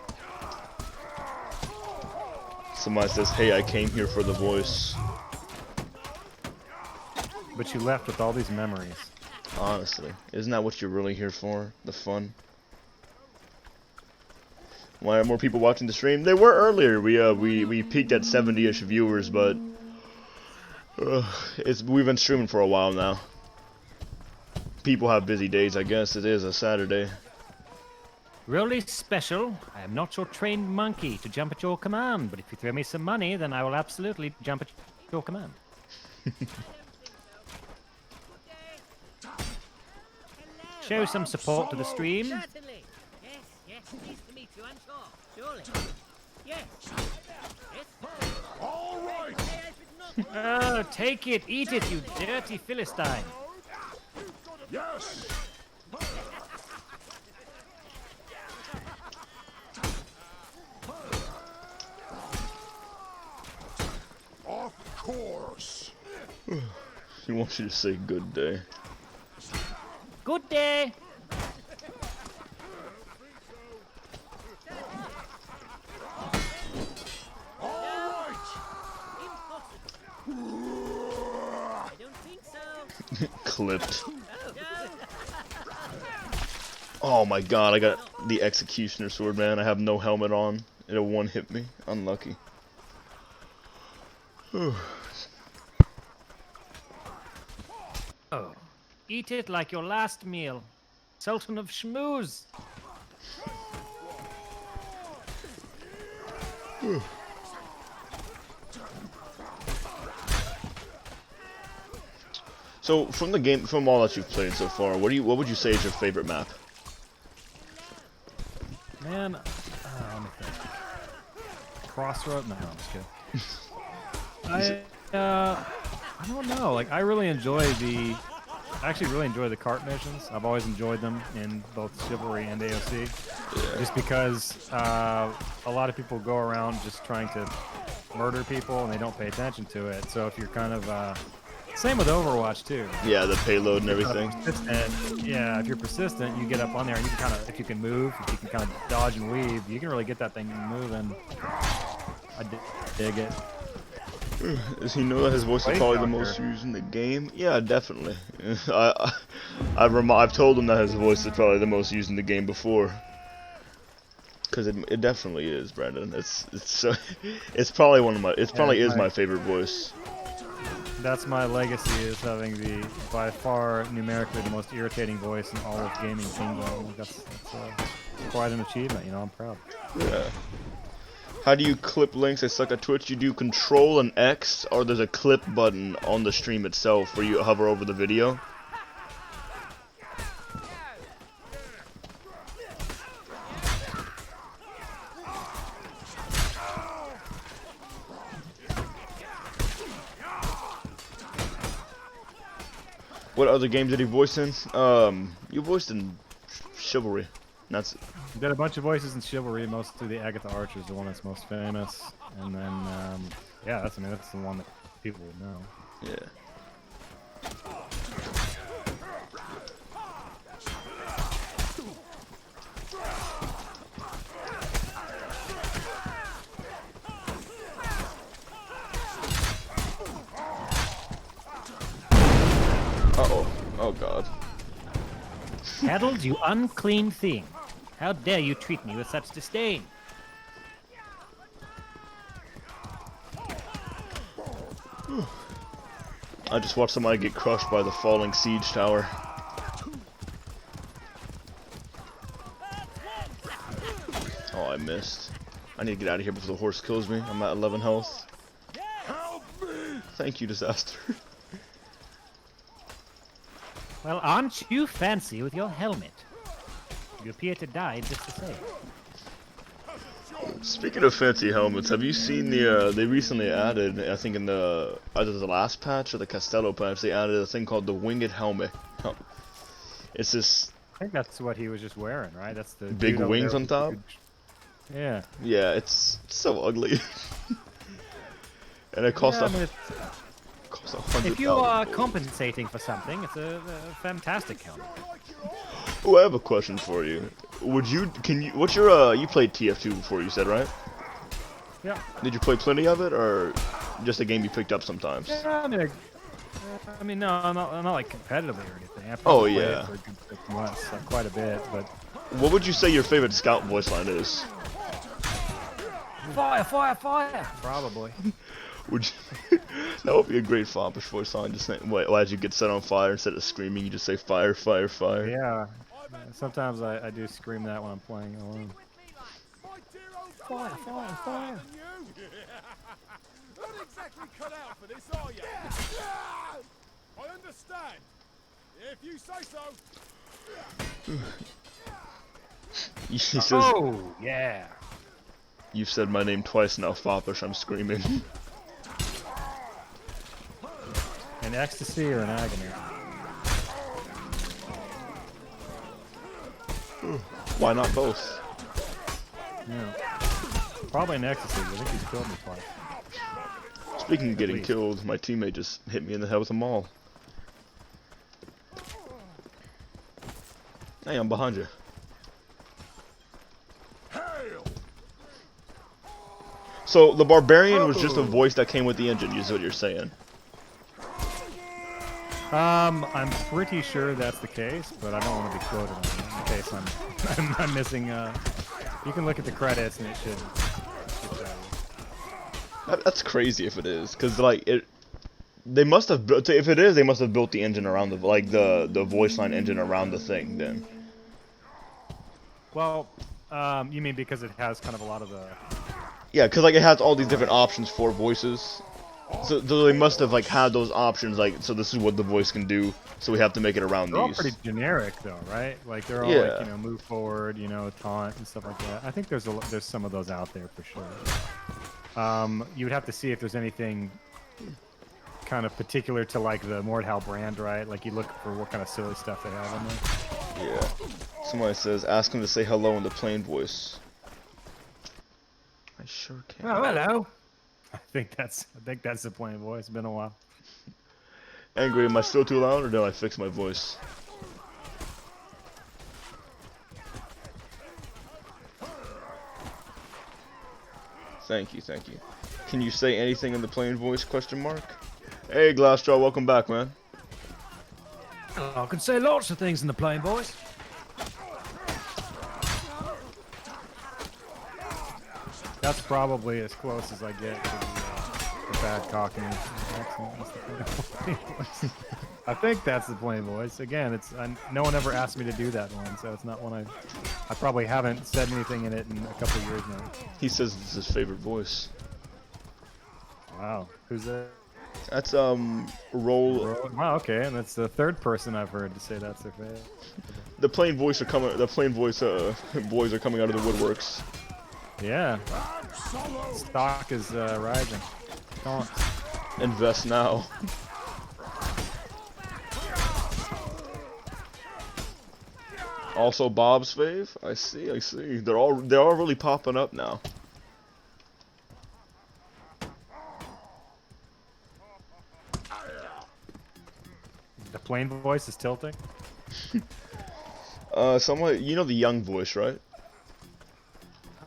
Somebody says, "Hey, I came here for the voice." But you left with all these memories. Honestly, isn't that what you're really here for? The fun. Why are more people watching the stream? They were earlier. We peaked at 70-ish viewers, but we've been streaming for a while now. People have busy days. I guess it is a Saturday. Really special. I am not your trained monkey to jump at your command, but if you throw me some money, then I will absolutely jump at your command. Show some support to the stream. Certainly. Yes, yes, pleased to meet you, I'm sure. Surely. Yes. Yes. All right. Oh, take it, eat it, you dirty Philistine. Yes. Of course. He wants you to say good day. Good day. All right. I don't think so. Clipped. Oh my god, I got the executioner sword, man. I have no helmet on. It'll one hit me. Unlucky. Oh, eat it like your last meal. Sultan of Schmooze. So from all that you've played so far, what would you say is your favorite map? Man, let me think. Crossroad? No, I'm just kidding. I don't know. Like, I actually really enjoy the cart missions. I've always enjoyed them in both Chivalry and AOC. Just because a lot of people go around just trying to murder people and they don't pay attention to it. So if you're kind of same with Overwatch too. Yeah, the payload and everything. Yeah, if you're persistent, you get up on there and you can kind of, if you can move, if you can kind of dodge and weave, you can really get that thing moving. I dig it. Does he know that his voice is probably the most used in the game? Yeah, definitely. I've told him that his voice is probably the most used in the game before. Cause it definitely is, Brandon. It's probably my favorite voice. That's my legacy, is having the by far numerically the most irritating voice in all of gaming kingdom. That's quite an achievement, you know. I'm proud. Yeah. How do you clip links? I suck at Twitch. You do Control and X, or there's a clip button on the stream itself where you hover over the video. What other games did he voice in? You voiced in Chivalry. That's Did a bunch of voices in Chivalry, mostly the Agatha Archer is the one that's most famous, and then yeah, that's the one that people would know. yeah. Uh-oh. Oh god. Harold, you unclean thing. How dare you treat me with such disdain? I just watched somebody get crushed by the falling siege tower. Oh, I missed. I need to get out of here before the horse kills me. I'm at 11 health. Help me. Thank you, Disaster. Well, aren't you fancy with your helmet? You appear to die just the same. Speaking of fancy helmets, have you seen they recently added, I think in the, either the last patch or the Castello patch, they added a thing called the winged helmet. It's this I think that's what he was just wearing, right? That's the big dude over wings there on with top. huge- Yeah. Yeah, it's so ugly. And it costs Yeah, a I mean, it's- costs 100,000. If you are compensating for something, it's a fantastic helmet. Oh, I have a question for you. What's your, you played TF2 before, you said, right? Yeah. Did you play plenty of it, or just a game you picked up sometimes? Yeah, I mean, no, not like competitively or anything. I Oh, probably played yeah. it for a good 6 months, like quite a bit, but What would you say your favorite Scout voice line is? fire, fire, fire! Probably. Would you, that would be a great Foppish voice line. Just saying, as you get set on fire, instead of screaming, you just say fire, fire, fire. Yeah. Sometimes I do scream that when I'm playing alone. Fire, fire, fire. Not exactly cut out for this, are you? I understand. If you say so. He says, Oh, yeah. "You've said my name twice now, Foppish. I'm screaming." An ecstasy or an agony? Why not both? Yeah. Probably an ecstasy. I think he's killed me twice. Speaking of getting least. killed, my teammate just hit me in the head with a maul. Hey, I'm behind you. So the barbarian was just a voice that came with the engine, is what you're saying. I'm pretty sure that's the case, but I don't want to be quoted on it in case I'm missing. You can look at the credits and it should tell you. That's crazy if it is, because like they must have built. If it is, they must have built the engine around the voice line engine around the thing. Then. Well, you mean because it has kind of a lot of the. Yeah, because like it has all these different options for voices. So they must have like had those options, like, so this is what the voice can do, so we have to make it around They're all these. pretty generic though, right? Like they're all Yeah. like, you know, move forward, you know, taunt and stuff like that. I think there's some of those out there for sure. You would have to see if there's anything kind of particular to like the Mordhau brand, right? Like you look for what kind of silly stuff they have in there. Yeah. Somebody says, ask him to say hello in the plain voice. I sure can. Oh, hello. I think that's the plain voice. It's been a while. Angry, am I still too loud, or did I fix my voice? Thank you, thank you. Can you say anything in the plain voice, question mark? Hey, Glassjaw, welcome back, man. I can say lots of things in the plain voice. That's probably as close as I get to the bad Cockney accent. That's the plain voice. I think that's the plain voice. Again, no one ever asked me to do that one, so it's not one I probably haven't said anything in it in a couple of years now. He says it's his favorite voice. Wow, who's that? That's, Roll. Wow, okay, and that's the third person I've heard to say that's their favorite. The plain voice boys are coming out of the woodworks. Yeah, stock is rising. Taunt. Invest now. Also Bob's fave? I see, I see. They're all really popping up now. The plain voice is tilting. Somewhat, you know the young voice, right?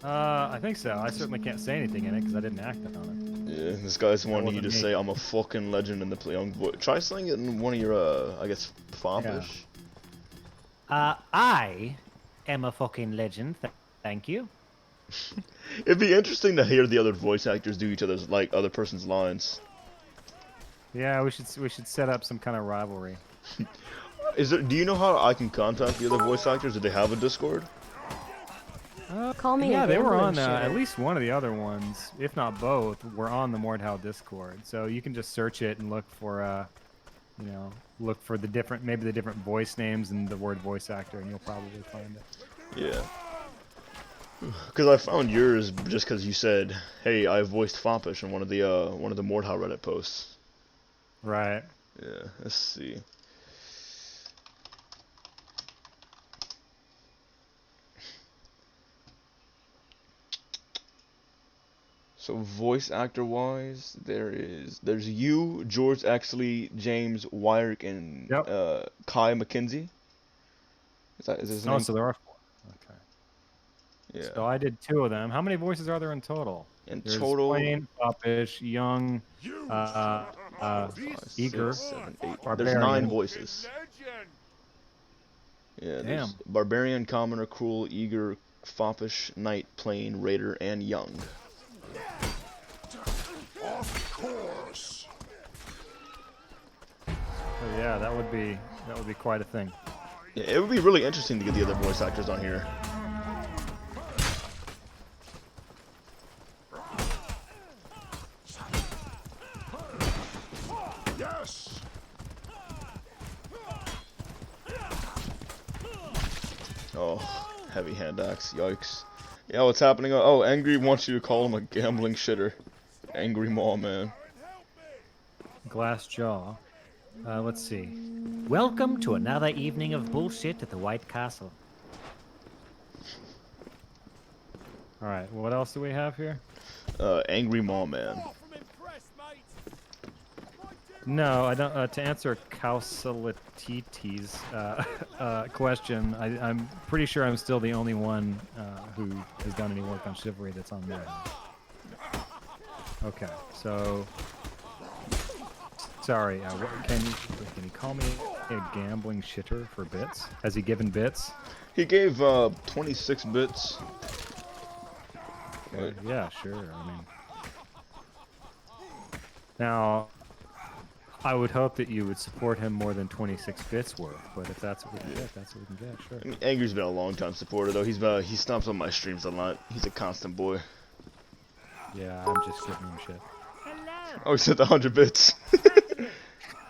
I think so. I certainly can't say anything in it because I didn't act on Yeah, this guy's wanting you to wasn't me. say I'm a fucking legend in the young voice. Try saying it in one of your, I guess, Foppish. I am a fucking legend. Thank you. It'd be interesting to hear the other voice actors do each other's, like, other person's lines. it. Yeah, we should set up some kind of rivalry. Do you know how I can contact the other voice actors? Do they have a Discord? Call me Yeah, a they were gambling on shit. at least one of the other ones, if not both, were on the Mordhau Discord. So you can just search it and look for, you know, look for the different, maybe the different voice names and the word voice actor, and you'll probably find it. Yeah. Because I found yours just because you said, "Hey, I voiced Foppish" in one of the Mordhau Reddit posts. Right. Yeah. Let's see. So voice actor wise, there's you, George Exley, James Wyrick, and Yep. Kai McKenzie. Is his Oh, name? so there are 4. Okay. Yeah. So I did 2 of them. How many voices are there in total? In There's total, Plain, Foppish, Young, You uh, uh, 5, 6, Eager, 7, 8. There's Barbarian. 9 voices. legend. Yeah. Damn. There's Barbarian, Commoner, Cruel, Eager, Foppish, Knight, Plain, Raider, and Young. Of course. So yeah, that would be quite a thing. Yeah, it would be really interesting to get the other voice actors on here. Yes. Oh, heavy hand axe, yikes. Yeah, what's happening? Oh, Angry wants you to call him a gambling shitter. Angry Maw, man. Glass jaw. Let's see. Welcome to another evening of bullshit at the White Castle. All right. What else do we have here? Angry Maw, man. Far from impressed, mate. No, I don't. To answer Kausaliti's question, I'm pretty sure I'm still the only one who has done any work on chivalry that's on there. Okay, so sorry. Can you call me a gambling shitter for bits? Has he given bits? He gave 26 bits. Wait. Yeah, sure. I mean, now I would hope that you would support him more than 26 bits worth, but if that's what we can get, that's what we can get. Sure. I mean, Angry's been a long time supporter though. He stomps on my streams a lot. He's a constant boy. Yeah, I'm just giving him shit. Hello. Oh, he sent 100 bits.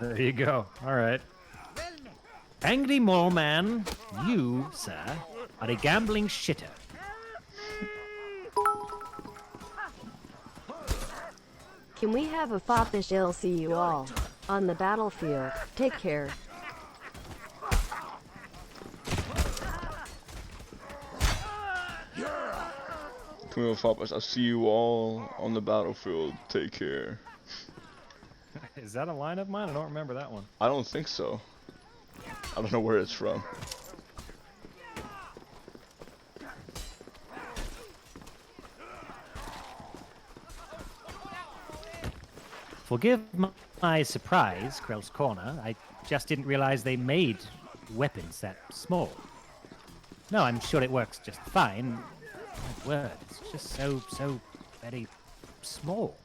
There you go. All right. Well met. Angry Mole Man, you, sir, are a gambling shitter. Can we have a Foppish? I'll see you all on the battlefield. Take care. Come here, Foppish. I'll see you all on the battlefield. Take care. Is that a line of mine? I don't remember that one. I don't think so. I don't know where it's from. Forgive my surprise, Krell's Corner. I just didn't realize they made weapons that small. No, I'm sure it works just fine. My word, it's just so very small.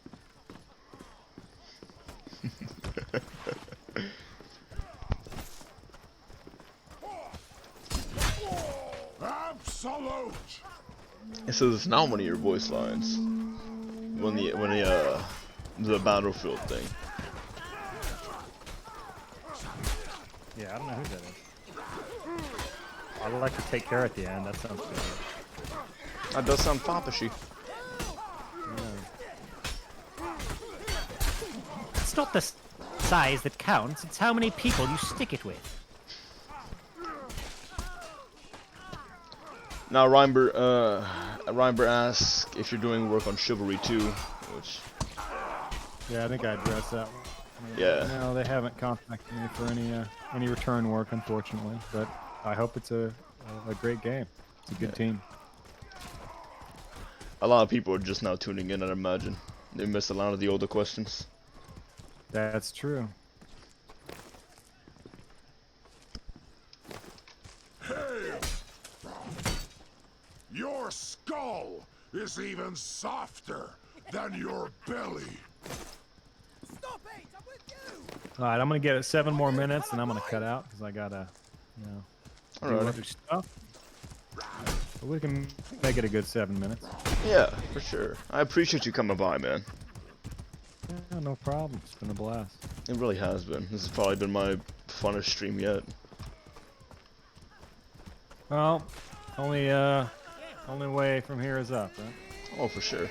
Absolute. It says it's not one of your voice lines. When the battlefield thing. Yeah, I don't know who that is. I'd like to take care at the end. That sounds good. That does sound Foppishy. It's not the size that counts, it's how many people you stick it with. Now, Reinber asks if you're doing work on Chivalry 2, which, Yeah, I think I addressed that one. yeah. No, they haven't contacted me for any return work, unfortunately. But I hope it's a great game. It's a good team. A lot of people are just now tuning in, I'd imagine. They missed a lot of the older questions. That's true. Your skull is even softer than your belly. Stop it! I'm with you. All right, I'm gonna get it 7 more minutes, and I'm gonna cut out because I gotta, do Alright. other stuff. But we can make it a good 7 minutes. Yeah, for sure. I appreciate you coming by, man. Yeah, no problem. It's been a blast. It really has been. This has probably been my funnest stream yet. Well, only Only way from here is up, right? Oh, for sure.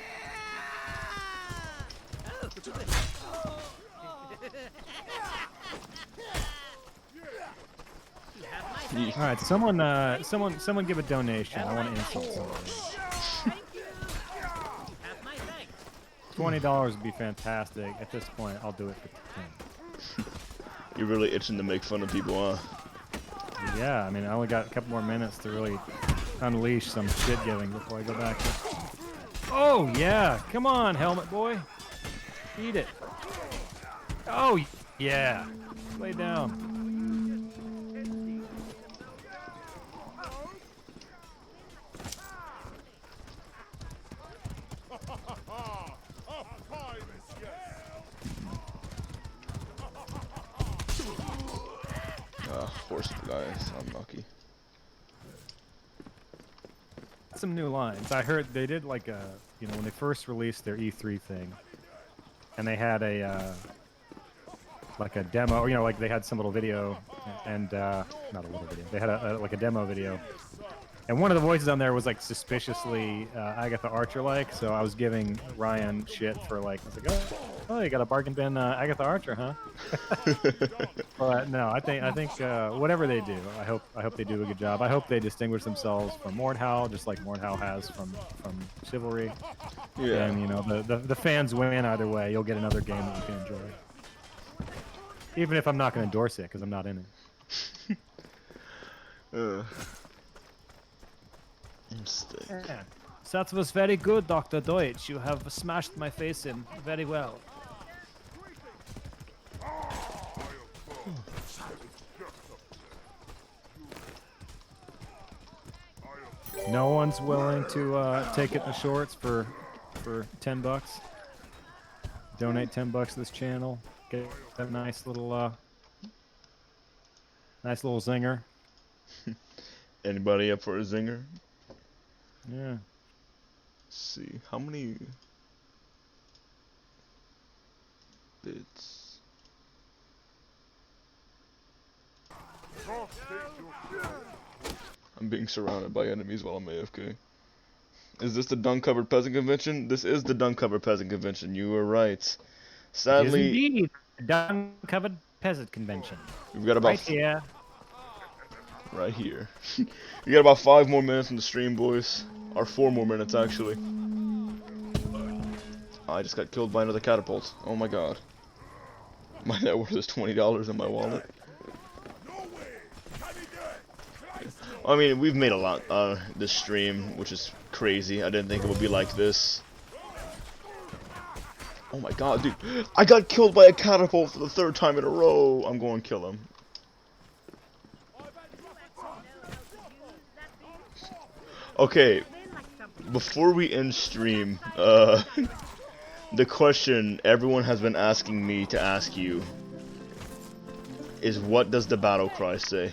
All right, someone give a donation. I want to insult somebody. $20 would be fantastic. At this point, I'll do it for 10. You're really itching to make fun of people, huh? Yeah, I mean, I only got a couple more minutes to really unleash some shit giving before I go back. Oh yeah, come on, helmet boy, eat it. Oh yeah, lay down. Horse guys, unlucky. Some new lines. I heard they did like a, you know, when they first released their E3 thing, and they had a like a demo, you know, like they had some little video, and not a little video. They had like a demo video, and one of the voices on there was like suspiciously Agatha Archer-like. So I was giving Ryan shit for like, I was like, oh, you got a bargain bin Agatha Archer, huh? But no, I think whatever they do, I hope they do a good job. I hope they distinguish themselves from Mordhau, just like Mordhau has from Chivalry. Yeah. And you know, the fans win either way. You'll get another game that you can enjoy, even if I'm not going to endorse it because I'm not in it. Yeah. That was very good, Dr. Deutsch. You have smashed my face in very well. No one's willing to take it in the shorts for $10. Donate $10 to this channel. Get that nice little zinger. Anybody up for a zinger? Yeah. Let's see, how many bits? I'm being surrounded by enemies while I'm AFK. Is this the dung-covered peasant convention? This is the dung-covered peasant convention. You were right. Sadly, It is indeed the dung-covered peasant convention. we've got about Right here. right here. You got about 5 more minutes in the stream, boys. Or 4 more minutes, actually. I just got killed by another catapult. Oh my god. My net worth is $20 in my wallet. I mean, we've made a lot this stream, which is crazy. I didn't think it would be like this. Oh my god, dude. I got killed by a catapult for the 3rd time in a row. I'm going to kill him. Okay, before we end stream, the question everyone has been asking me to ask you is, what does the battle cry say?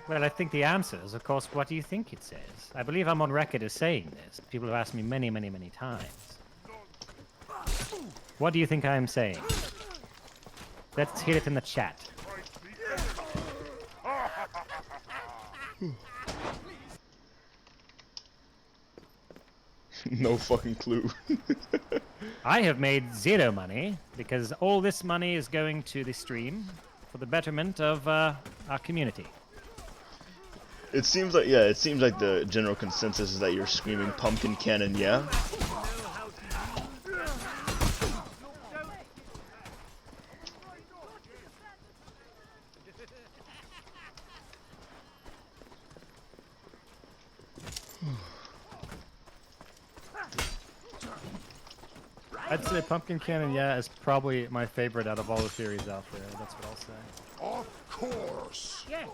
Well, I think the answer is, of course, what do you think it says? I believe I'm on record as saying this. People have asked me many, many, many times. What do you think I'm saying? Let's hear it in the chat. No fucking clue. I have made 0 money because all this money is going to the stream for the betterment of our community. It seems like, yeah, it seems like the general consensus is that you're screaming pumpkin cannon, yeah? I'd say Pumpkin Cannon, yeah, is probably my favorite out of all the theories out there. That's what I'll say. Of course. Yeah,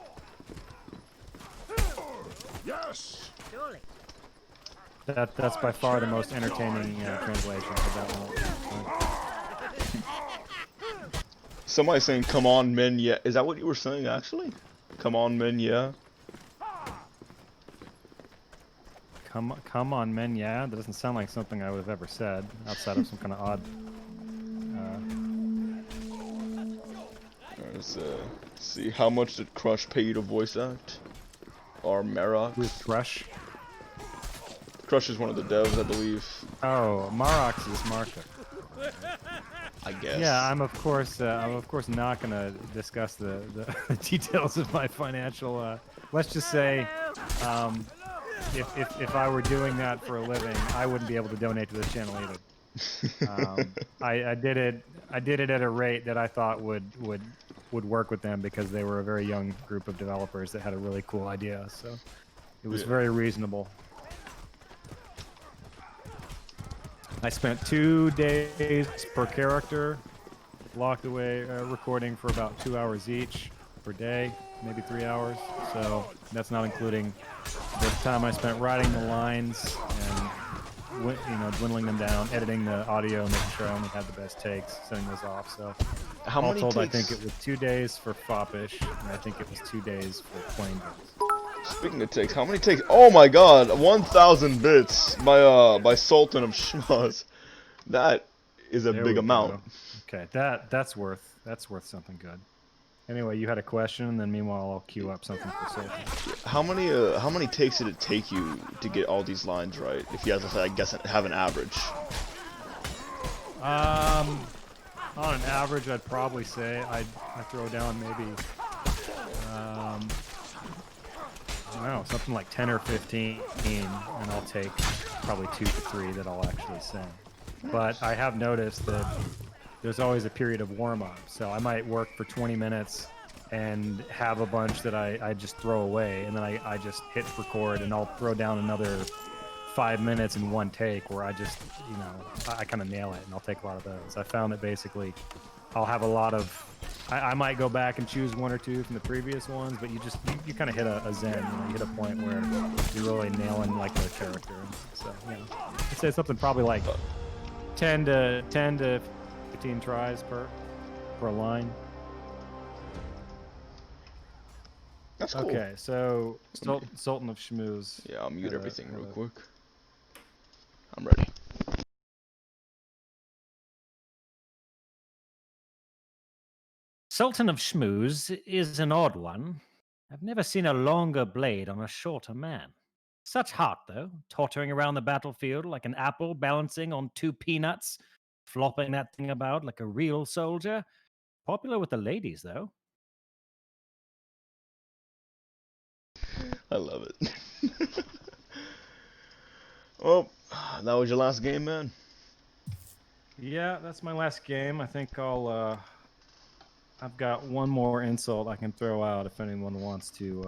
Yes. surely. That's by far the most entertaining translation of that one. Somebody saying, come on, men, yeah. Is that what you were saying, actually? Come on, men, yeah? Come on, men, yeah? That doesn't sound like something I would have ever said, outside of some kind of odd... Let's see, how much did Crush pay you to voice act? Or Marox. With Crush. Crush is one of the devs, I believe. Oh, Marox is Martha. I guess. Yeah, I'm of course not gonna discuss the details of my financial. Let's just say, if I were doing that for a living, I wouldn't be able to donate to this channel either. I did it at a rate that I thought would work with them because they were a very young group of developers that had a really cool idea. So it was very reasonable. I spent 2 days per character, locked away, recording for about 2 hours each per day, maybe 3 hours. So that's not including the time I spent writing the lines and dwindling them down, editing the audio, making sure I only had the best takes, sending those off. So How all many told, takes? I think it was 2 days for Foppish, and I think it was 2 days for Plain Games. Speaking of takes, how many takes? Oh my god, 1,000 bits by Sultan of Schmaz. That is a There big we amount. go. Okay, that's worth something good. Anyway, you had a question, and then meanwhile I'll queue up something for Sultan. How many takes did it take you to get all these lines right? If you had to, I guess, have an average. On an average, I'd probably say I throw down maybe I don't know, something like 10 or 15, and I'll take probably 2 to 3 that I'll actually send. But I have noticed that there's always a period of warm-up, so I might work for 20 minutes and have a bunch that I just throw away, and then I just hit record, and I'll throw down another 5 minutes in one take where I just, I kind of nail it, and I'll take a lot of those. I found that basically I'll have a lot of, I might go back and choose 1 or 2 from the previous ones, but you kind of hit a zen, you hit a point where you're really nailing like the character. So, I'd say something probably like 10 to 15 tries per line. That's cool. Okay, so Sultan of Schmooze. Yeah, I'll mute everything real hello. quick. I'm ready. Sultan of Schmooze is an odd one. I've never seen a longer blade on a shorter man. Such heart, though, tottering around the battlefield like an apple balancing on 2 peanuts, flopping that thing about like a real soldier. Popular with the ladies, though. I love it. Well, that was your last game, man. Yeah, that's my last game. I think I've got one more insult I can throw out if anyone wants to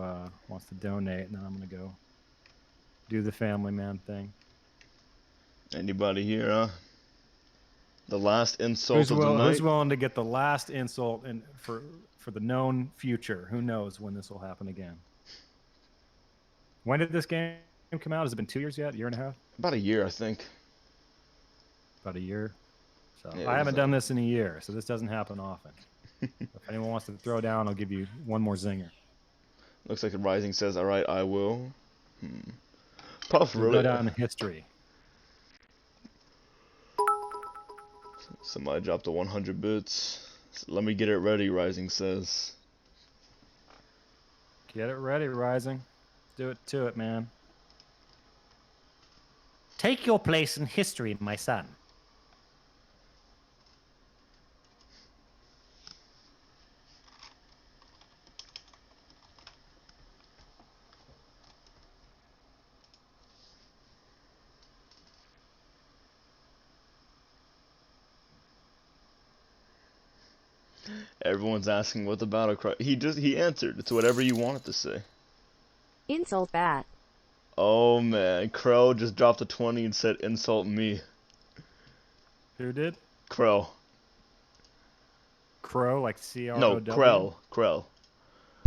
donate, and then I'm gonna go do the family man thing. Anybody here, huh? The last insult of the night. Who's willing to get the last insult and for the known future? Who knows when this will happen again? When did this game come out? Has it been 2 years yet? Year and a half? About a year, I think. About a year. So Yeah, I haven't done this in a year, so this doesn't happen often. If anyone wants to throw down, I'll give you one more zinger. Looks like the Rising says, "Alright, I will." Puff We'll really. go down in history. Somebody dropped a 100 bits. Let me get it ready, Rising says. Get it ready, Rising. Do it to it, man. Take your place in history, my son. Everyone's asking what the battle cry. He answered. It's whatever you wanted to say. Insult bat. Oh man, Crow just dropped a 20 and said insult me. Who did? Crow. Crow, like C-R-O-W? No, Krell. Krell.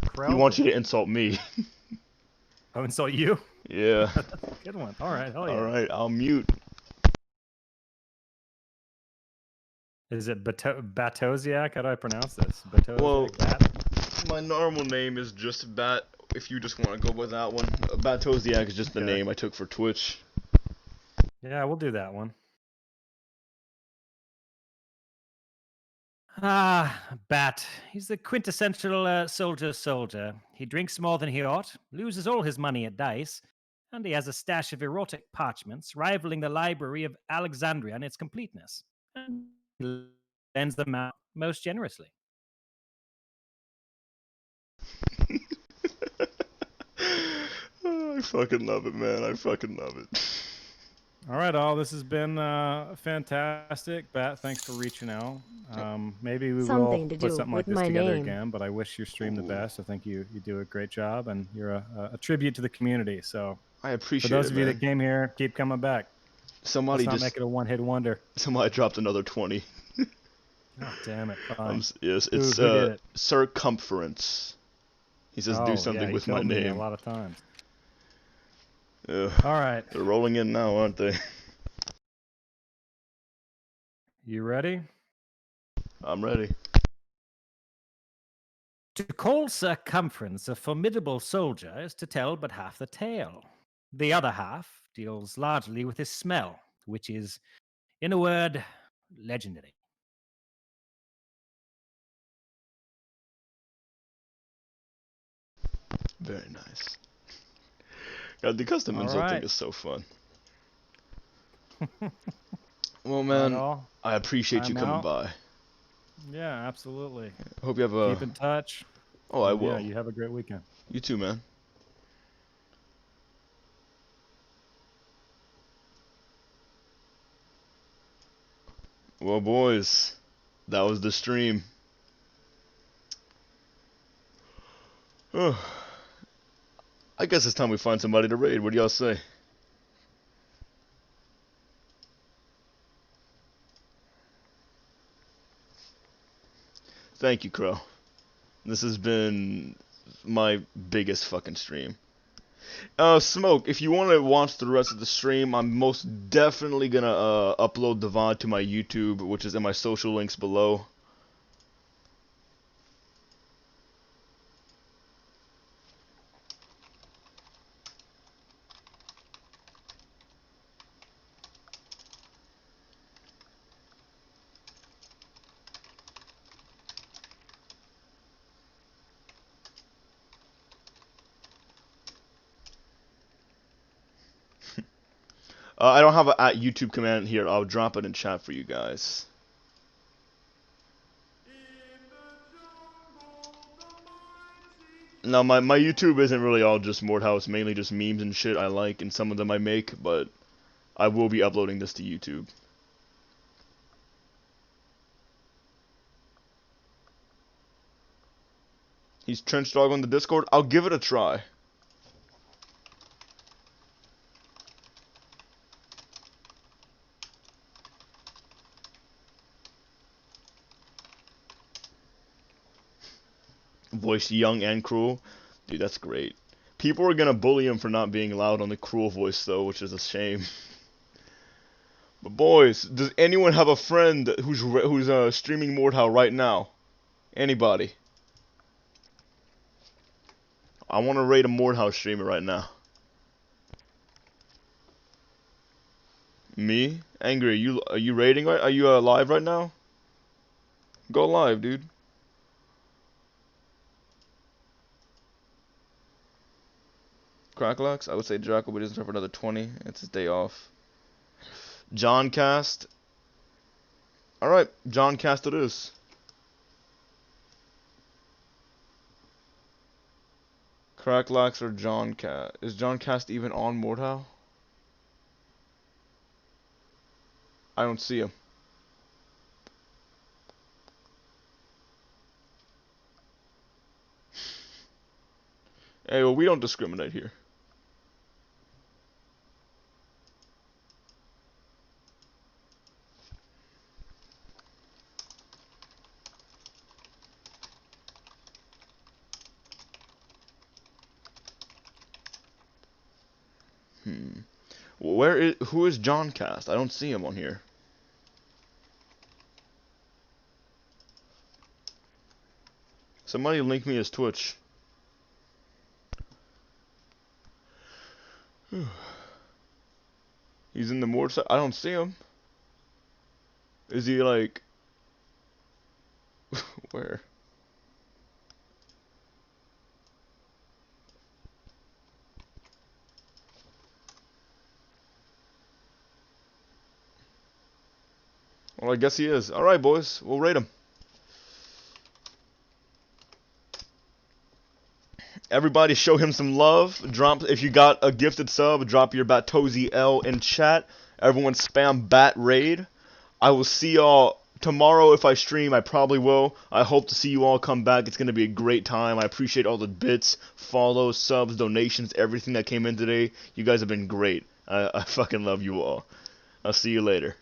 Crow? He wants you to insult me. Oh, insult you? Yeah. Good one. All right, hell yeah. Alright, I'll mute. Is it Batosiak? How do I pronounce this? Batosiak? Well, Bat? my normal name is just Bat, if you just want to go with that one. Batosiak is just the Okay. name I took for Twitch. Yeah, we'll do that one. Ah, Bat. He's the quintessential soldier. He drinks more than he ought, loses all his money at dice, and he has a stash of erotic parchments rivaling the Library of Alexandria in its completeness. And he lends them out most generously. Oh, I fucking love it, man. I fucking love it. All right, all. This has been fantastic. Bat, thanks for reaching out. Maybe we Something to will put do something like with this my together name. again. But I wish your stream the Ooh. best. I think you do a great job, and you're a tribute to the community. So I for appreciate those it, of you man. that came here, keep coming back. Somebody Let's not just make it a one-hit wonder. somebody dropped another 20. Oh, damn it! Fine. Yes, Who it's did it? circumference. He says do Oh, something yeah, with you my told me a name. lot of times. Ugh. All right, They're rolling in now, aren't they? you ready? I'm ready. To call circumference a formidable soldier is to tell but half the tale. The other half deals largely with his smell, which is, in a word, legendary. Very nice. God, the custom All insult thing right. is so fun. Well, Right, man, all. I appreciate you I'm coming out. by. Yeah, absolutely. Hope you have a. Keep in touch. Oh, I And yeah, will. you have a great weekend. You too, man. Well, boys, that was the stream. I guess it's time we find somebody to raid. What do y'all say? Thank you, Crow. This has been my biggest fucking stream. Smoke, if you want to watch the rest of the stream, I'm most definitely gonna upload the VOD to my YouTube, which is in my social links below. I don't have a at YouTube command here. I'll drop it in chat for you guys. No, my YouTube isn't really all just Mordhau. It's mainly just memes and shit I like, and some of them I make, but I will be uploading this to YouTube. He's Trench Dog on the Discord. I'll give it a try. Voiced young and cruel. Dude, that's great. People are gonna bully him for not being loud on the cruel voice, though, which is a shame. But boys, does anyone have a friend who's streaming Mordhau right now? Anybody? I want to raid a Mordhau streamer right now. Me? Angry, are you raiding right? Are you live right now? Go live, dude. Cracklax? I would say Draco, but he doesn't have another 20. It's his day off. John Cast. Alright, John Cast it is. Cracklax or John Cast. Is John Cast even on Mordhau? I don't see him. Hey, well, we don't discriminate here. Who is John Cast? I don't see him on here. Somebody link me his Twitch. He's in the Mord side. I don't see him. Is he like... Where? Well, I guess he is. Alright, boys. We'll rate him. Everybody show him some love. Drop, if you got a gifted sub, drop your Batozy L in chat. Everyone spam Bat Raid. I will see y'all tomorrow if I stream. I probably will. I hope to see you all come back. It's going to be a great time. I appreciate all the bits, follows, subs, donations, everything that came in today. You guys have been great. I fucking love you all. I'll see you later.